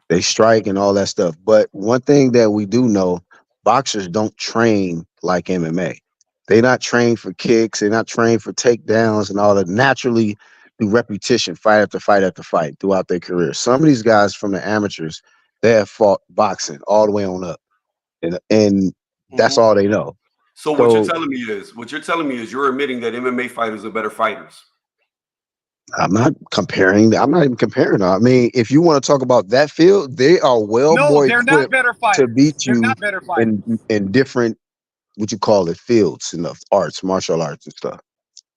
They strike and all that stuff. But one thing that we do know, boxers don't train like MMA. They're not trained for kicks, they're not trained for takedowns and all that. Naturally do repetition, fight after fight after fight throughout their career. Some of these guys from the amateurs, they have fought boxing all the way on up. And that's all they know. So what you're telling me is you're admitting that MMA fighters are better fighters. I'm not comparing. I'm not even comparing. I mean, if you want to talk about that field, they are well no, more they're not equipped better to fighters. beat They're you not better fighters. in different, what you call it, fields in the arts, martial arts and stuff.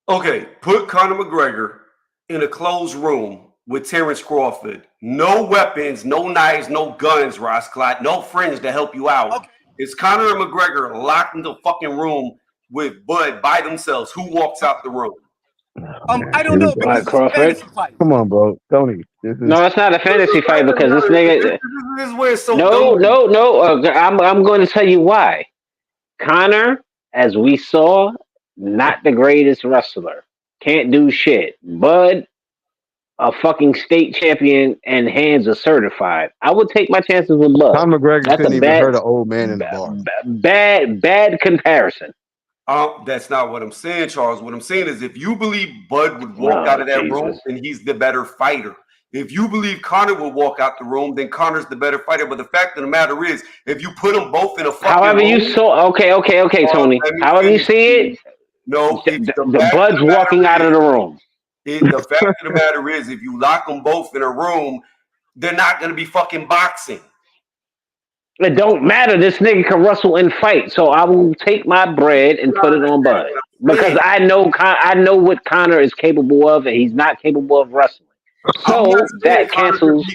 Okay, put Conor McGregor in a closed room with Terrence Crawford. No weapons, no knives, no guns, Ross Clot, no friends to help you out. Okay. It's Conor and McGregor locked in the fucking room with Bud by themselves. Who walks out the room? I don't know because it's a Crawford? fantasy fight. Come on, bro, Tony. This is No, it's not a fantasy fight because this nigga. This is where it's so No. dumb. I'm going to tell you why. Connor, as we saw, not the greatest wrestler. Can't do shit. Bud, a fucking state champion, and hands are certified. I would take my chances with Bud. Conor McGregor That's couldn't a even bad, hurt an old man in the bar. bad comparison. That's not what I'm saying, Charles. What I'm saying is if you believe Bud would walk out of that room, then he's the better fighter. If you believe Conor will walk out the room, then Conor's the better fighter. But the fact of the matter is, if you put them both in a fucking However room, you saw, okay, Tony. However you see it, no, the Bud's walking out of the room. The fact of the matter is, if you lock them both in a room, they're not going to be fucking boxing. It don't matter. This nigga can wrestle and fight, so I will take my bread and put it on Bud because I know what Conor is capable of, and he's not capable of wrestling. So that cancels.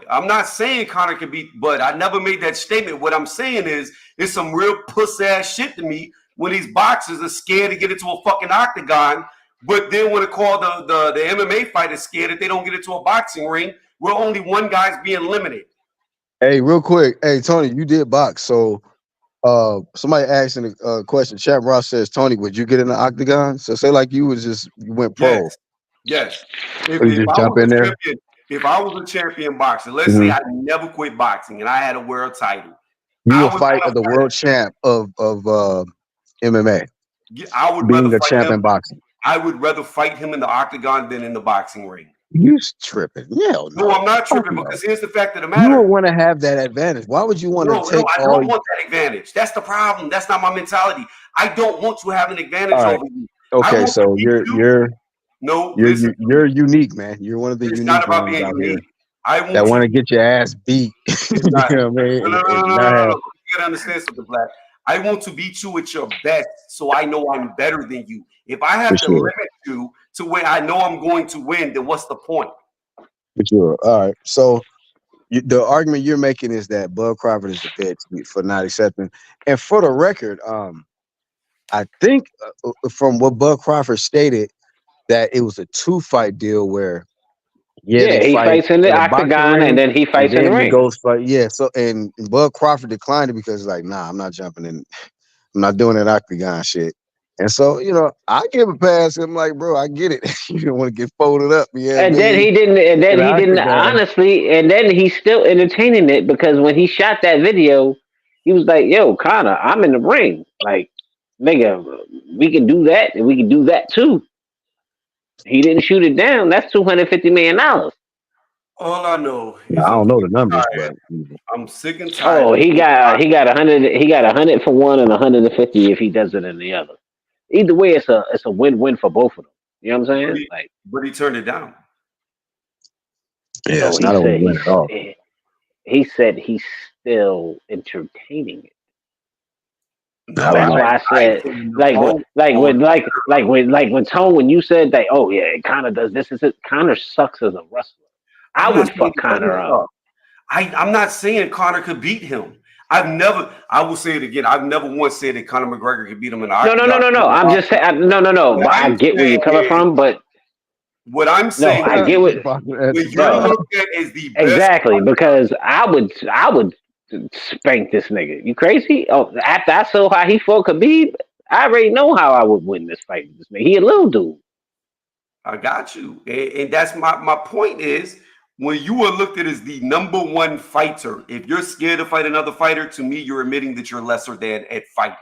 I'm not saying Conor can beat Bud. I never made that statement. What I'm saying is, it's some real puss ass shit to me when these boxers are scared to get into a fucking octagon, but then when they call the MMA fighters scared that they don't get into a boxing ring where only one guy's being limited. Hey, real quick. Hey, Tony, you did box. So somebody asked in a question. Chap Ross says, Tony, would you get in the octagon? So say like you went pro. Yes. If I was a champion boxer, let's say I never quit boxing and I had a world title. You would fight the world champ of MMA. I would being rather a champ in boxing. I would rather fight him in the octagon than in the boxing ring. You tripping? No, I'm not tripping because here's the fact of the matter. You would want to have that advantage. Why would you want to take I don't want that advantage. That's the problem. That's not my mentality. I don't want to have an advantage over you. Okay, so you're unique, man. You're one of the unique. It's not about being unique. That want to get your ass beat. You know what I mean? No. You gotta understand something, Black. I want to beat you at your best, so I know I'm better than you. If I have to limit you to where I know I'm going to win, then what's the point? For sure. All right. So the argument you're making is that Bud Crawford is the bitch for not accepting. And for the record, I think from what Bud Crawford stated that it was a 2-fight deal where they he fight fights in the in a boxing octagon and ring then he and fights in the then it ring. goes fight. Yeah, so and Bud Crawford declined it because like, nah, I'm not jumping in. I'm not doing that octagon shit. And so, I give a pass. I'm like, bro, I get it. You don't want to get folded up. Yeah, And then he didn't. And in then the he didn't. octagon. Honestly, and then he's still entertaining it because when he shot that video, he was like, "Yo, Connor, I'm in the ring. Like, nigga, we can do that, and we can do that too." He didn't shoot it down. That's $250 million. All I know is I I'm don't know the sick and numbers, tired. but I'm sick and tired. Oh, he got 100 for one and 150 if he does it in the other. Either way, it's a win-win for both of them. You know what I'm saying? Like, But he turned it down. yeah, no, it's he not a said win at all. he said he's still entertaining it. No, That's why I said, when Tone, when you said that, oh yeah, Connor does this, Connor sucks as a wrestler. I would fuck Connor up. I'm not saying Connor could beat him. I will say it again. I've never once said that Conor McGregor could beat him in the octagon. No. I'm just saying, no. But I get where you're coming from, but what I'm saying, I get what you're looked at as the best. Exactly, because I would spank this nigga. You crazy? Oh, after I saw how he fought Khabib, I already know how I would win this fight with this nigga. He a little dude. I got you. And that's my point is, when you are looked at as the number one fighter, if you're scared to fight another fighter, to me, you're admitting that you're lesser than at fighting.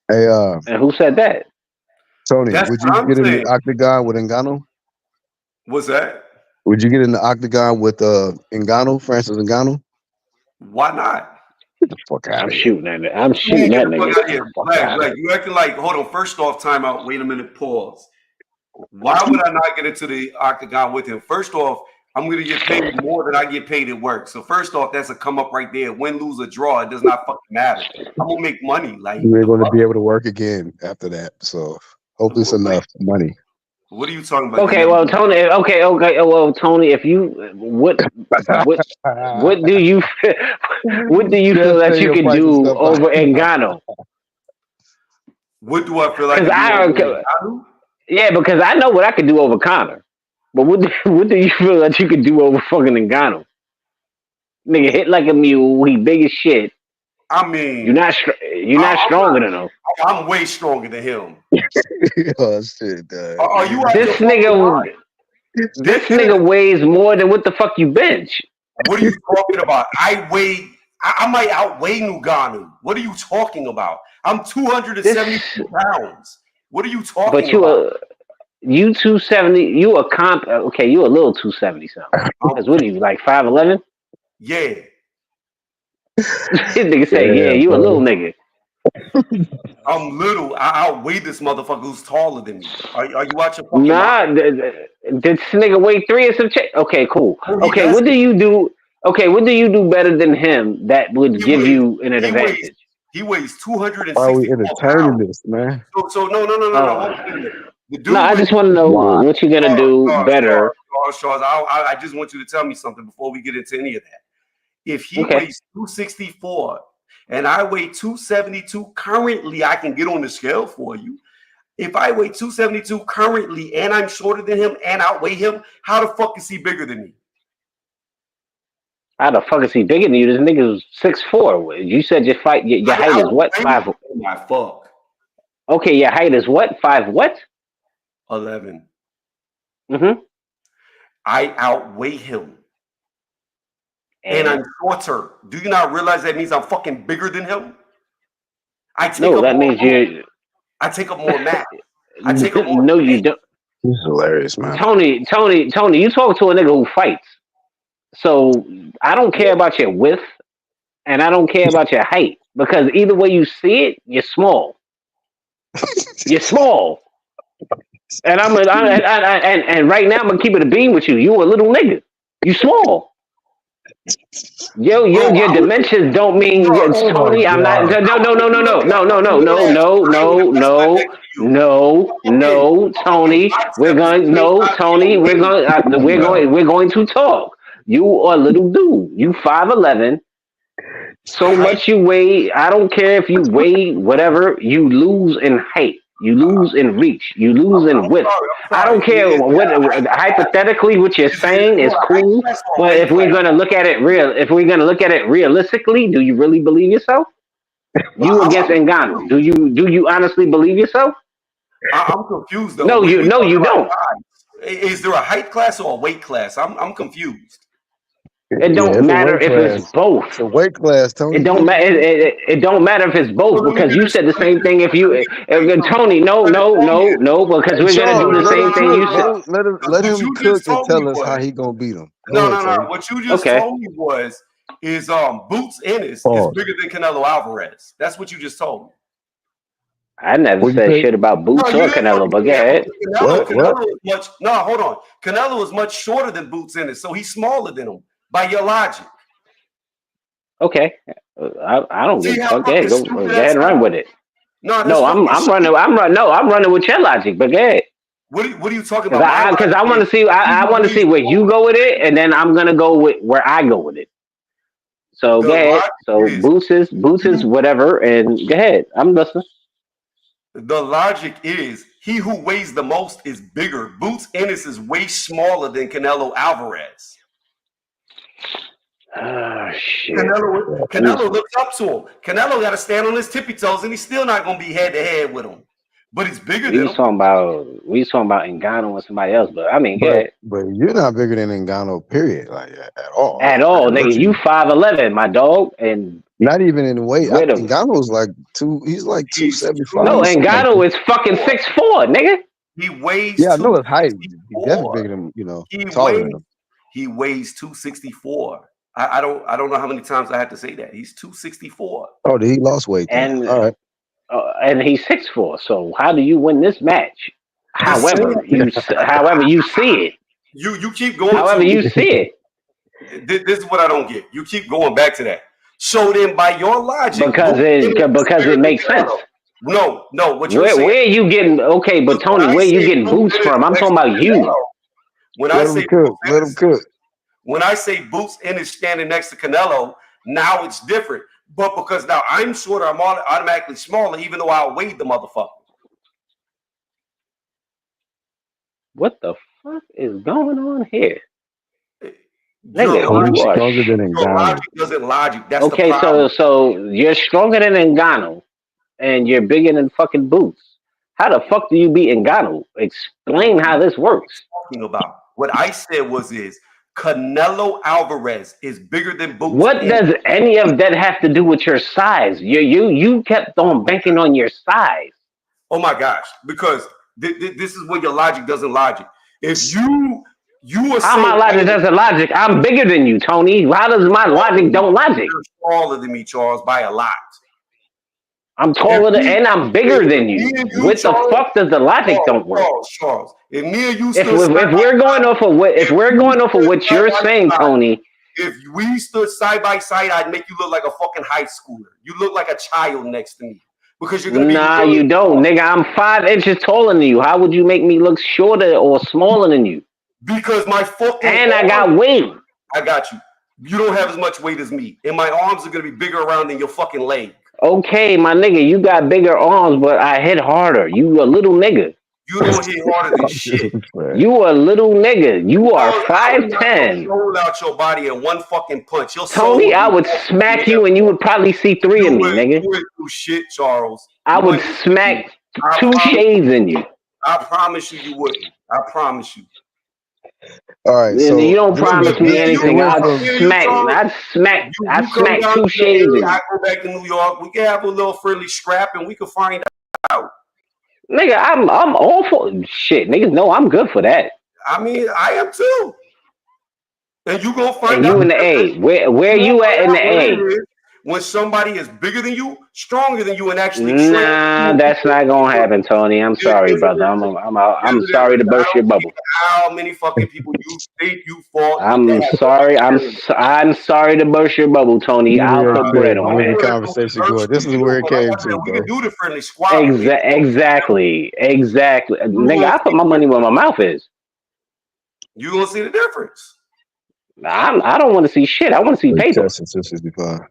Hey, and who said that? Tony, would you get in the octagon with Ngannou? What's that? Would you get in the octagon with Ngannou, Francis Ngannou? Why not? Get the fuck out of here. I'm shooting that nigga. Like, you acting like, hold on, first off, time out, wait a minute, pause. Why would I not get into the octagon with him? First off, I'm going to get paid more than I get paid at work. So first off, that's a come up right there. Win, lose, or draw, it does not fucking matter. I'm going to make money. Like, we're going to be able to work again after that. So hopefully it's enough money. What are you talking about? Okay, well, Tony. Okay. Well, Tony, if you what do you feel that you can do over Ngannou? What do I feel like? Yeah, because I know what I could do over Connor, but what do you feel that you could do over fucking Ngannou? Nigga hit like a mule. He big as shit. I mean, you're not stronger than him. I'm way stronger than him. Oh, shit, are you? This nigga weighs more than what the fuck you bench. What are you talking about? I might outweigh Ngannou. What are you talking about? I'm 272 pounds. What are you talking about? You 270. You a comp? Okay, you a little 270 something. Because what are you, like 5'11"? Yeah. This nigga say, yeah, you a little nigga. I'm little. I outweigh this motherfucker who's taller than me. Are you watching? Nah, this nigga weigh 3 or some shit. Okay, cool. Okay, what do you do? Okay, what do you do better than him that would give you an advantage? He weighs 260. Why are we entertaining this, man? So no. No, I just want to know what you're gonna do better. Charles, I just want you to tell me something before we get into any of that. If he weighs 264 and I weigh 272 currently, I can get on the scale for you. If I weigh 272 currently and I'm shorter than him and outweigh him, how the fuck is he bigger than me? How the fuck is he bigger than you? This nigga's 6'4". You said your height is what? 5. My fuck. Okay, your height is what? 5 what? 11. Mm-hmm. I outweigh him. And I'm shorter. Do you not realize that means I'm fucking bigger than him? I take up more mass. I take up more. No, you don't. This is hilarious, man. Tony, you talk to a nigga who fights. So I don't care about your width and I don't care about your height because either way you see it, you're small. You're small. And and right now I'm gonna keep it a beam with you. You a little nigga. You small. Your dimensions don't mean Tony. I'm not. No, Tony. We're going to talk. You are a little dude. You 5'11". So much you weigh. I don't care if you weigh whatever. You lose in height. You lose in reach. You lose in width. I don't care what hypothetically what you're saying is cool, but if we're gonna look at it realistically, do you really believe yourself? You against Ngannou? Do you honestly believe yourself? I'm confused though. No, you don't. Is there a height class or a weight class? I'm confused. It don't matter if it's both. It's a weight class, Tony. It don't matter. It don't matter if it's both because you said the same thing. If you, Tony, no, because we're gonna do the same thing you said. Let him cook and tell us how he gonna beat him. No. What you just told me is Boots Ennis is bigger than Canelo Alvarez. That's what you just told me. I never said shit about Boots or Canelo, but go ahead. Canelo is much. No, hold on. Canelo is much shorter than Boots Ennis, so he's smaller than him by your logic. Okay, I don't give a fuck. Go ahead and run with it. No, I'm running with your logic, but go ahead. What are you talking about? Because I want to see. I want to see where you go with it, and then I'm gonna go with where I go with it. So go ahead. So Boots is whatever, and go ahead. I'm listening. The logic is he who weighs the most is bigger. Boots Ennis is way smaller than Canelo Alvarez. Shit. Canelo looks up to him. Canelo got to stand on his tippy toes, and he's still not going to be head to head with him. But he's bigger than him. We talking about Ngannou and somebody else, but I mean, but you're not bigger than Ngannou, period, like at all. At all, nigga. You 5'11", my dog, and not even in weight. Ngannou's like he's like 275. No, Ngannou is fucking 6'4", nigga. He weighs. Yeah, I know his height. He's definitely bigger than taller than him. He weighs 264. I don't know how many times I had to say that. He's 264. Oh, he lost weight. And all right. And he's 6'4". So how do you win this match? However you see it. You keep going. However you see it. This is what I don't get. You keep going back to that. So then, by your logic, because it makes sense. No. What you're saying? Where are you getting? Okay, but Tony, where are you getting Boots from? I'm talking about you. Let him cook. When I say Boots Ennis standing next to Canelo, now it's different. But because now I'm shorter, I'm automatically smaller, even though I weighed the motherfucker. What the fuck is going on here? Nigga, you're stronger than Ngannou. Logic doesn't logic. That's okay, the problem. so you're stronger than Ngannou, and you're bigger than fucking Boots. How the fuck do you beat Ngannou? Explain how this works. Talking about what I said is Canelo Alvarez is bigger than Boots. What does any of that have to do with your size? You kept on banking on your size. Oh my gosh! Because this is where your logic doesn't logic. If you are how my logic doesn't logic, I'm bigger than you, Tony. How does my logic don't logic? You're taller than me, Charles, by a lot. I'm taller and I'm bigger than you. What the fuck does the logic don't work? Charles, if me and you if we're going off of what you're saying, Tony. If we stood side by side, I'd make you look like a fucking high schooler. You look like a child next to me. Because you're gonna be you don't, nigga. I'm 5 inches taller than you. How would you make me look shorter or smaller than you? Because my fucking I got weight. I got you. You don't have as much weight as me, and my arms are gonna be bigger around than your fucking leg. Okay, my nigga, you got bigger arms, but I hit harder. You a little nigga. You don't hit harder than shit. You a little nigga. You are 5'10". Roll out your body in one fucking punch. Tony, I would smack you, and you would probably see 3 of me, nigga. You would do shit, Charles. I would smack 2 shades in you. I promise you wouldn't. I promise you. All right, so you don't promise me anything. I'd smack 2 shades in you. I go back to New York. We can have a little friendly scrap, and we can find out. Nigga, I'm all for shit. Niggas know I'm good for that. I mean, I am too. And you gonna find out. You in the A. Where you at in the A? When somebody is bigger than you, stronger than you, and actually nah, that's not gonna happen, Tony. I'm sorry, brother. I'm sorry to burst your bubble. How many fucking people you think you fought? I'm sorry. I'm sorry to burst your bubble, Tony. I'll put bread on it. Conversation good. This is where it came to. We can do the friendly squad. Exactly. Nigga, I put my money where my mouth is. You gonna see the difference? I don't want to see shit. I want to see paper. 265.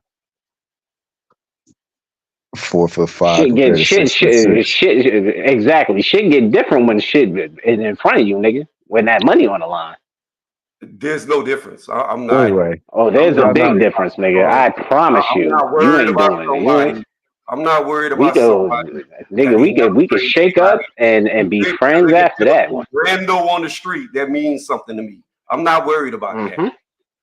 4'5" Shit compared get to shit, 6'6". exactly. Shit get different when shit in front of you, nigga. When that money on the line. There's no difference. I'm not. Anyway, Oh, there's a y'all not. big difference, nigga. I promise I'm you. not You worried ain't about doing it. You ain't. somebody. I'm not worried We about go, somebody that nigga. ain't never We could played shake up anybody. and be Because friends they can after pick up that a one. rando on the street, that means something to me. I'm not worried about that. Mm-hmm.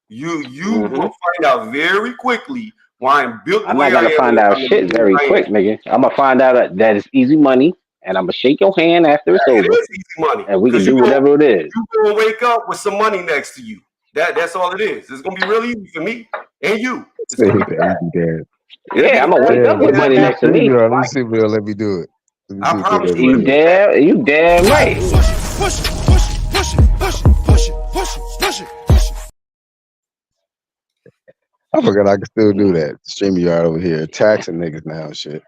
You will find out very quickly why I'm built the I'm way not I gonna am. find out I'm the shit man very I am. quick, nigga. I'm gonna find out that it's easy money, and I'm gonna shake your hand after it's It over, is easy money and we can because do whatever it is. you're gonna wake up with some money next to you. That's all it is. It's gonna be really easy for me and you. It's gonna be bad. It'll be Yeah, I'm gonna bad. wake up with It'll money be next to me. Let me see if they'll let me do it. Let me I see if they'll promise let me you, You it'll do it. be bad. damn right. I forgot I can still do that. StreamYard over here taxing niggas now and shit.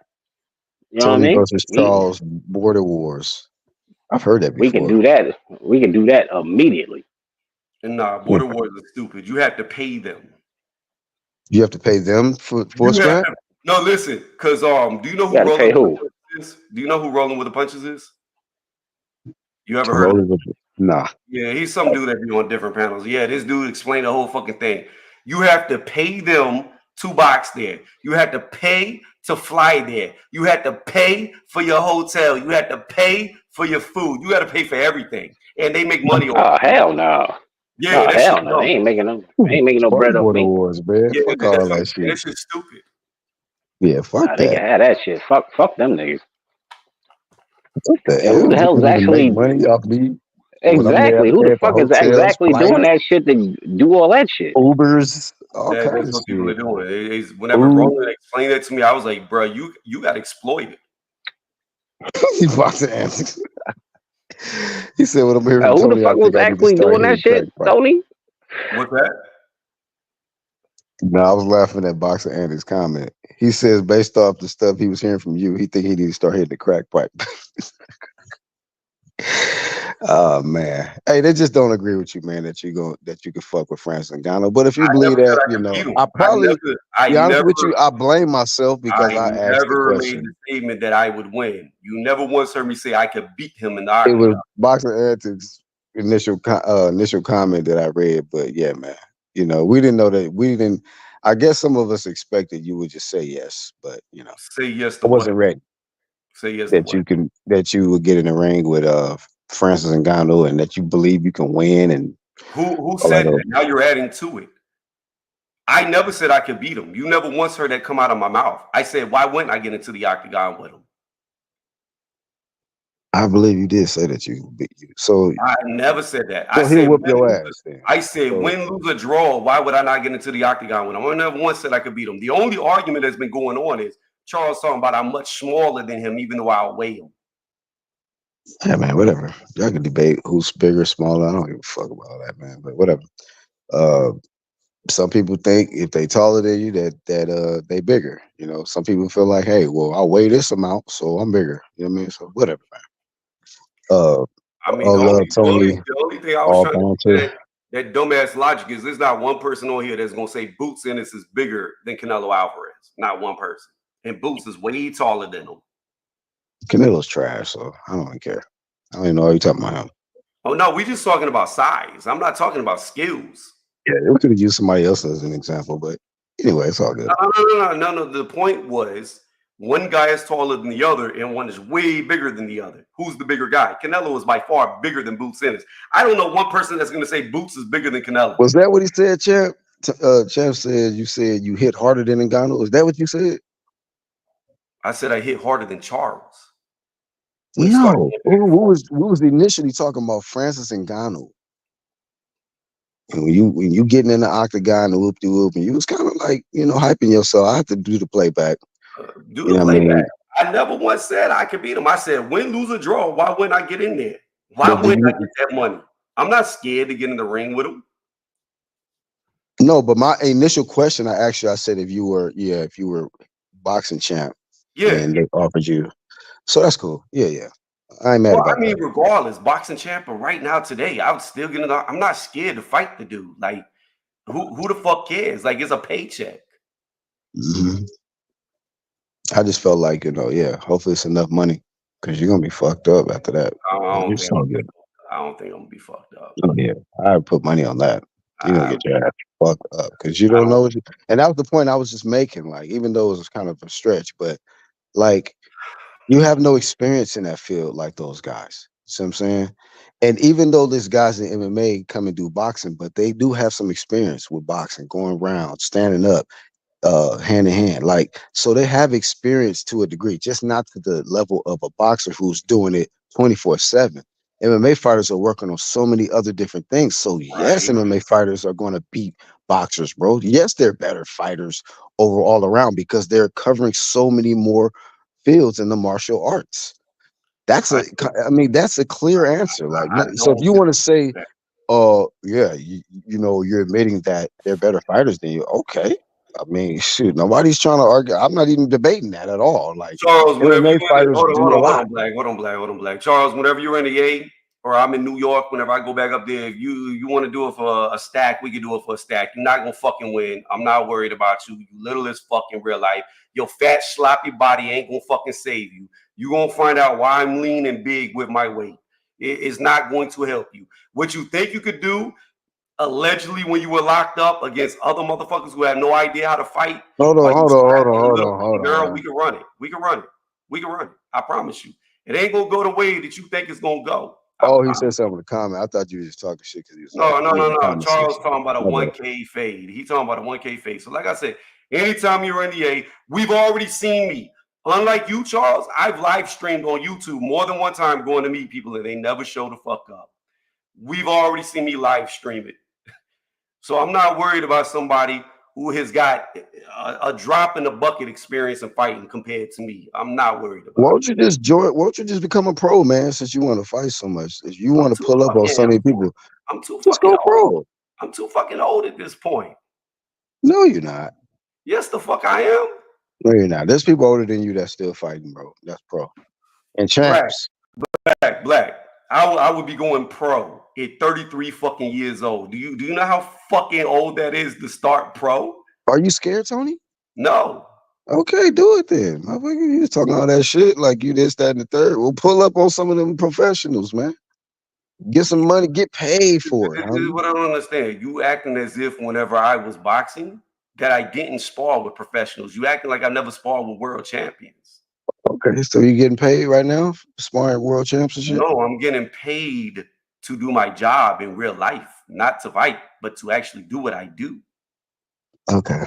You know what I Tony mean? versus Charles Border Wars. I've heard that We can before. do that. We can do that immediately. And nah, border wars are stupid. You have to pay them. You have to pay them for a scrap? No, listen, because do you know You gotta pay who? is? Do you know who Rolling with the Punches is? You ever heard of Rolling him? with it? Nah. Yeah, he's some dude that be on different panels. Yeah, this dude explained the whole fucking thing. You have to pay them to box there. You have to pay to fly there. You have to pay for your hotel. You have to pay for your food. You got to pay for everything, and they make money Oh off. hell no. Yeah, Oh that hell shit no. They dumb. ain't making no Fuck bread off Border me. Wars, man. Yeah, Fuck all that shit. that shit's stupid. Yeah, fuck Nah, they can that. have that shit. Fuck them niggas. What the And who hell? the hell's People even make actually money off me when I'm there exactly? Who the paying for fuck is hotels, exactly doing flights, that shit to do all that shit? Ubers, all That's kinds of what people are shit. doing. Whenever Food. Roland explained that to me, I was like, bro, you got exploited. He boxing antics. He said, "When I'm hearing from Who the Tony, I fuck was think I need to actually start doing that hitting crack shit, pipe." Tony? What's that? No, I was laughing at Boxer Andy's comment. He says, based off the stuff he was hearing from you, he think he need to start hitting the crack pipe. Oh man, hey, they just don't agree with you, man. That you can fuck with Francis Ngannou. But if you believe never said that, I could beat him. I probably I be honest with never you. I blame myself because I asked the never made question. the statement that I would win. You never once heard me say I could beat him in the It was octagon. Boxer Antics' initial comment that I read. But yeah, man, we didn't know that. We didn't. I guess some of us expected you would just say yes, but Say yes to I wasn't what? ready Say yes to what? that you would get in the ring with Francis Ngannou and that you believe you can win and Who all said that. that? Now you're adding to it. I never said I could beat him. You never once heard that come out of my mouth. I said, why wouldn't I get into the octagon with him? I believe you did say that you beat you. So I never said that. so I he'll said whoop your ass then. I said, So- win, lose, or draw, why would I not get into the octagon with him? I never once said I could beat him. The only argument that's been going on is Charles talking about I'm much smaller than him, even though I outweigh him. Yeah, man, whatever. Y'all can debate who's bigger, smaller. I don't give a fuck about all that, man. But whatever. Some people think if they taller than you that they bigger. Some people feel like, hey, well, I weigh this amount, so I'm bigger. You know what I mean? So whatever, man. I mean, all love, Tony. the only thing I was All trying to bouncer. say that dumbass logic is there's not one person on here that's gonna say Boots Ennis is bigger than Canelo Alvarez. Not one person. And Boots is way taller than him. Canelo's trash, so I don't even care. I don't even know why you talking about him. Oh no, we just talking about size. I'm not talking about skills. Yeah, we could have used somebody else as an example, but anyway, it's all good. No. The point was one guy is taller than the other, and one is way bigger than the other. Who's the bigger guy? Canelo is by far bigger than Boots Ennis. I don't know one person that's going to say Boots is bigger than Canelo. Was that what he said, Champ? Champ said you hit harder than Ngannou. Is that what you said? I said I hit harder than Charles. No. We was initially talking about Francis Ngannou. And when you getting in the octagon, the whoop-de-whoop, and you was kind of like, hyping yourself. I have to do the playback. I never once said I could beat him. I said, win, lose, or draw. Why wouldn't I get in there? Why wouldn't I get that money? I'm not scared to get in the ring with him. No, but my initial question I asked you, I said if you were boxing champ, and they offered you. So that's cool. Yeah. I ain't mad about that. Regardless, boxing champ, but right now today, I would still get in. I'm not scared to fight the dude. Like, who the fuck cares? Like, it's a paycheck. Mm-hmm. I just felt like, hopefully it's enough money because you're gonna be fucked up after that. I You're don't think so good. I don't think I'm gonna be fucked up. Oh, yeah, I would put money on that. You're gonna I, get your ass fucked up because you I don't don't. know what and that was the point I was just making. Like, even though it was kind of a stretch, but like you have no experience in that field like those guys. See what I'm saying? And even though these guys in MMA come and do boxing, but they do have some experience with boxing, going around, standing up, hand in hand. Like, so they have experience to a degree, just not to the level of a boxer who's doing it 24/7. MMA fighters are working on so many other different things. So yes, Right. MMA fighters are going to beat boxers, bro. Yes, they're better fighters overall around because they're covering so many more fields in the martial arts. That's I, that's a clear answer. Like, I so if don't you want to say, that. yeah, you're admitting that they're better fighters than you. Okay. I mean, shoot, nobody's trying to argue. I'm not even debating that at all. Like, Charles, whenever you MMA in the, fighters do a lot. hold on, Black. Charles, whenever you're in the A or I'm in New York, whenever I go back up there, if you want to do it for a stack, we can do it for a stack. You're not gonna fucking win. I'm not worried about you. You little as fucking real life. Your fat, sloppy body ain't gonna fucking save you. You're gonna find out why I'm lean and big with my weight. It's not going to help you. What you think you could do, allegedly when you were locked up against other motherfuckers who had no idea how to fight, Hold while you on. scrapping a little fucking girl, we can run it. We can run it. I promise you. It ain't gonna go the way that you think it's gonna go. Oh, he said something in the comment. I thought you were just talking shit because he was No. in the comment Charles section. talking about a My bad. 1K fade. He talking about a 1K fade. So like I said, anytime you're in the A, we've already seen me. Unlike you, Charles, I've live streamed on YouTube more than one time going to meet people and they never show the fuck up. We've already seen me live stream it. So I'm not worried about somebody who has got a drop in the bucket experience in fighting compared to me. I'm not worried about Why don't you just join? Why don't you just become a pro, man? Since you want to fight so much, if you want to pull up on so many people, I'm too just fucking go pro. old. I'm too fucking old at this point. No, you're not. Yes, the fuck I am. No, you're not. There's people older than you that's still fighting, bro. That's pro. And champs. Black. I would be going pro at 33 fucking years old. Do you know how fucking old that is to start pro? Are you scared, Tony? No. Okay, do it then. Motherfucker, you just talking all that shit like you this, that, and the third. We'll pull up on some of them professionals, man. Get some money, get paid for it. This is what I don't understand. You acting as if whenever I was boxing that I didn't spar with professionals. You acting like I never sparred with world champions. Okay, so you getting paid right now for sparring world champs and shit? No, I'm getting paid to do my job in real life, not to fight, but to actually do what I do. Okay,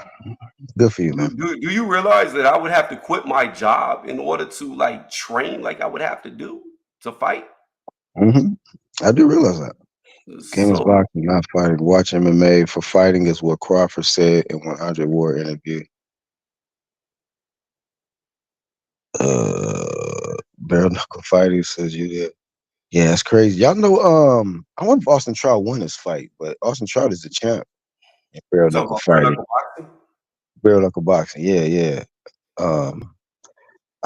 good for you, man. Do you realize that I would have to quit my job in order to like train like I would have to do to fight? I do realize that. Game is So, boxing, not fighting. Watch MMA for fighting is what Crawford said in one Andre Ward interview. Bare knuckle fighting says you did. Yeah, it's crazy. Y'all know. I wonder if Austin Trout won his fight, but Austin Trout is the champ in bare knuckle fighting. Bare knuckle boxing. Yeah. I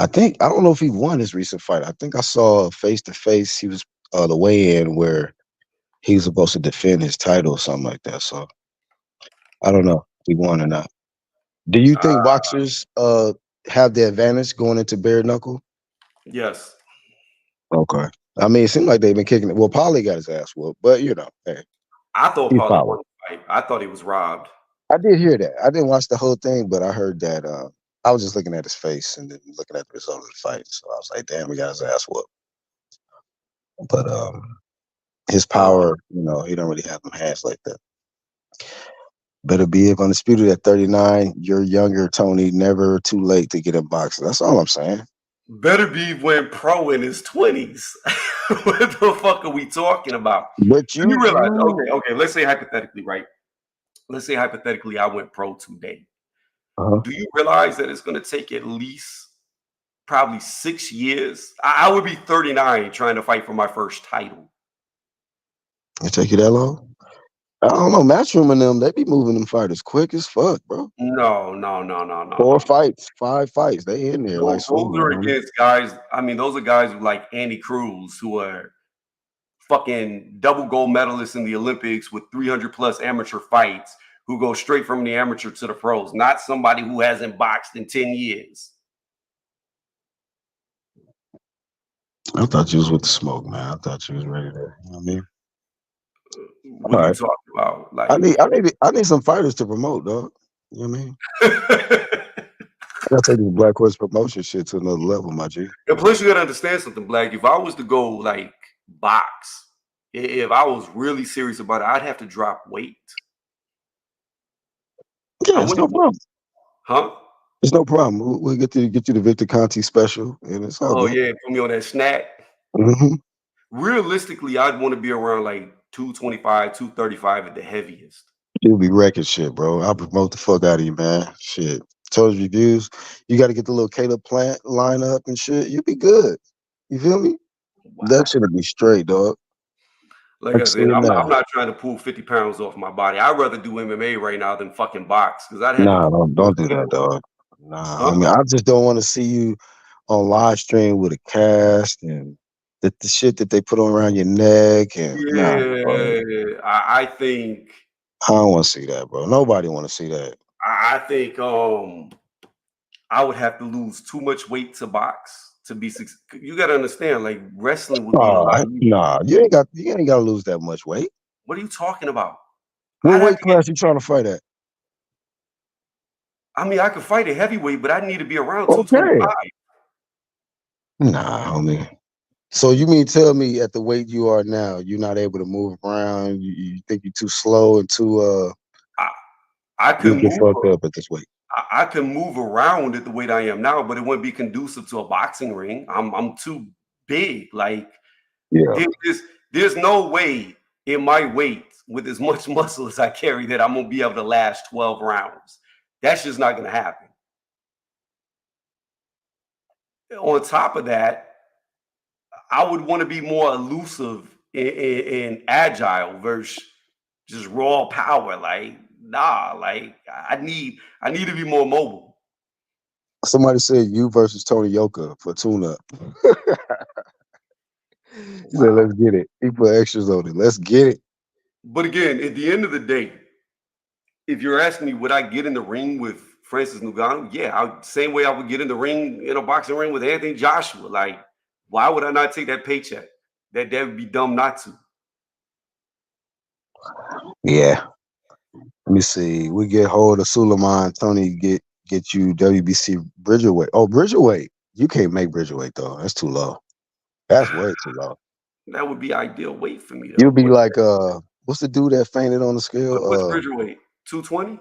don't know if he won his recent fight. I think I saw face to face. He was the weigh-in where he was supposed to defend his title or something like that. So I don't know if he won or not. Do you think boxers have the advantage going into bare knuckle? Yes. Okay. I mean, it seemed like they've been kicking it. Well, Paulie got his ass whooped, but hey. I thought Paulie won the fight. I thought he was robbed. I did hear that. I didn't watch the whole thing, but I heard that. I was just looking at his face and then looking at the result of the fight. So I was like, damn, he got his ass whooped. But his power, he don't really have them hands like that. Better be undisputed at 39. You're younger, Tony. Never too late to get in boxing. That's all I'm saying. Better be went pro in his 20s. What the fuck are we talking about? But you realize, okay, let's say hypothetically, right? Let's say hypothetically I went pro today. Do you realize that it's going to take at least probably 6 years? I would be 39 trying to fight for my first title. It take you that long? I don't know. Matchroom and them, they be moving them fighters quick as fuck, bro. No. 4 fights, 5 fights. They in there. Those are against guys. I mean, those are guys like Andy Cruz who are fucking double gold medalists in the Olympics with 300 plus amateur fights who go straight from the amateur to the pros, not somebody who hasn't boxed in 10 years. I thought you was with the smoke, man. I thought you was ready to. You know what I mean, What all are you right. talking about? I Like, need some fighters to promote, dog. You know what I mean? I gotta take this Black Horse promotion shit to another level, my G. and plus, you gotta understand something, Black. If I was to go like box, if I was really serious about it, I'd have to drop weight. I Yeah, it's no wouldn't, problem. huh? It's no problem. We'll get you the Victor Conti special, and it's all Oh good. yeah, put me on that snack. Mm-hmm. Realistically, I'd want to be around like 225, 235 at the heaviest. You'll be wrecking shit, bro. I'll promote the fuck out of you, man. Shit. Told reviews. You got to get the little Caleb Plant line up and shit. You'll be good. You feel me? Wow. That shit'll be straight, dog. Like I See said, it I'm now. not trying to pull 50 pounds off my body. I'd rather do MMA right now than fucking box because I'd have Nah, to. don't do that, dog. Nah, Huh? I mean, I just don't want to see you on live stream with a cast and the shit that they put on around your neck and nah, bro. Yeah, I think I don't want to see that, bro. Nobody want to see that. I think I would have to lose too much weight to box to be successful. You got to understand, like wrestling would be a lot easier. Nah, you ain't got to lose that much weight. What are you talking about? What I'd have weight to get, class you trying to fight at? I mean, I could fight at heavyweight, but I need to be around Okay. 225. Nah, homie. So you mean tell me at the weight you are now, you're not able to move around? You think you're too slow and too I you can get move. fucked up at this weight? I can move around at the weight I am now, but it wouldn't be conducive to a boxing ring. I'm too big. Like Yeah. there's no way in my weight with as much muscle as I carry that I'm gonna be able to last 12 rounds. That's just not gonna happen. On top of that, I would want to be more elusive and agile versus just raw power. Like, nah, like I need to be more mobile. Somebody said you versus Tony Yoka for tune-up. He said, let's get it. He put extras on it. Let's get it. But again, at the end of the day, if you're asking me, would I get in the ring with Francis Ngannou? Yeah, same way I would get in the ring, in a boxing ring with Anthony Joshua. Like, why would I not take that paycheck? That would be dumb not to. Yeah. Let me see. We get hold of Suleiman. Tony get you WBC Bridgerweight. Oh, Bridgerweight. You can't make Bridgerweight though. That's too low. That's way too low. That would be ideal weight for me though. You'd be like what's the dude that fainted on the scale? What's Bridgerweight? 220?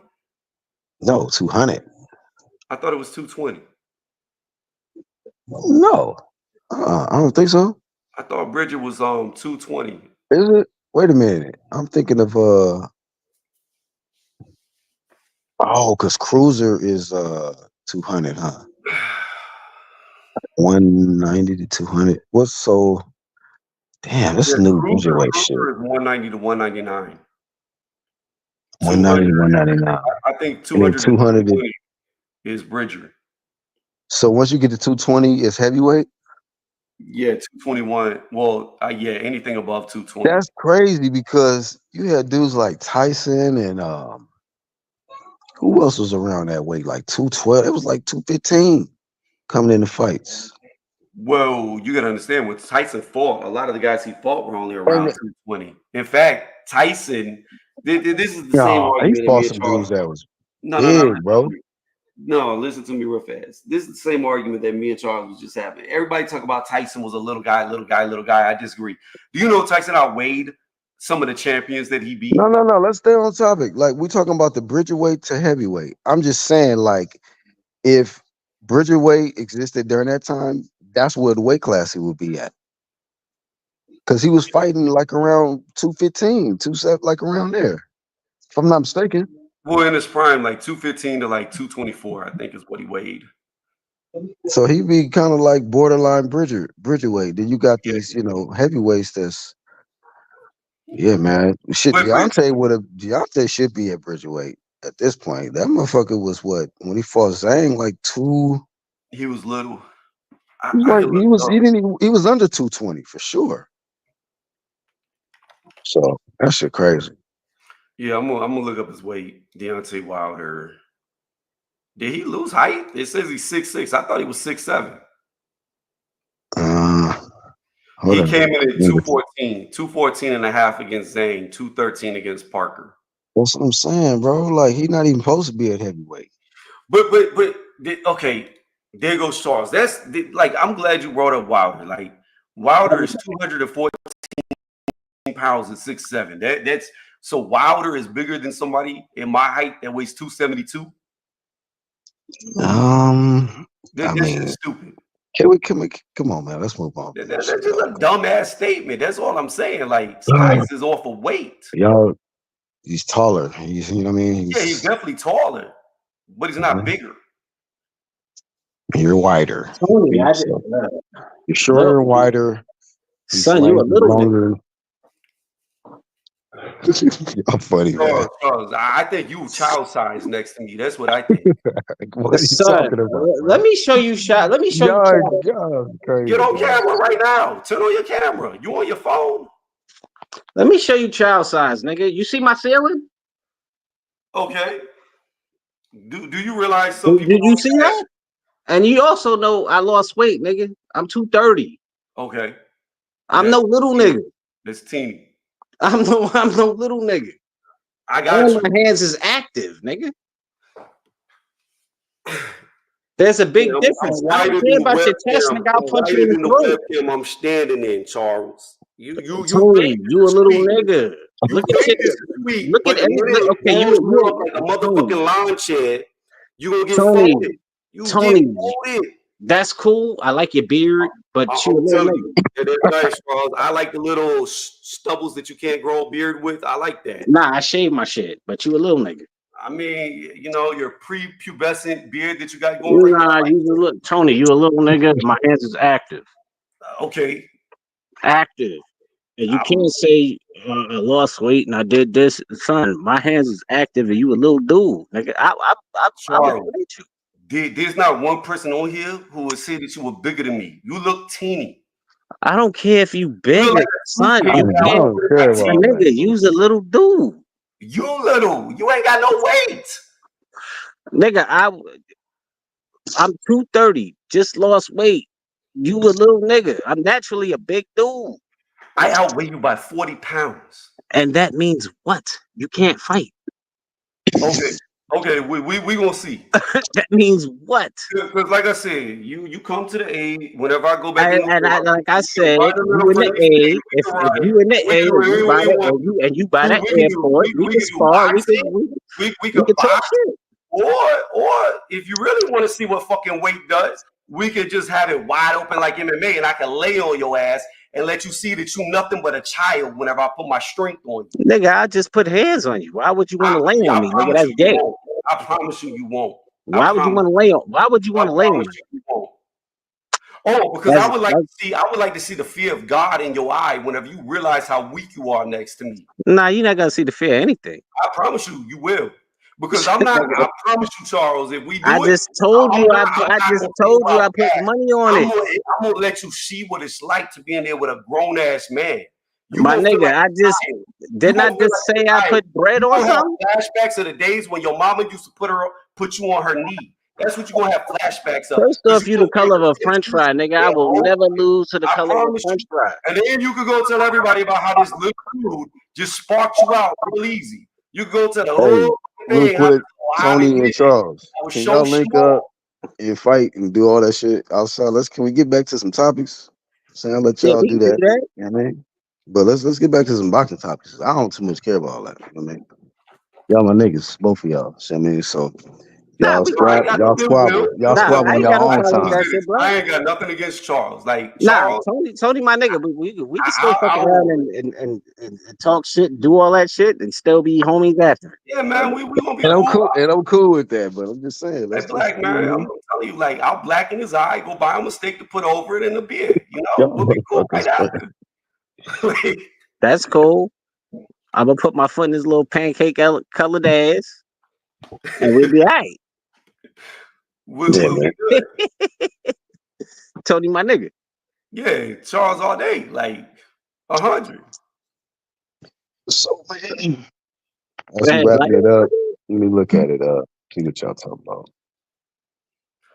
No, 200. I thought it was 220. No. I don't think so. I thought Bridger was 220. Is it? Wait a minute. I'm thinking of because Cruiser is 200, huh? 190 to 200. What's so damn, this new Bridgerweight shit. Cruiser is 190 to 199. 190 to 199. I think 200 to 220 is Bridger. So once you get to 220, it's heavyweight? Yeah, 221. Well, yeah, anything above 220. That's crazy because you had dudes like Tyson and who else was around that weight? Like 212. It was like 215 coming into fights. Well, you gotta understand when Tyson fought, a lot of the guys he fought were only around 220. In fact, Tyson, this is the same argument. He fought some dudes that was big, bro. No, listen to me real fast. This is the same argument that me and Charles was just having. Everybody talk about Tyson was a little guy. I disagree. Do you know Tyson outweighed some of the champions that he beat? No. Let's stay on topic. Like, we're talking about the Bridgerweight to heavyweight. I'm just saying, like, if Bridgerweight existed during that time, that's what weight class he would be at. Because he was fighting like around 215, 27, like around there. If I'm not mistaken. Well, in his prime, like 215 to like 224, I think is what he weighed. So he'd be kind of like borderline Bridgerweight. Then you got these, heavyweights that's man. Shit, Deontay should be at Bridgerweight at this point. That motherfucker was what when he fought Zhang, like 2. He was little. He was under 220 for sure. So that shit crazy. Yeah, I'm gonna look up his weight. Deontay Wilder. Did he lose height? It says he's 6'6". I thought he was 6'7". Hold He on. came in at 214, 214 and a half against Zane, 213 against Parker. That's what I'm saying, bro. Like he's not even supposed to be at heavyweight. But okay, there goes Charles. That's like I'm glad you brought up Wilder. Like Wilder is 214 pounds and 6'7". That's so Wilder is bigger than somebody in my height that weighs 272. That's just stupid. Come on, man. Let's move on. That's just a dumbass statement. That's all I'm saying. Like size is off of weight. Y'all, he's taller. You know what I mean? He's definitely taller, but he's not bigger. You're wider. Tony, You're shorter and wider. Son, you a little longer. I'm funny, man. Charles, I think you child size next to me. That's what I think. What are you talking about? Let me show you shot. Let me show you. Get on camera right now. Turn on your camera. You on your phone? Let me show you child size, nigga. You see my ceiling? Okay. Do you realize some people? Did you see that? And you also know I lost weight, nigga. I'm 230. Okay. I'm no little nigga. That's teeny. I'm no little nigga. I got you. My hands is active, nigga. There's a big difference. I don't care about your chest, nigga. I'll punch you in the throat. Webcam I'm standing in, Charles. Tony, you a little nigga. Look at it. Look at it. Okay, you like a motherfucking lawn chair. You gonna get Tony. folded. Tony, that's cool. I like your beard, but you a little nigga. That's nice, Charles. I like the little stubbles that you can't grow a beard with. I like that. Nah, I shave my shit, but you a little nigga. I mean, you know, your pre-pubescent beard that you got going. Nah, Tony, you a little nigga. My hands is active. Okay. Active. And you can't say I lost weight and I did this. Son, my hands is active and you a little dude. Nigga, I would hate you. There's not one person on here who would say that you were bigger than me. You look teeny. I don't care if you big, like son. Nigga, you's a little dude. You little. You ain't got no weight. Nigga, I'm 230. Just lost weight. You a little nigga. I'm naturally a big dude. I outweigh you by 40 pounds. And that means what? You can't fight. Okay, we gonna see. That means what? Because like I said, you come to the A whenever I go back. Like I said, you in the A. If you in the A, and you by the airport, we can spar. We can talk shit. Or if you really want to see what fucking weight does, we could just have it wide open like MMA, and I can lay on your ass and let you see that you nothing but a child whenever I put my strength on you. Nigga, I just put hands on you. Why would you want to lay on me, nigga? That's gay. I promise you won't. Why would you want to lay on? Why would you want to lay on me? Oh, because I would like to see the fear of God in your eye whenever you realize how weak you are next to me. Nah, you're not gonna see the fear of anything. I promise you will. Because I'm not. I promise you, Charles. If we do I just told you. I just told you. I put money on it. I'm gonna let you see what it's like to be in there with a grown ass man. My nigga, I just didn't. I just say I put bread on something. Flashbacks of the days when your mama used to put you on her knee. That's what you're gonna have flashbacks of. First off, you the color of a French fry, nigga. I will never lose to the color of a French fry. And then you could go tell everybody about how this little dude just sparked you out real easy. You go to the whole real quick, Tony and Charles, can y'all link up and fight and do all that shit outside? Can we get back to some topics? I'll let y'all do that. You know what I mean? But let's get back to some boxing topics. I don't too much care about all that. You know what I mean? Y'all my niggas, both of y'all. You know what I mean? So y'all squabble on y'all own time. I ain't got nothing against Charles. Like Charles, Tony, my nigga, we can still fuck around and talk shit, do all that shit, and still be homies after. Yeah, man, we gonna be cool. And I'm cool with that, but I'm just saying. That's black man. I'm telling you, like I'll blacken his eye, go buy him a steak to put over it in the beer. You know, we'll be cool right after. That's cool. I'm gonna put my foot in his little pancake colored ass, and we'll be all right. We'll be good. Tony, my nigga. Yeah, Charles all day, like 100. So man, let's wrap it up. Let me look at it up. See what y'all talking about.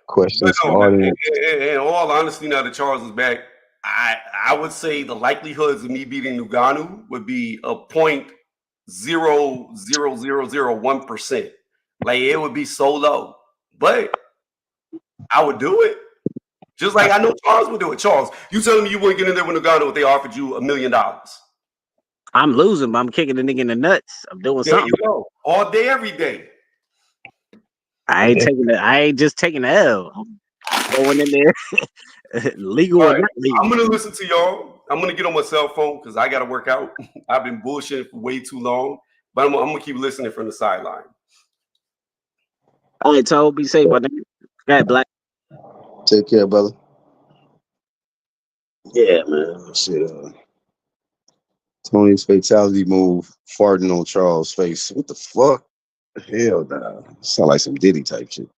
Questions, audience. In all honesty, now that Charles is back, I would say the likelihoods of me beating Ngannou would be a 0.00001%. Like it would be so low, but I would do it. Just like I know Charles would do it. Charles, you telling me you wouldn't get in there with Ngannou if they offered you $1 million? I'm losing, but I'm kicking the nigga in the nuts. I'm doing There something. you go. All day, every day. I ain't just taking the L. I'm going in there, legal or Right. not legal. I'm gonna listen to y'all. I'm gonna get on my cell phone because I gotta work out. I've been bullshitting for way too long, but I'm gonna keep listening from the sideline. All right, Toe, be safe, my nigga. Go ahead, Black. Take care, brother. Yeah, man. Oh, shit. Tony's fatality move, farting on Charles' face. What the fuck? Hell nah. Sound like some Diddy type shit.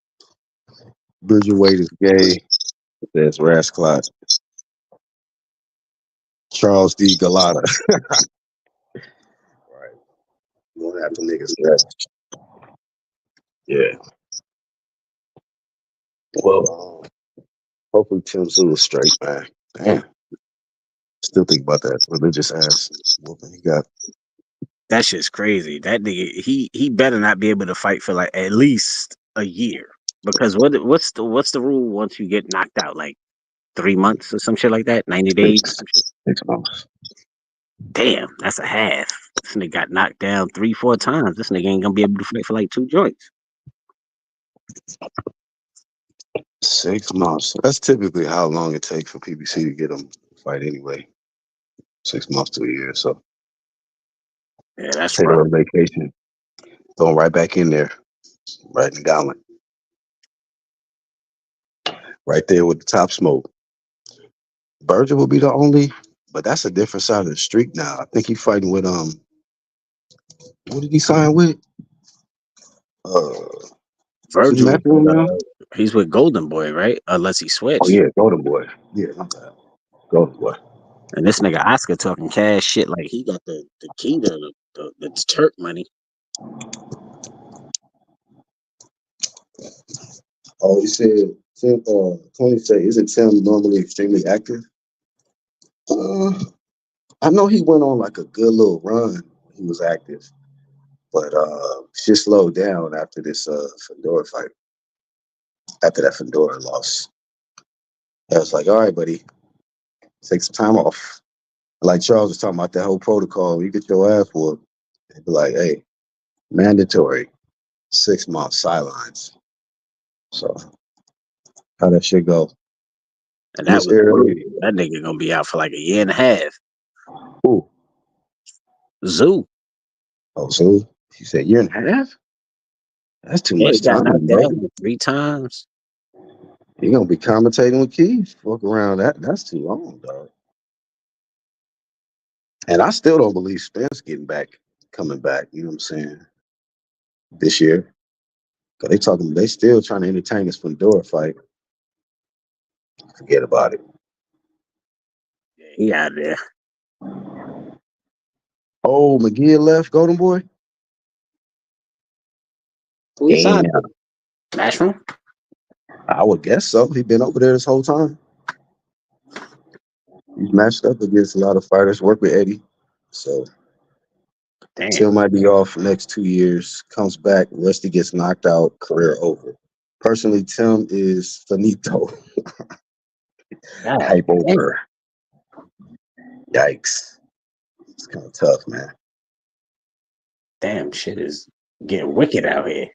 Bridget Wade is gay. That's Rasclot. Charles D. Galata. Right. What happened, niggas? Yeah. Well, hopefully Tim Zoo is straight, man. Damn. Still think about that religious ass whooping he got. That shit's crazy. That nigga, he better not be able to fight for like at least a year. Because what's the rule once you get knocked out? Like 3 months or some shit like that? 90 days? 6 months. Damn, that's a half. This nigga got knocked down 3-4 times. This nigga ain't gonna be able to fight for like 2 joints. 6 months. That's typically how long it takes for PBC to get them to fight anyway. 6 months to a year. So Yeah, that's take a rough. little vacation. Going right back in there. Right in the gauntlet. Right there with the top smoke. Berger will be the only, but that's a different side of the street now. I think he's fighting with what did he sign with? Virgil, now? he's with Golden Boy, right? Unless he switched. Oh yeah, Golden Boy. Yeah, not bad. Golden Boy. And this nigga Oscar talking cash shit like he got the key to the Turk money. Oh, he said Tim. Tony said, "Isn't Tim normally extremely active?" I know he went on like a good little run. He was active, but shit slowed down after this Fedora fight. After that Fedora loss, I was like, "All right, buddy, take some time off." Like Charles was talking about that whole protocol. You get your ass whooped. They'd be like, "Hey, mandatory 6 months sidelines." So how that shit go? And that nigga gonna be out for like a year and a half. Who? Zoo. Oh, so he said year and a half? That's too Yeah, much he got time, knocked bro. down 3 times. He gonna be commentating with Keith. Fuck around that's too long, dog. And I still don't believe Spence coming back, you know what I'm saying? This year. Cause they still trying to entertain this Fedora fight. Forget about it. Yeah, he out there. Oh, McGee left, Golden Boy? Who he signed to? Nashville? I would guess so. He's been over there this whole time. He's matched up against a lot of fighters, worked with Eddie. So Damn. Tim might be off for the next 2 years, comes back, Rusty gets knocked out, career over. Personally, Tim is finito. Hype over. Yikes. It's kind of tough, man. Damn, shit is getting wicked out here.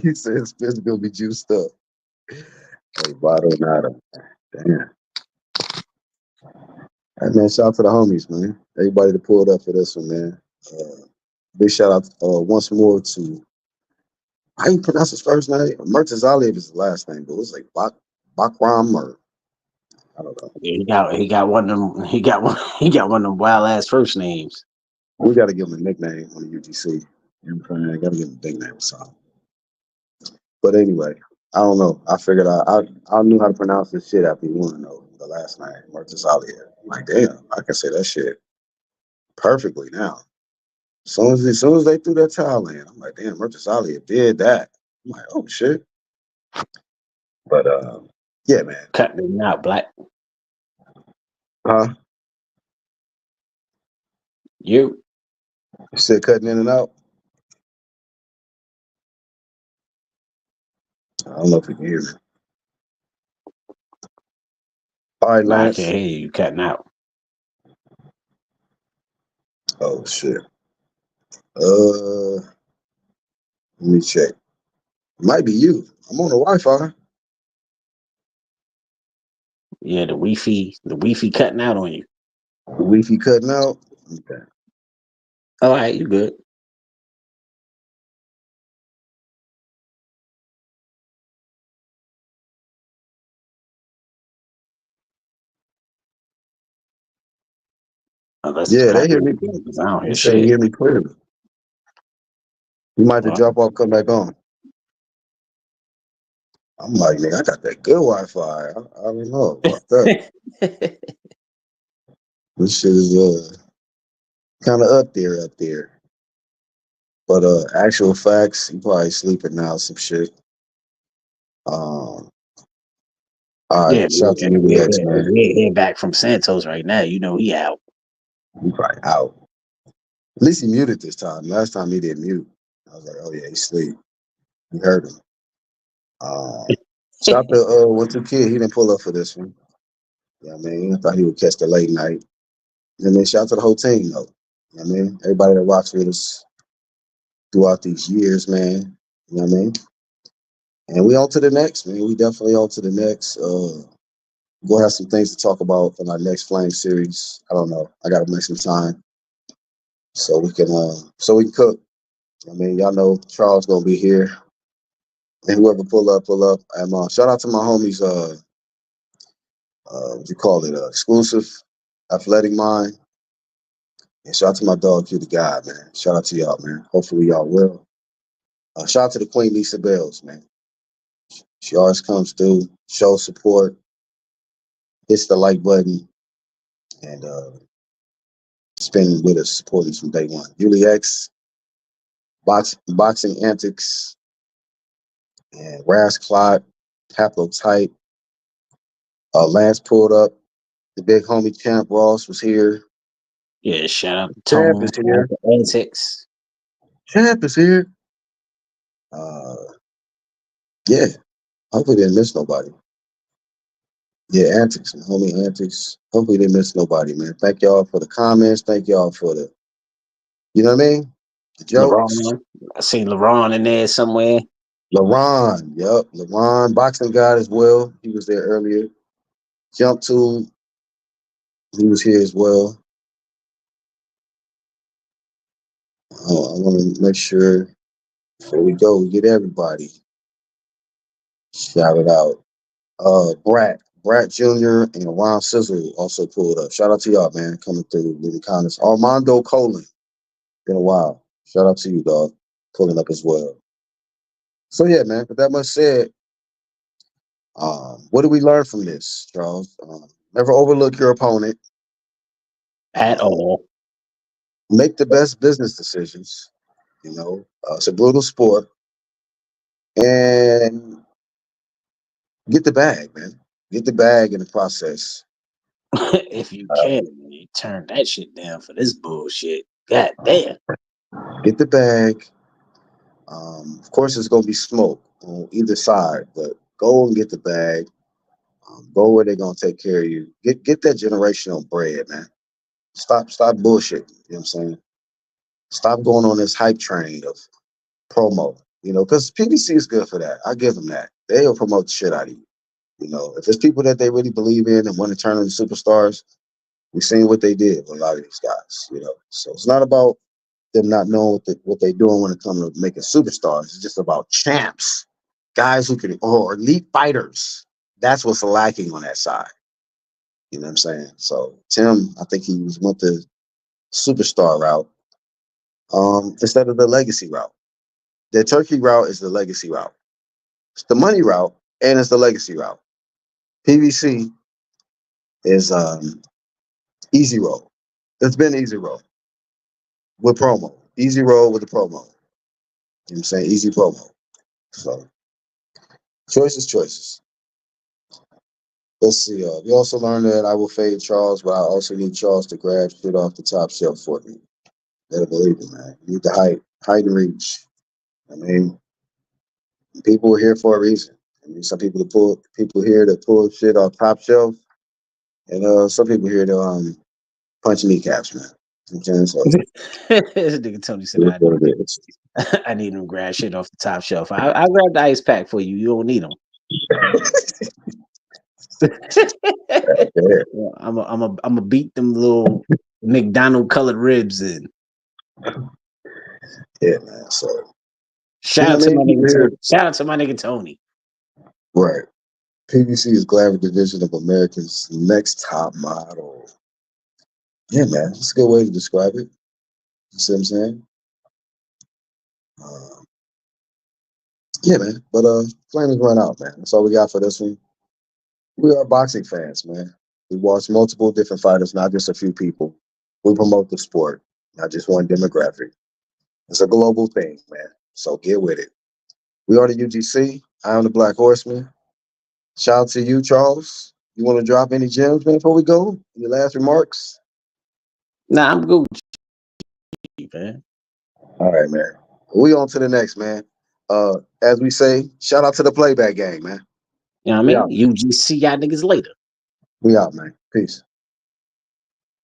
He says Spence gonna be juiced up. Hey, bottle nada. Damn. Hey, man, shout out to the homies, man. Everybody that pulled up for this one, man. Big shout out once more to, how you pronounce his first name? Murtazaliev is the last name, but it was like Bakram or I don't know. Yeah, he got one of them. He got one of them wild ass first names. We got to give him a nickname on the UGC. You know what I'm saying? Got to give him a nickname or something. But anyway, I don't know. I figured I knew how to pronounce this shit after he won though. The last name, Murtazaliev. I'm like, damn, I can say that shit perfectly now. As soon as they threw that towel in, I'm like, damn, Murtazaliev did that. I'm like, oh shit. But Yeah, man. Cut me out, Black. Huh? You. You said cutting in and out? I don't know if you can hear me. All right, Nah, I Lance. can't hear you. Cutting out. Oh shit. Let me check. Might be you. I'm on the Wi-Fi. Yeah, the Wi-Fi cutting out on you. The Wi-Fi cutting out. Okay. All right, you good. Unless it's Yeah, they cutting hear me. out, because I don't They hear say they shit. hear me clearly. You might have to Well, drop off, come back on. I'm like, nigga, I got that good Wi-Fi. I don't know. Fucked up. This shit is kind of up there. But actual facts, you probably sleeping now, some shit. All yeah, right, shout out to you, X, man. we hear back from Santos right now. You know he out. He probably out. At least he muted this time. Last time he didn't mute. I was like, oh yeah, he sleep. You heard him. Shout out to 1-2 Kid. He didn't pull up for this one. Yeah, I thought he would catch the late night. Shout out to the whole team though. You know what I mean? Everybody that rocks with us throughout these years, man. You know what I mean? And we on to the next, man. We definitely on to the next. We'll have some things to talk about in our next Flame series. I don't know. I gotta make some time so we can cook. Y'all know Charles gonna be here. And whoever pull up. And shout out to my homies, what you call it, exclusive, athletic mind. And shout out to my dog, Q the guy, man. Shout out to y'all, man. Hopefully y'all will. Shout out to the Queen Lisa Bells, man. She always comes through, shows support, hits the like button, and spending with us, supporting us from day one. Julie X, Boxing Antics, and Ras Clot, Haplotype. Lance pulled up. The big homie Champ Ross was here. Yeah, shout out to Champ Tone is here. Antics. Champ is here. Yeah, hopefully didn't miss nobody. Yeah, Antics, homie Antics. Hopefully didn't miss nobody, man. Thank y'all for the comments. Thank y'all for the, you know what I mean? The jokes. LeBron. I seen LeBron in there somewhere. LaRon, yep. LaRon, boxing guy as well. He was there earlier. Jump to, he was here as well. I want to make sure before we go, we get everybody. Shout it out. Brat Jr. and Ron Sizzle also pulled up. Shout out to y'all, man, coming through, leaving comments. Armando Colin, been a while. Shout out to you, dog, pulling up as well. So yeah, man. But that much said, what do we learn from this, Charles? Never overlook your opponent. At all. Make the best business decisions. It's a brutal sport, and get the bag, man. Get the bag in the process. If you can, you turn that shit down for this bullshit. God damn. Get the bag. Of course, it's gonna be smoke on either side, but go and get the bag. Go where they're gonna take care of you. Get that generational bread, man. Stop bullshitting. You know what I'm saying? Stop going on this hype train of promo. Because PBC is good for that. I give them that. They'll promote the shit out of you. If it's people that they really believe in and want to turn into superstars, we've seen what they did with a lot of these guys. So it's not about them not knowing what they're doing when it comes to making superstars. It's just about champs, guys who can, or elite fighters. That's what's lacking on that side. You know what I'm saying? So Tim, I think he went the superstar route instead of the legacy route. The turkey route is the legacy route. It's the money route and it's the legacy route. PVC is easy roll. It's been easy roll with promo. Easy roll with the promo. You know what I'm saying? Easy promo. So choices. Let's see. We also learned that I will fade Charles, but I also need Charles to grab shit off the top shelf for me. Better believe it, man. You need the height and reach. I mean, people are here for a reason. I mean, some people here to pull shit off top shelf, and some people here to punch kneecaps, man. You know what I'm saying? So, This nigga Tony said, it is what it is. I need him to grab shit off the top shelf. I'll grab the ice pack for you. You don't need them. Yeah. I'm a beat them little McDonald colored ribs in. Yeah, man. So Shout out to my nigga Tony. Shout out to my nigga Tony. right. PVC is Glamour Division of America's next top model. Yeah, man. That's a good way to describe it. You see what I'm saying? Yeah, man. But flames run out, man. That's all we got for this one. We are boxing fans, man. We watch multiple different fighters, not just a few people. We promote the sport, not just one demographic. It's a global thing, man. So get with it. We are the UGC. I am the Black Horseman. Shout out to you, Charles. You want to drop any gems, man, before we go? Any last remarks? Nah, I'm good with you, man. All right, man. We on to the next, man. As we say, shout out to the playback gang, man. You know what I mean? UGC y'all niggas later. We out, man. Peace.